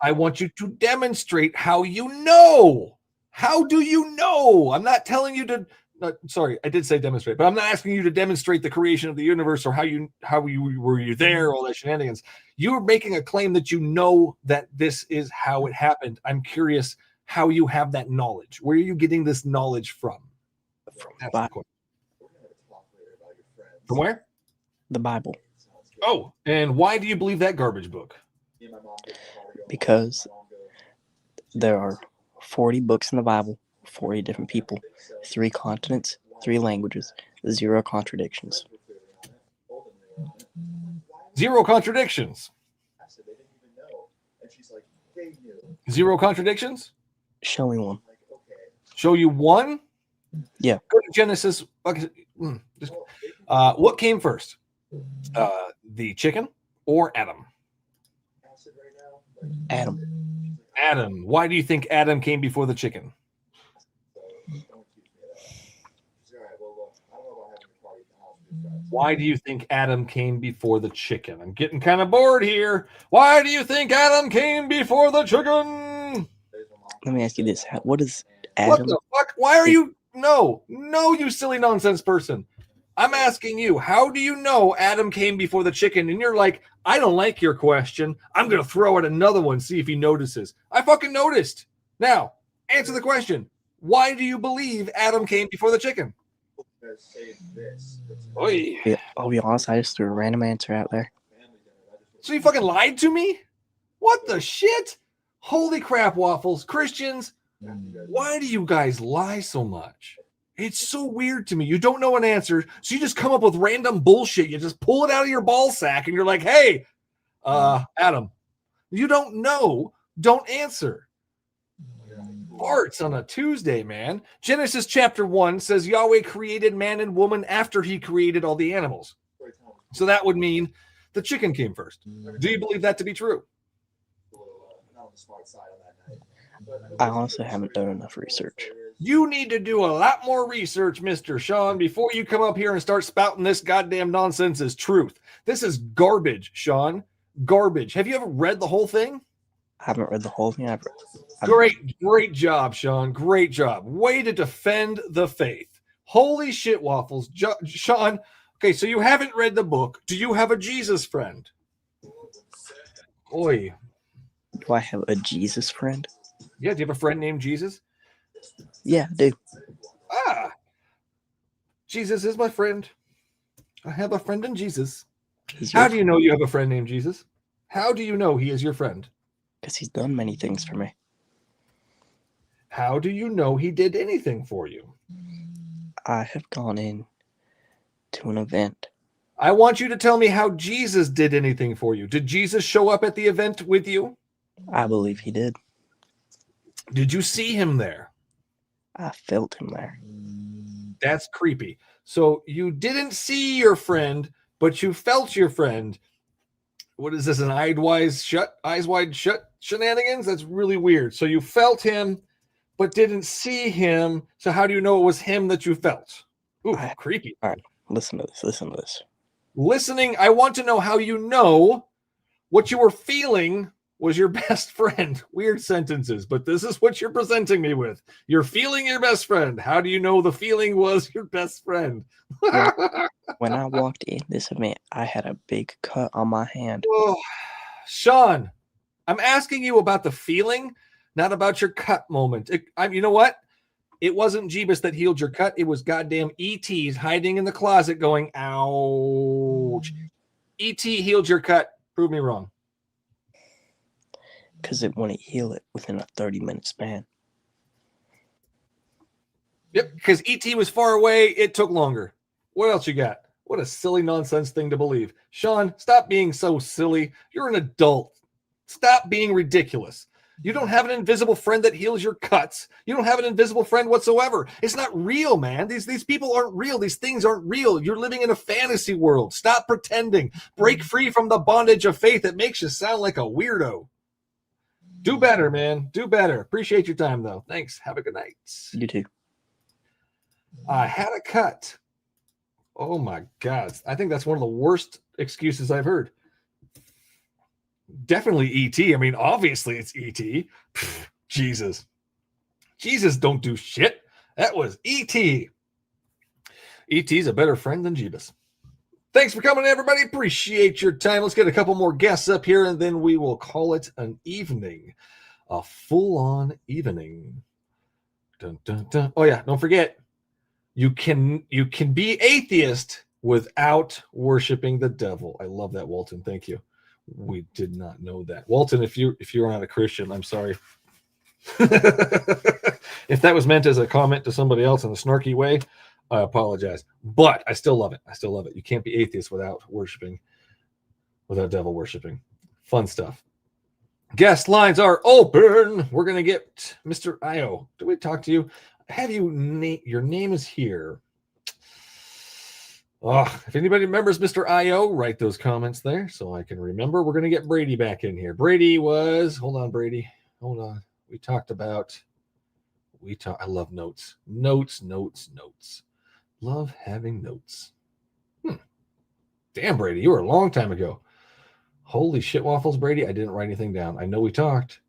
I want you to demonstrate how you know. How do you know? I'm not telling you to. Sorry, I did say demonstrate, but I'm not asking you to demonstrate the creation of the universe or how you were you there, all that shenanigans. You're making a claim that you know that this is how it happened. I'm curious how you have that knowledge. Where are you getting this knowledge from? That's the question. From where? The Bible. Oh, and why do you believe that garbage book? Because there are 40 books in the Bible, 40 different people, 3 continents, 3 languages, 0 contradictions. 0 contradictions. 0 contradictions? Show me one. Show you one? Yeah. Go to Genesis. Okay. What came first? The chicken or Adam? Adam. Adam. Why do you think Adam came before the chicken? Why do you think Adam came before the chicken? I'm getting kind of bored here. Why do you think Adam came before the chicken? Let me ask you this. What is What Adam? the fuck? Why are you? No, you silly nonsense person. I'm asking you, how do you know Adam came before the chicken? And you're like, I don't like your question. I'm going to throw out another one, see if he notices. I fucking noticed. Now, answer the question. Why do you believe Adam came before the chicken? Oy. Yeah, I'll be honest, I just threw a random answer out there. So you fucking lied to me? What the shit? Holy crap, Waffles. Christians, why do you guys lie so much? It's so weird to me. You don't know an answer, so you just come up with random bullshit. You just pull it out of your ball sack, and you're like, hey, Adam, you don't know. Don't answer. Arts on a Tuesday, man. Genesis chapter 1 says Yahweh created man and woman after he created all the animals. So that would mean the chicken came first. Do you believe that to be true? I honestly haven't done enough research. You need to do a lot more research, Mr. Sean, before you come up here and start spouting this goddamn nonsense as truth. This is garbage, Sean. Garbage. Have you ever read the whole thing? I haven't read the whole thing. Great job, Sean. Great job. Way to defend the faith. Holy shit, Waffles. Sean, okay, so you haven't read the book. Do you have a Jesus friend? Oi. Do I have a Jesus friend? Yeah, do you have a friend named Jesus? Yeah, I do. Jesus is my friend. I have a friend in Jesus. How do you know you have a friend named Jesus? How do you know he is your friend? Because he's done many things for me. How do you know he did anything for you? I have gone in to an event. I want you to tell me how Jesus did anything for you. Did Jesus show up at the event with you? I believe he did. Did you see him there? I felt him there. That's creepy. So you didn't see your friend, but you felt your friend. What is this, an eyes wide shut shenanigans? That's really weird. So you felt him, but didn't see him. So how do you know it was him that you felt? Ooh, creepy. All right, listen to this. Listening, I want to know how you know what you were feeling was your best friend. Weird sentences, but this is what you're presenting me with. You're feeling your best friend. How do you know the feeling was your best friend? When I walked in this event, I had a big cut on my hand. Oh, Sean, I'm asking you about the feeling, not about your cut moment. You know what? It wasn't Jeebus that healed your cut. It was goddamn ETs hiding in the closet going, ouch. ET healed your cut. Prove me wrong. Because it wouldn't heal it within a 30-minute span. Yep, because ET was far away. It took longer. What else you got? What a silly nonsense thing to believe. Sean, stop being so silly. You're an adult. Stop being ridiculous. You don't have an invisible friend that heals your cuts. You don't have an invisible friend whatsoever. It's not real, man. These people aren't real. These things aren't real. You're living in a fantasy world. Stop pretending. Break free from the bondage of faith that makes you sound like a weirdo. Do better, man. Do better. Appreciate your time, though. Thanks. Have a good night. You too. I had a cut. Oh, my God. I think that's one of the worst excuses I've heard. Definitely E.T. I mean, obviously it's E.T. Jesus. Jesus don't do shit. That was E.T. E.T.'s a better friend than Jeebus. Thanks for coming, everybody. Appreciate your time. Let's get a couple more guests up here, and then we will call it an evening. a full-on evening. Dun, dun, dun. Oh yeah, don't forget, you can be atheist without worshiping the devil. I love that, Walton. Thank you. We did not know that, Walton. If you're not a Christian, I'm sorry. If that was meant as a comment to somebody else in a snarky way, I apologize. But I still love it. I still love it. You can't be atheist without devil worshiping. Fun stuff. Guest lines are open. We're going to get Mr. Io. Did we talk to you? Have you your name is here. Oh, if anybody remembers Mr. Io, write those comments there so I can remember. We're going to get Brady back in here. Brady was, hold on, Brady. Hold on. I love notes. Notes. Love having notes. Damn, Brady, you were a long time ago. Holy shit waffles, Brady. I didn't write anything down. I know we talked.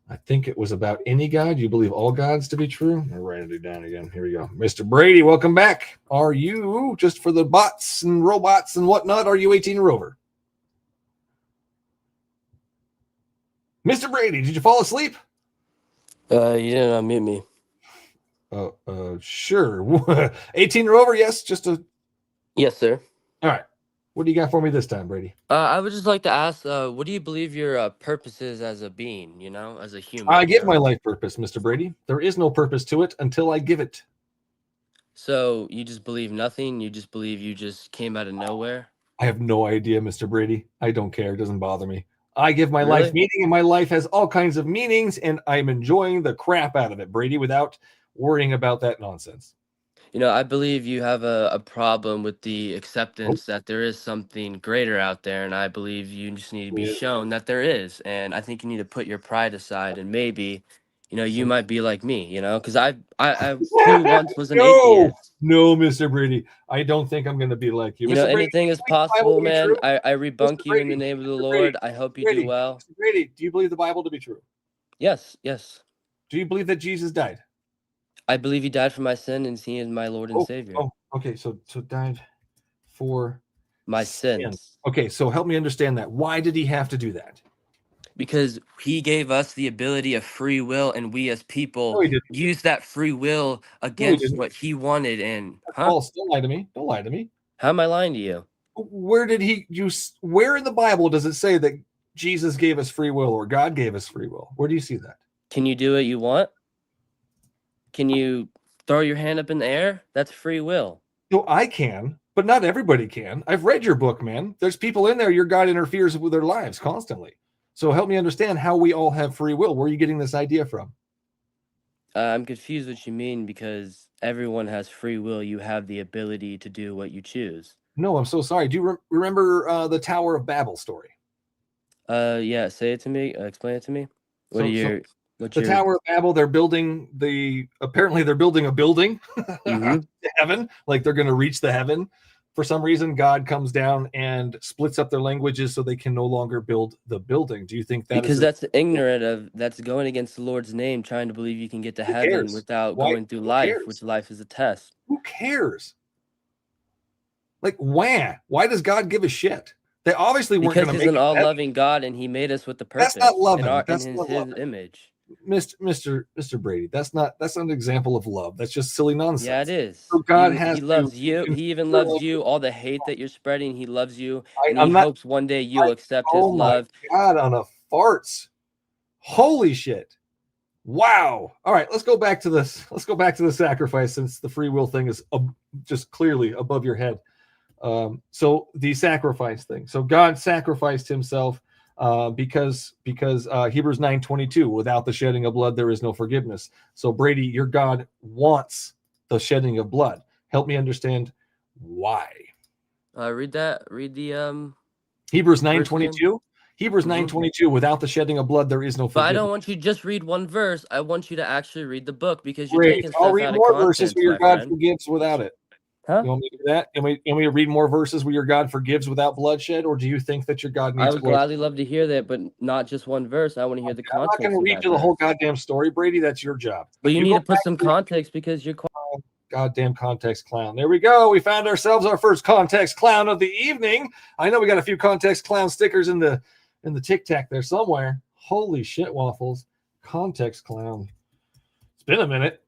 I think it was about any God. You believe all gods to be true? I'll write it down again. Here we go. Mr. Brady, welcome back. Are you, just for the bots and robots and whatnot, are you 18 or over? Mr. Brady, did you fall asleep? You didn't unmute me. Sure. 18 or over? Yes. Yes, sir. All right. What do you got for me this time, Brady? I would just like to ask, what do you believe your purpose is as a being, as a human? I give my life purpose, Mr. Brady. There is no purpose to it until I give it. So you just believe nothing? You just believe you just came out of nowhere? I have no idea, Mr. Brady. I don't care. It doesn't bother me. I give my life meaning, and my life has all kinds of meanings, and I'm enjoying the crap out of it, Brady, without worrying about that nonsense. I believe you have a problem with the acceptance that there is something greater out there, and I believe you just need to be shown that there is. And I think you need to put your pride aside, and maybe, you might be like me, because I too once was an atheist. No, Mr. Brady. I don't think I'm going to be like you. Mr. Anything is possible, man. I rebunk you in the name of the Lord. Brady, I hope you do well. Mr. Brady, do you believe the Bible to be true? Yes. Do you believe that Jesus died? I believe he died for my sin, and he is my Lord and Savior. Oh, okay. So died for my sins. Okay, so help me understand that. Why did he have to do that? Because he gave us the ability of free will, and we as people use that free will against what he wanted. And False. Don't lie to me. Don't lie to me. How am I lying to you? Where in the Bible does it say that Jesus gave us free will or God gave us free will? Where do you see that? Can you do what you want? Can you throw your hand up in the air? That's free will. No, I can, but not everybody can. I've read your book, man. There's people in there, your God interferes with their lives constantly. So help me understand how we all have free will. Where are you getting this idea from? I'm confused what you mean, because everyone has free will. You have the ability to do what you choose. No, I'm so sorry. Do you remember the Tower of Babel story? Yeah, say it to me. Explain it to me. The Tower of Babel, apparently they're building a building to heaven, like they're going to reach the heaven. For some reason, God comes down and splits up their languages so they can no longer build the building. Do you think that that's ignorant that's going against the Lord's name, trying to believe you can get to heaven without going through life, which life is a test. Who cares? Like, why does God give a shit? They obviously weren't going to make it. Because he's an all-loving God, and he made us with the purpose. That's not loving. In his image. Mr. Brady, that's not an example of love. That's just silly nonsense. Yeah, it is. So God he loves you. He even loves you. All the hate that you're spreading, he loves you, and he hopes one day you'll accept his love. God, on a farts. Holy shit. Wow. All right, let's go back to this. Let's go back to the sacrifice, since the free will thing is just clearly above your head. So the sacrifice thing. So God sacrificed himself because Hebrews 9:22, without the shedding of blood, there is no forgiveness. So Brady, your God wants the shedding of blood. Help me understand why. Read that. Read the Hebrews 9:22. Hebrews 9:22, without the shedding of blood, there is no forgiveness. But I don't want you to just read one verse. I want you to actually read the book, because you're Great. taking stuff I'll read out more of verses context, where your my God friend. forgives without it. Huh? You want me to do that? Can we read more verses where your God forgives without bloodshed, or do you think that your God needs I would bloodshed? gladly love to hear that, but not just one verse. I want to hear the I'm not context. going to read you the whole goddamn story, Brady. That's your job. But you need go to put some context, because you're goddamn context clown. There we go. We found ourselves our first context clown of the evening. I know we got a few context clown stickers in the Tic Tac there somewhere. Holy shit waffles. context clown. It's been a minute.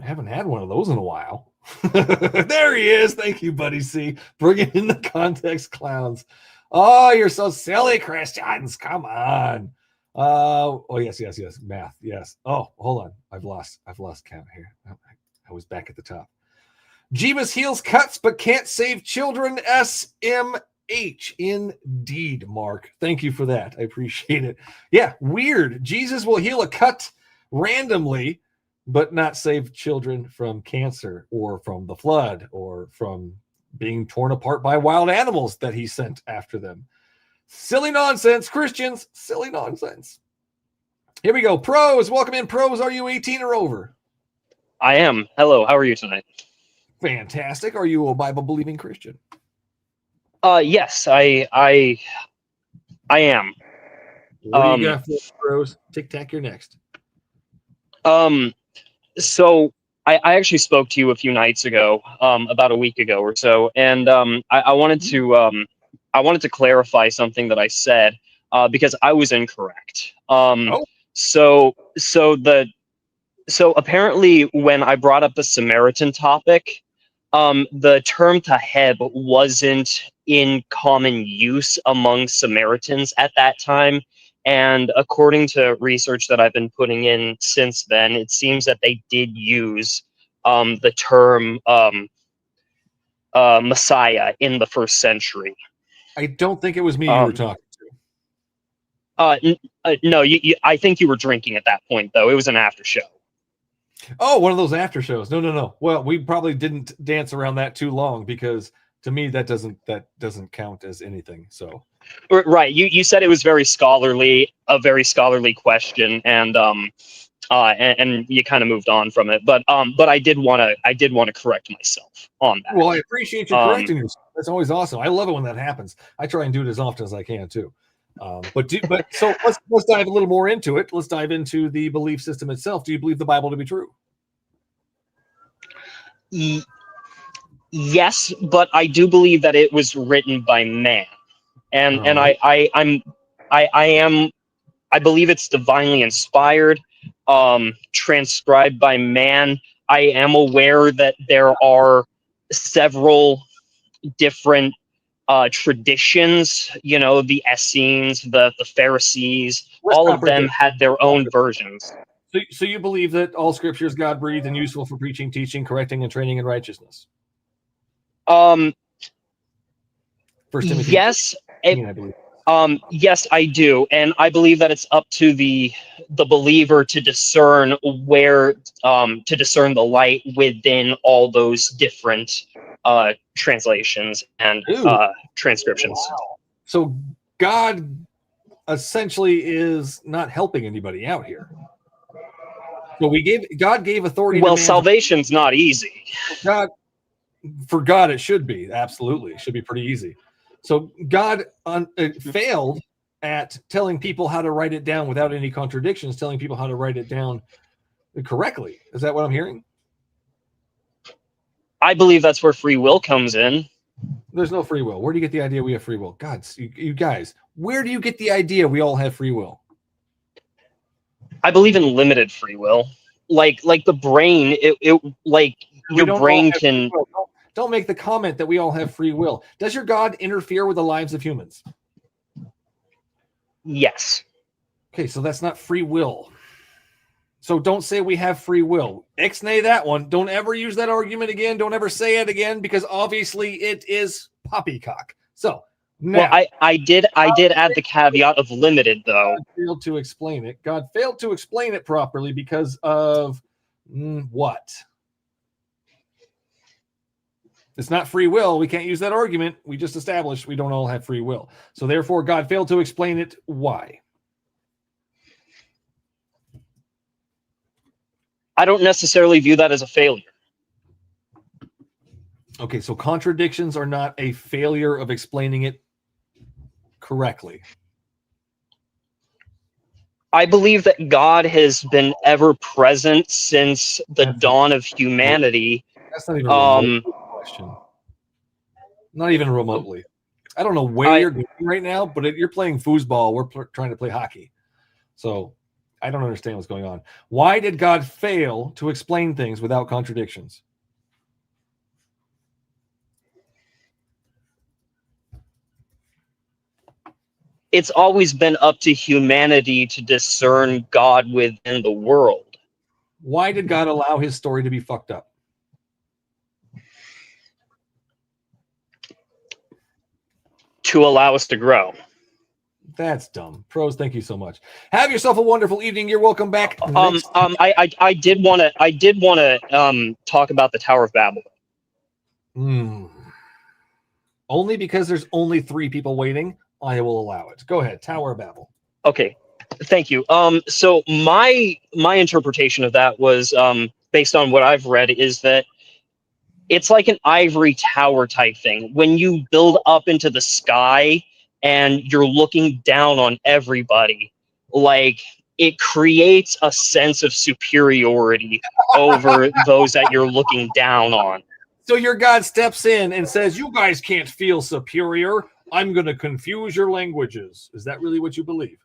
I haven't had one of those in a while. There he is. Thank you, Buddy C. Bringing in the context clowns. Oh, you're so silly, Christians. Come on. Oh, yes. Math. Yes. Oh, hold on. I've lost count here. I was back at the top. Jeebus heals cuts but can't save children. SMH. Indeed, Mark. Thank you for that. I appreciate it. Yeah, weird. Jesus will heal a cut randomly, but not save children from cancer or from the flood or from being torn apart by wild animals that he sent after them. Silly nonsense, Christians. Silly nonsense. Here we go. Pros, welcome in. Pros, are you 18 or over? I am. Hello, how are you tonight? Fantastic. Are you a Bible-believing Christian? Yes, I am. What do you got for pros? Tic-tac, you're next. So I actually spoke to you a few nights ago, about a week ago or so, and I wanted to clarify something that I said, because I was incorrect. So apparently when I brought up the Samaritan topic, the term taheb wasn't in common use among Samaritans at that time. And according to research that I've been putting in since then, it seems that they did use the term Messiah in the first century. I don't think it was me you were talking to. No, I think you were drinking at that point, though. It was an after show. Oh, one of those after shows. No. Well, we probably didn't dance around that too long because to me that doesn't count as anything. So right, you said it was a very scholarly question, and you kind of moved on from it. But I did want to correct myself on that. Well, I appreciate you correcting yourself. That's always awesome. I love it when that happens. I try and do it as often as I can too. So let's dive a little more into it. Let's dive into the belief system itself. Do you believe the Bible to be true? Yes, but I do believe that it was written by man, and I believe it's divinely inspired, transcribed by man. I am aware that there are several different traditions, the Essenes, the Pharisees, all of them had their own versions. So you believe that all scripture is God breathed and useful for preaching, teaching, correcting, and training in righteousness? First Timothy. Yes. Yes, I do, and I believe that it's up to the believer to discern the light within all those different translations and transcriptions. Wow. So God essentially is not helping anybody out here. So God gave authority. Well, salvation's not easy. For God, it should be. Absolutely. It should be pretty easy. So God failed at telling people how to write it down without any contradictions, telling people how to write it down correctly. Is that what I'm hearing? I believe that's where free will comes in. There's no free will. Where do you get the idea we have free will? God, you guys, where do you get the idea we all have free will? I believe in limited free will. Like the brain, your brain can... Don't make the comment that we all have free will. Does your God interfere with the lives of humans? Yes. Okay, so that's not free will. So don't say we have free will. Ixnay that one. Don't ever use that argument again. Don't ever say it again, because obviously it is poppycock. So now, well, I did add the caveat of limited, though. God failed to explain it. God failed to explain it properly because of what? It's not free will. We can't use that argument. We just established we don't all have free will. So therefore, God failed to explain it. Why? I don't necessarily view that as a failure. Okay, so contradictions are not a failure of explaining it correctly. I believe that God has been ever present since the dawn of humanity. That's not even a question. Not even remotely. I don't know where you're going right now, but you're playing foosball. We're trying to play hockey. So I don't understand what's going on. Why did God fail to explain things without contradictions? It's always been up to humanity to discern God within the world. Why did God allow his story to be fucked up? To allow us to grow. That's dumb. Pros, thank you so much. Have yourself a wonderful evening. You're welcome back. I did want to talk about the Tower of Babel. Only because there's only 3 people waiting, I will allow it. Go ahead, Tower of Babel. Okay, thank you. So my interpretation of that was based on what I've read is that it's like an ivory tower type thing. When you build up into the sky and you're looking down on everybody, like it creates a sense of superiority over those that you're looking down on. So your God steps in and says, you guys can't feel superior. I'm going to confuse your languages. Is that really what you believe?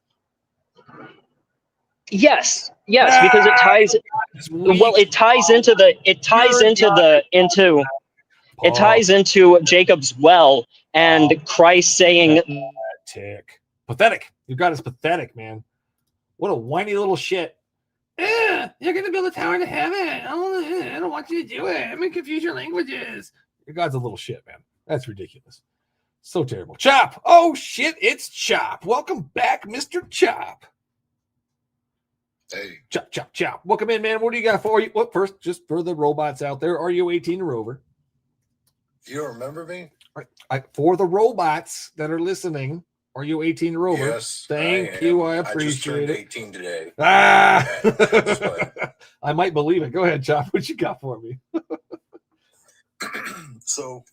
Yes, because it ties. Well, it ties into Jacob's well and Christ saying, Pathetic. Your God is pathetic, man. What a whiny little shit. You're going to build a tower to heaven. I don't want you to do it. I'm going to confuse your languages. Your God's a little shit, man. That's ridiculous. So terrible. Chop. Oh, shit. It's Chop. Welcome back, Mr. Chop. Hey. Chop, chop, chop. Welcome in, man. What do you got for you? Well, first, just for the robots out there, are you 18 or over? You don't remember me? For the robots that are listening, are you 18 or over? Yes. Thank you. I I just turned appreciate it. 18 today. I might believe it. Go ahead, Chop. What you got for me? So,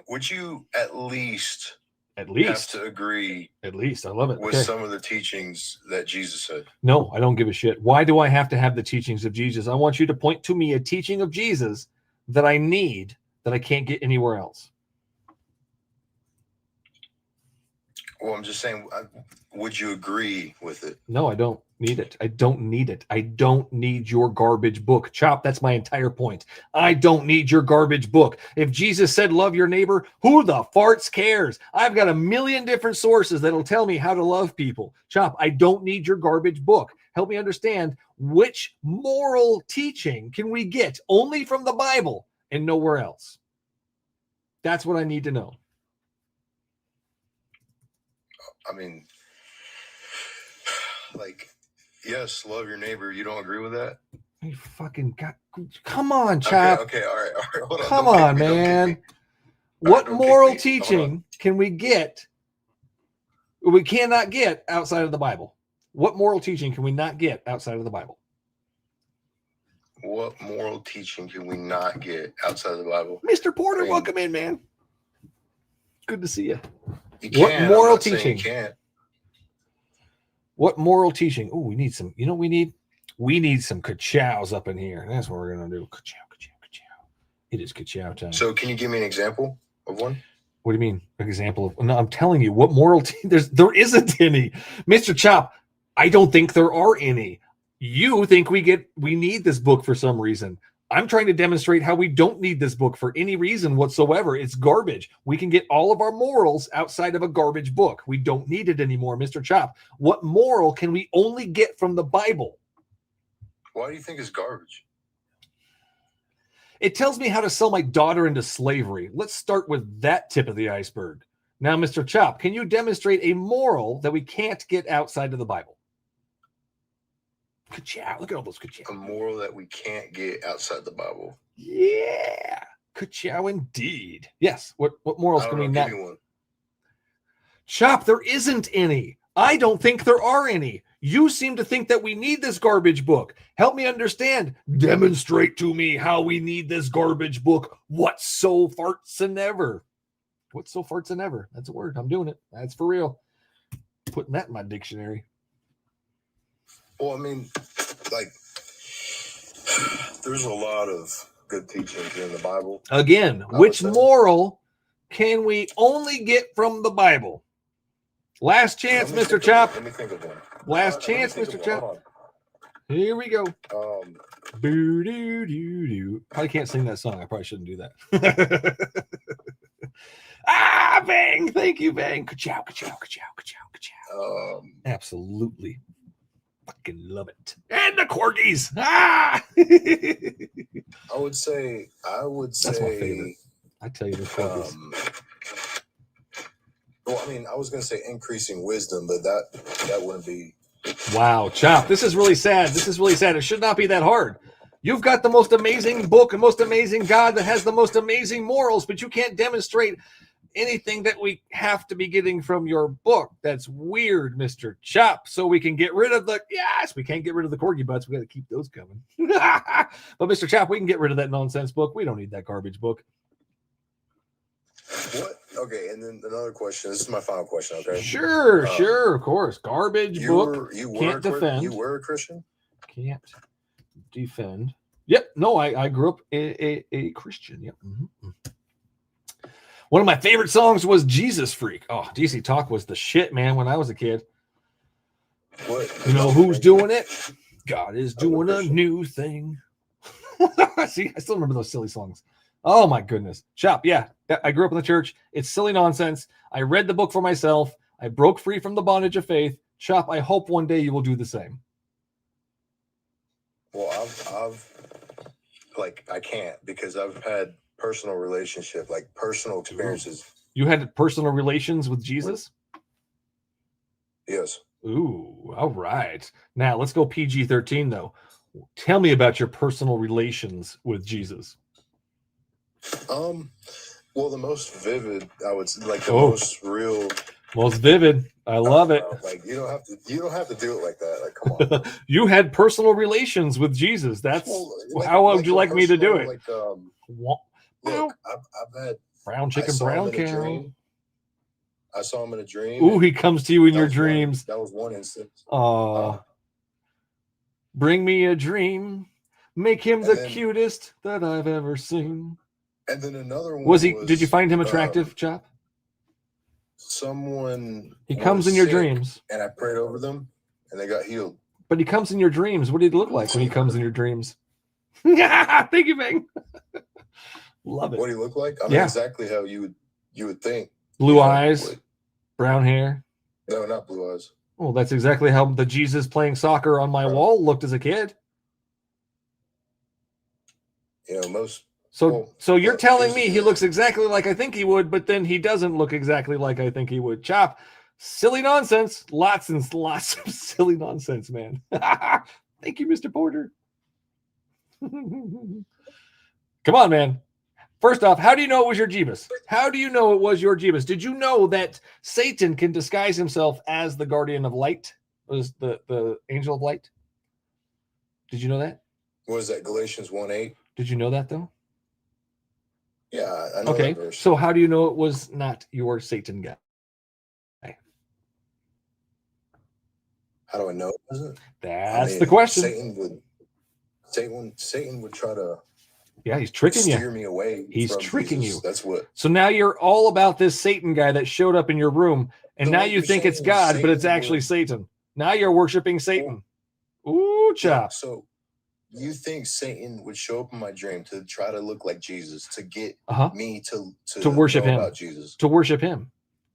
would you at least have to agree? At least. I love it. With Okay. some of the teachings that Jesus said. No, I don't give a shit. Why do I have to have the teachings of Jesus? I want you to point to me a teaching of Jesus that I need that I can't get anywhere else. Well, I'm just saying, would you agree with it? No, I don't need it. I don't need it. I don't need your garbage book. Chop, that's my entire point. I don't need your garbage book. If Jesus said love your neighbor, who the farts cares? I've got a million different sources that'll tell me how to love people. Chop, I don't need your garbage book. Help me understand, which moral teaching can we get only from the Bible and nowhere else? That's what I need to know. I mean, like, yes, love your neighbor. You don't agree with that? You fucking got. Come on, Chop. Okay, all right. Hold on. Come Don't kick on, me, don't kick man. me. What moral Hold teaching can we get? We cannot get outside of the Bible. What moral teaching can we not get outside of the Bible? What moral teaching can we not get outside of the Bible? Mr. Porter, welcome in, man. Good to see you. You What can. I'm moral not saying teaching? you can't. What moral teaching? Oh, we need some. You know what we need? We need some ka-chows up in here. That's what we're going to do. Ka-chow, ka-chow, ka-chow. It is ka-chow time. So can you give me an example of one? What do you mean? Example of? No, I'm telling you, what moral there isn't any. Mr. Chop, I don't think there are any. You think we need this book for some reason. I'm trying to demonstrate how we don't need this book for any reason whatsoever. It's garbage. We can get all of our morals outside of a garbage book. We don't need it anymore, Mr. Chop. What moral can we only get from the Bible? Why do you think it's garbage? It tells me how to sell my daughter into slavery. Let's start with that tip of the iceberg. Now, Mr. Chop, can you demonstrate a moral that we can't get outside of the Bible? Ka-chow. Look at all those ka-chow. A moral that we can't get outside the Bible. Yeah. Ka-chow indeed. Yes. What morals can we not? Give me one. Chop, there isn't any. I don't think there are any. You seem to think that we need this garbage book. Help me understand. Demonstrate to me how we need this garbage book. What's so farts and ever? What's so farts and ever? That's a word. I'm doing it. That's for real. Putting that in my dictionary. Well, I mean, like, there's a lot of good teachings in the Bible. Again, which moral can we only get from the Bible? Last chance, Mr. Chop. Let me think of one. Last chance, Mr. Chap. Here we go. Boo doo doo doo. Probably can't sing that song. I probably shouldn't do that. Bang! Thank you, Bang. Ka-chow, ka-chow, ka-chow, ka-chow, ka-chow. Absolutely. Fucking love it. And the corgis. I would say. That's my favorite. I tell you, the corgis. Well, I mean, I was going to say increasing wisdom, but that wouldn't be. Wow, Chop. This is really sad. This is really sad. It should not be that hard. You've got the most amazing book and most amazing God that has the most amazing morals, but you can't demonstrate anything that we have to be getting from your book. That's weird, Mr. Chop. So we can get rid of we can't get rid of the corgi butts. We got to keep those coming. But Mr. Chop, we can get rid of that nonsense book. We don't need that garbage book. What? Okay, and then another question. This is my final question. Okay. Sure, of course. Garbage book. Can't defend. You were a Christian? Can't defend. Yep. No, I grew up a Christian. Yep. Mm-hmm. One of my favorite songs was Jesus Freak. Oh, DC Talk was the shit, man, when I was a kid. What? You know who's doing it? God is doing a new thing. See, I still remember those silly songs. Oh, my goodness. Chop, yeah. I grew up in the church. It's silly nonsense. I read the book for myself. I broke free from the bondage of faith. Chop, I hope one day you will do the same. Well, I can't because I've had personal relationship, like personal experiences. You had personal relations with Jesus? Yes. Ooh, all right. Now, let's go PG-13, though. Tell me about your personal relations with Jesus. Well, the most vivid, I would say, like the most real, most vivid. I love it. Like you don't have to do it like that. Like, come on. You had personal relations with Jesus. That's how would you like me to do it? Like, look, I've had brown chicken, brown cow. I saw him in a dream. Ooh, he comes to you in your dreams. That was one instance. Bring me a dream. Make him the cutest that I've ever seen. And then another one was he? Did you find him attractive, Chop? Someone. He comes in your dreams, and I prayed over them, and they got healed. But he comes in your dreams. What did he look like when he comes in your dreams? Thank you, Bang. Love it. What do you look like? I mean, exactly how you would think. Blue eyes, brown hair. No, not blue eyes. Well, that's exactly how the Jesus playing soccer on my wall looked as a kid. You know, most. So you're telling me he looks exactly like I think he would, but then he doesn't look exactly like I think he would. Chop, silly nonsense. Lots and lots of silly nonsense, man. Thank you, Mr. Porter. Come on, man. First off, how do you know it was your Jeebus? How do you know it was your Jeebus? Did you know that Satan can disguise himself as the guardian of light? Was the angel of light? Did you know that? What is that? Galatians 1:8. Did you know that though? Yeah, I know okay. that verse. So how do you know it was not your Satan guy? How do I know it wasn't? That's the question. Satan would try to. Yeah, he's tricking you. Steer me away. He's tricking Jesus. you. That's what. So now you're all about this Satan guy that showed up in your room, and now you think it's God, but it's actually Satan. Now you're worshiping Satan. Ooh, Chop. So you think Satan would show up in my dream to try to look like Jesus, to get me to worship him, about Jesus, to worship him?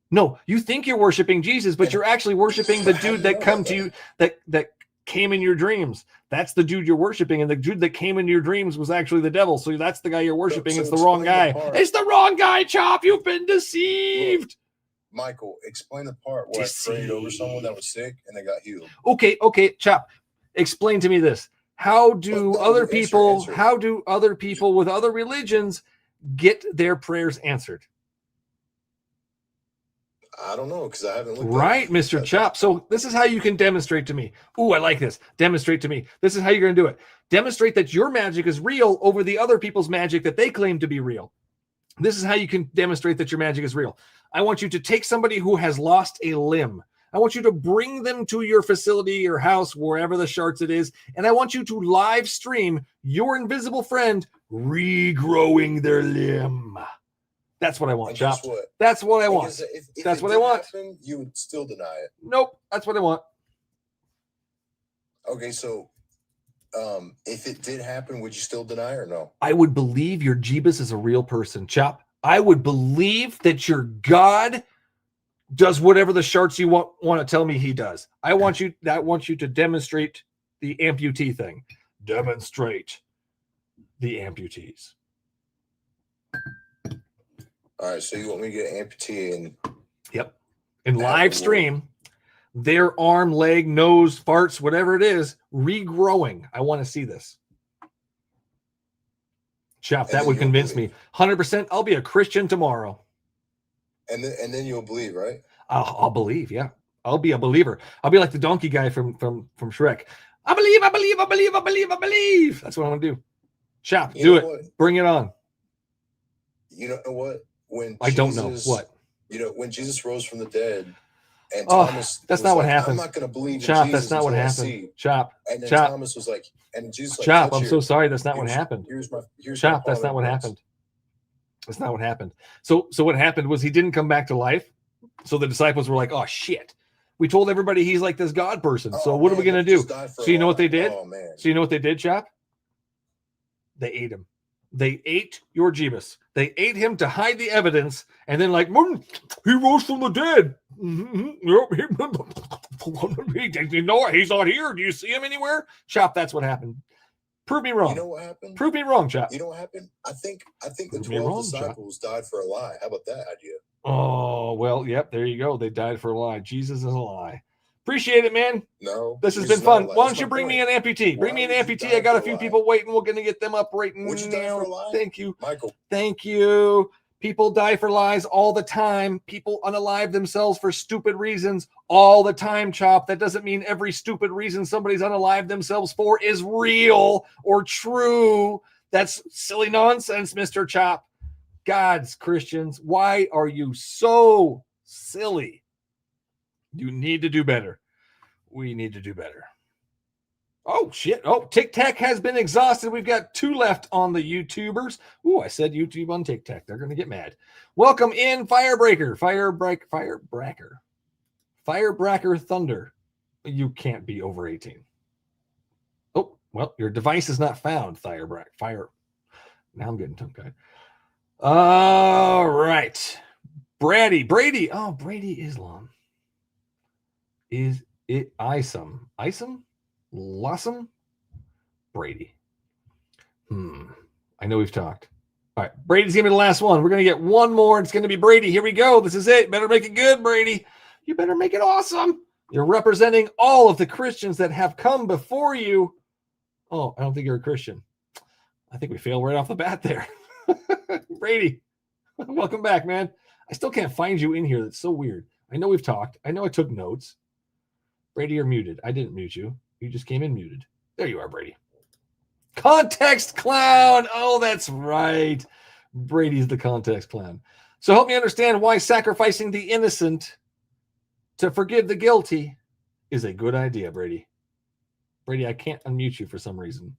No, you think you're worshiping Jesus, but you're actually worshiping the dude that come to you that came in your dreams. That's the dude you're worshiping, and the dude that came into your dreams was actually the devil. So that's the guy you're worshiping. It's the wrong guy. It's the wrong guy, Chop. You've been deceived. Michael, explain the part where I prayed over someone that was sick and they got healed. Okay, Chop. Explain to me this. How do other people with other religions get their prayers answered? I don't know, because I haven't looked. Right, Mr. Chop. So this is how you can demonstrate to me. Ooh, I like this. Demonstrate to me. This is how you're going to do it. Demonstrate that your magic is real over the other people's magic that they claim to be real. This is how you can demonstrate that your magic is real. I want you to take somebody who has lost a limb. I want you to bring them to your facility, your house, wherever the sharts it is, and I want you to live stream your invisible friend regrowing their limb. That's what I want, Chop. That's what I want. If that's it what I want. Happen, you would still deny it. Nope. That's what I want. Okay, so if it did happen, would you still deny or no? I would believe your Jeebus is a real person, Chop. I would believe that your God does whatever the sharts you want to tell me he does. I want you to demonstrate the amputee thing. Demonstrate the amputees. All right, so you want me to get an amputee and Yep. In live stream, their arm, leg, nose, farts, whatever it is, regrowing. I want to see this. Chop, that would convince me. 100%. I'll be a Christian tomorrow. and then you'll believe, right? I'll believe, yeah. I'll be a believer. I'll be like the donkey guy from Shrek. I believe, I believe, I believe, I believe, I believe. That's what I'm gonna do. Chop, do it. What? Bring it on. You know what? When I don't know what. You know, when Jesus rose from the dead, and Oh, Thomas that's was not what like, happened. I'm not going to believe in Chop, Jesus that's not what until I happened. see. Chop, And then Chop. Thomas was like, and Jesus like, Chop, touch I'm your- so sorry. That's not what happened. Here's my Chop, that's not what happened. That's not what happened. So what happened was he didn't come back to life. So the disciples were like, oh shit. We told everybody he's like this God person. So what are we going to do? So you know what they did? So you know what they did, Chop? They ate him. They ate your Jeebus. They ate him to hide the evidence, and then like, he rose from the dead. You know, he's not here. Do you see him anywhere? Chop, that's what happened. Prove me wrong. You know what happened? Prove me wrong, Chop. You know what happened? I think the Prove me 12 wrong, Chop. disciples died for a lie. How about that idea? Oh, well, yep, there you go. They died for a lie. Jesus is a lie. Appreciate it, man. No. This has Jesus been is not fun. a lie. Why That's don't you my bring me point. an amputee? Bring Why me an would you amputee. die I got a for few lie? people waiting. We're going to get them up right Would you die now. for a lie? Thank you. Michael. Thank you. People die for lies all the time. People unalive themselves for stupid reasons all the time, Chop. That doesn't mean every stupid reason somebody's unalived themselves for is real or true. That's silly nonsense, Mr. Chop. God's Christians, why are you so silly? You need to do better. We need to do better. Oh, shit. Oh, TikTok has been exhausted. We've got 2 left on the YouTubers. Ooh, I said YouTube on TikTok. They're going to get mad. Welcome in, Firebreaker. Firebreaker Thunder. You can't be over 18. Oh, well, your device is not found, Fire. Now I'm getting tongue-tied. All right. Brady. Oh, Brady Islam. Is it Isom? Lossum? Brady. I know we've talked. All right. Brady's going to be the last one. We're going to get one more. It's going to be Brady. Here we go. This is it. Better make it good, Brady. You better make it awesome. You're representing all of the Christians that have come before you. Oh, I don't think you're a Christian. I think we failed right off the bat there. Brady, welcome back, man. I still can't find you in here. That's so weird. I know we've talked. I know I took notes. Brady, you're muted. I didn't mute you. You just came in muted. There you are, Brady. Context clown. Oh, that's right. Brady's the context clown. So help me understand why sacrificing the innocent to forgive the guilty is a good idea, Brady. Brady, I can't unmute you for some reason.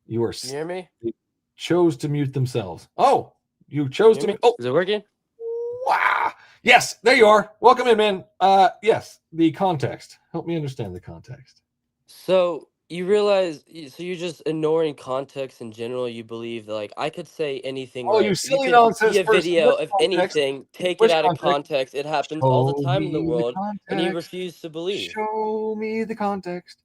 You are. Can you hear me? Chose to mute themselves. Oh, you chose to mute. Oh, is it working? Wow. Yes, there you are. Welcome in, man. Yes, the context. Help me understand the context. So you realize, so you're just ignoring context in general. You believe that, like, I could say anything. Oh, right? you silly could nonsense see a person. video Which of context? anything, take Which it out of context? context. It happens all the Show time in the me world, and you context. refuse to believe. Show me the context.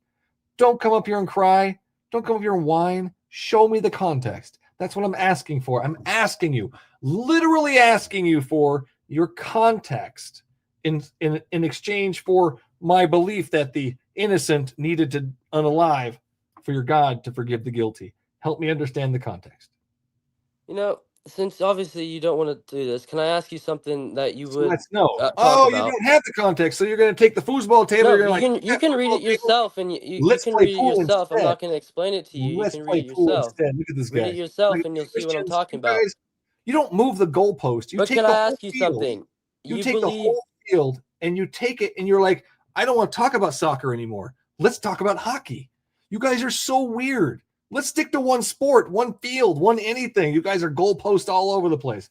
Don't come up here and cry. Don't come up here and whine. Show me the context. That's what I'm asking for. I'm asking you, literally asking you for your context in exchange for my belief that the innocent needed to unalive for your God to forgive the guilty. Help me understand the context. You know, since obviously you don't want to do this, can I ask you something that you would Let's know. talk Oh, about? you don't have the context, so you're going to take the foosball table. No, You're you going can you can read it yourself, and you Let's can play read it pool yourself. I'm instead. not going to explain it to you. You Let's can play read it pool yourself. instead. Look at this guy. Read it yourself, Look, and you'll see what I'm Christians, talking you about. guys, you don't move the goalpost. You But take can the I whole ask you field. something? You You take the believe whole field and you take it and you're like, I don't want to talk about soccer anymore. Let's talk about hockey. You guys are so weird. Let's stick to one sport, one field, one anything. You guys are goalpost all over the place.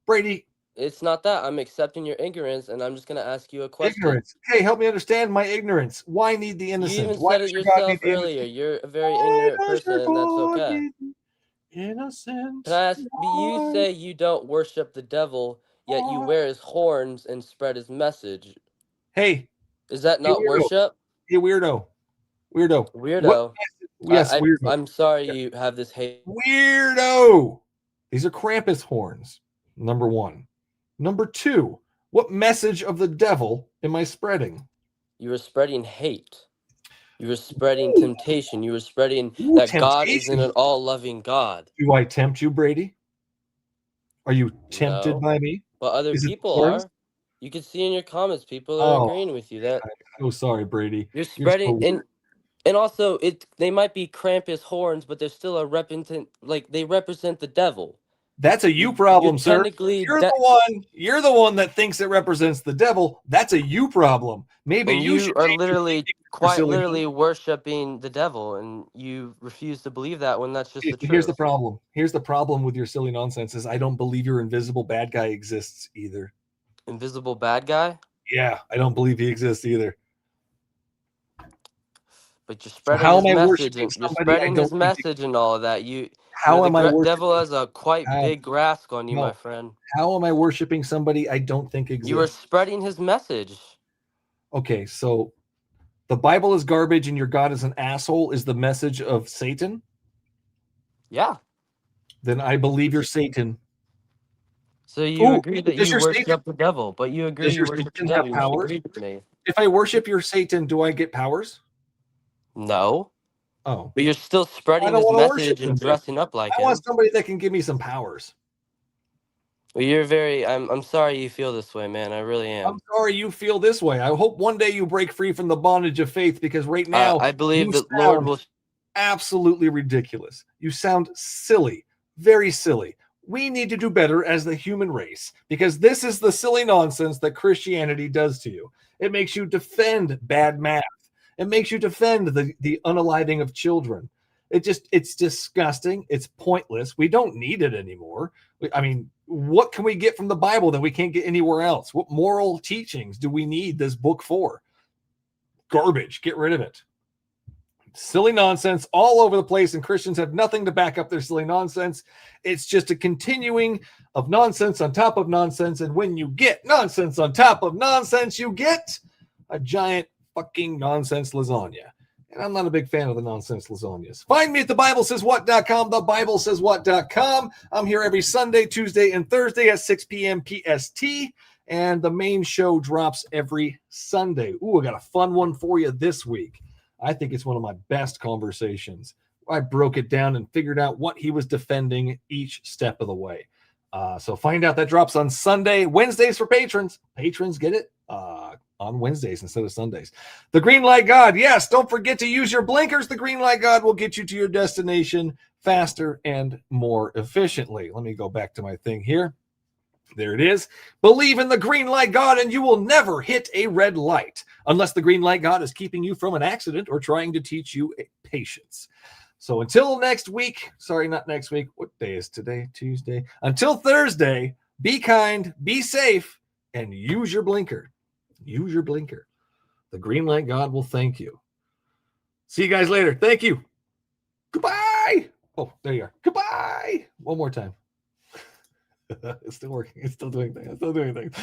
Brady, It's not that. I'm accepting your ignorance, and I'm just going to ask you a question. Ignorance. Okay, help me understand my ignorance. Why need the You innocent? even Why said does it your God need yourself the earlier. innocent? You're a very Why ignorant does your person, and that's God okay. need the innocent? Can I ask, you Why? say you don't worship the devil, yet you wear his horns and spread his message. Hey. Is that You not weirdo. worship? You weirdo. Weirdo. Weirdo. Yes, weirdo. I'm sorry you have this hate. Weirdo. These are Krampus horns, number one. Number two, what message of the devil am I spreading? You are spreading hate. You were spreading temptation. You were spreading that God isn't an all-loving God. Do I tempt you, Brady? Are you tempted No, by me? but other Is it people horns? are. You can see in your comments, people are Oh, agreeing with you that I'm so sorry, Brady. you're You're spreading, so and also they might be Krampus horns, but they're still a represent, like they represent the devil. That's a you You're problem, sir. technically You're the one that thinks it represents the devil. That's a you problem. Maybe and you you should are change your literally thinking, Mr. quite Silly. literally worshiping the devil, and you refuse to believe that when that's just the Here's the truth. problem. Here's the problem with your silly nonsense is I don't believe your invisible bad guy exists either. Invisible bad guy? Yeah, I don't believe he exists either. But you're So spreading how his am I message, worshiping and you're somebody I spreading don't his think message and all of that. You, How am I the worshiping? devil has a quite How? big grasp on you, No. my friend. How am I worshiping somebody I don't think You are exists? spreading his message. Okay, so the Bible is garbage and your God is an asshole is the message of Satan? Yeah. Then I believe you're Satan. So you Ooh, agree that does you your worship Satan, the devil, but you agree does you your worship the Satan have devil. You powers? agree with me. If I worship your Satan, do I get powers? No. Oh. But you're still I spreading don't his want to worship message him. and dressing up like I want him. somebody that can give me some powers. Well, you're very. I'm sorry you feel this way, man. I really am. I'm sorry you feel this way. I hope one day you break free from the bondage of faith because right now I believe you that Lord sound will. absolutely ridiculous. You sound silly, very silly. We need to do better as the human race because this is the silly nonsense that Christianity does to you. It makes you defend bad math. It makes you defend the unaliving of children. It's disgusting. It's pointless. We don't need it anymore. I mean, what can we get from the Bible that we can't get anywhere else? What moral teachings do we need this book for? Garbage. Get rid of it. Silly nonsense all over the place, and Christians have nothing to back up their silly nonsense. It's just a continuing of nonsense on top of nonsense. And when you get nonsense on top of nonsense, you get a giant fucking nonsense lasagna. And I'm not a big fan of the nonsense lasagnas. Find me at thebiblesayswhat.com, thebiblesayswhat.com. I'm here every Sunday, Tuesday, and Thursday at 6 p.m. PST. And the main show drops every Sunday. Ooh, I got a fun one for you this week. I think it's one of my best conversations. I broke it down and figured out what he was defending each step of the way. So find out. That drops on Sunday. Wednesdays for patrons. Patrons get it on Wednesdays instead of Sundays. The Green Light God. Yes, don't forget to use your blinkers. The Green Light God will get you to your destination faster and more efficiently. Let me go back to my thing here. There it is. Believe in the green light God and you will never hit a red light unless the green light God is keeping you from an accident or trying to teach you patience. So until next week, sorry, not next week. What day is today? Tuesday. Until Thursday, be kind, be safe, and use your blinker. Use your blinker. The green light God will thank you. See you guys later. Thank you. Goodbye. Oh, there you are. Goodbye. One more time. It's still working. It's still doing things.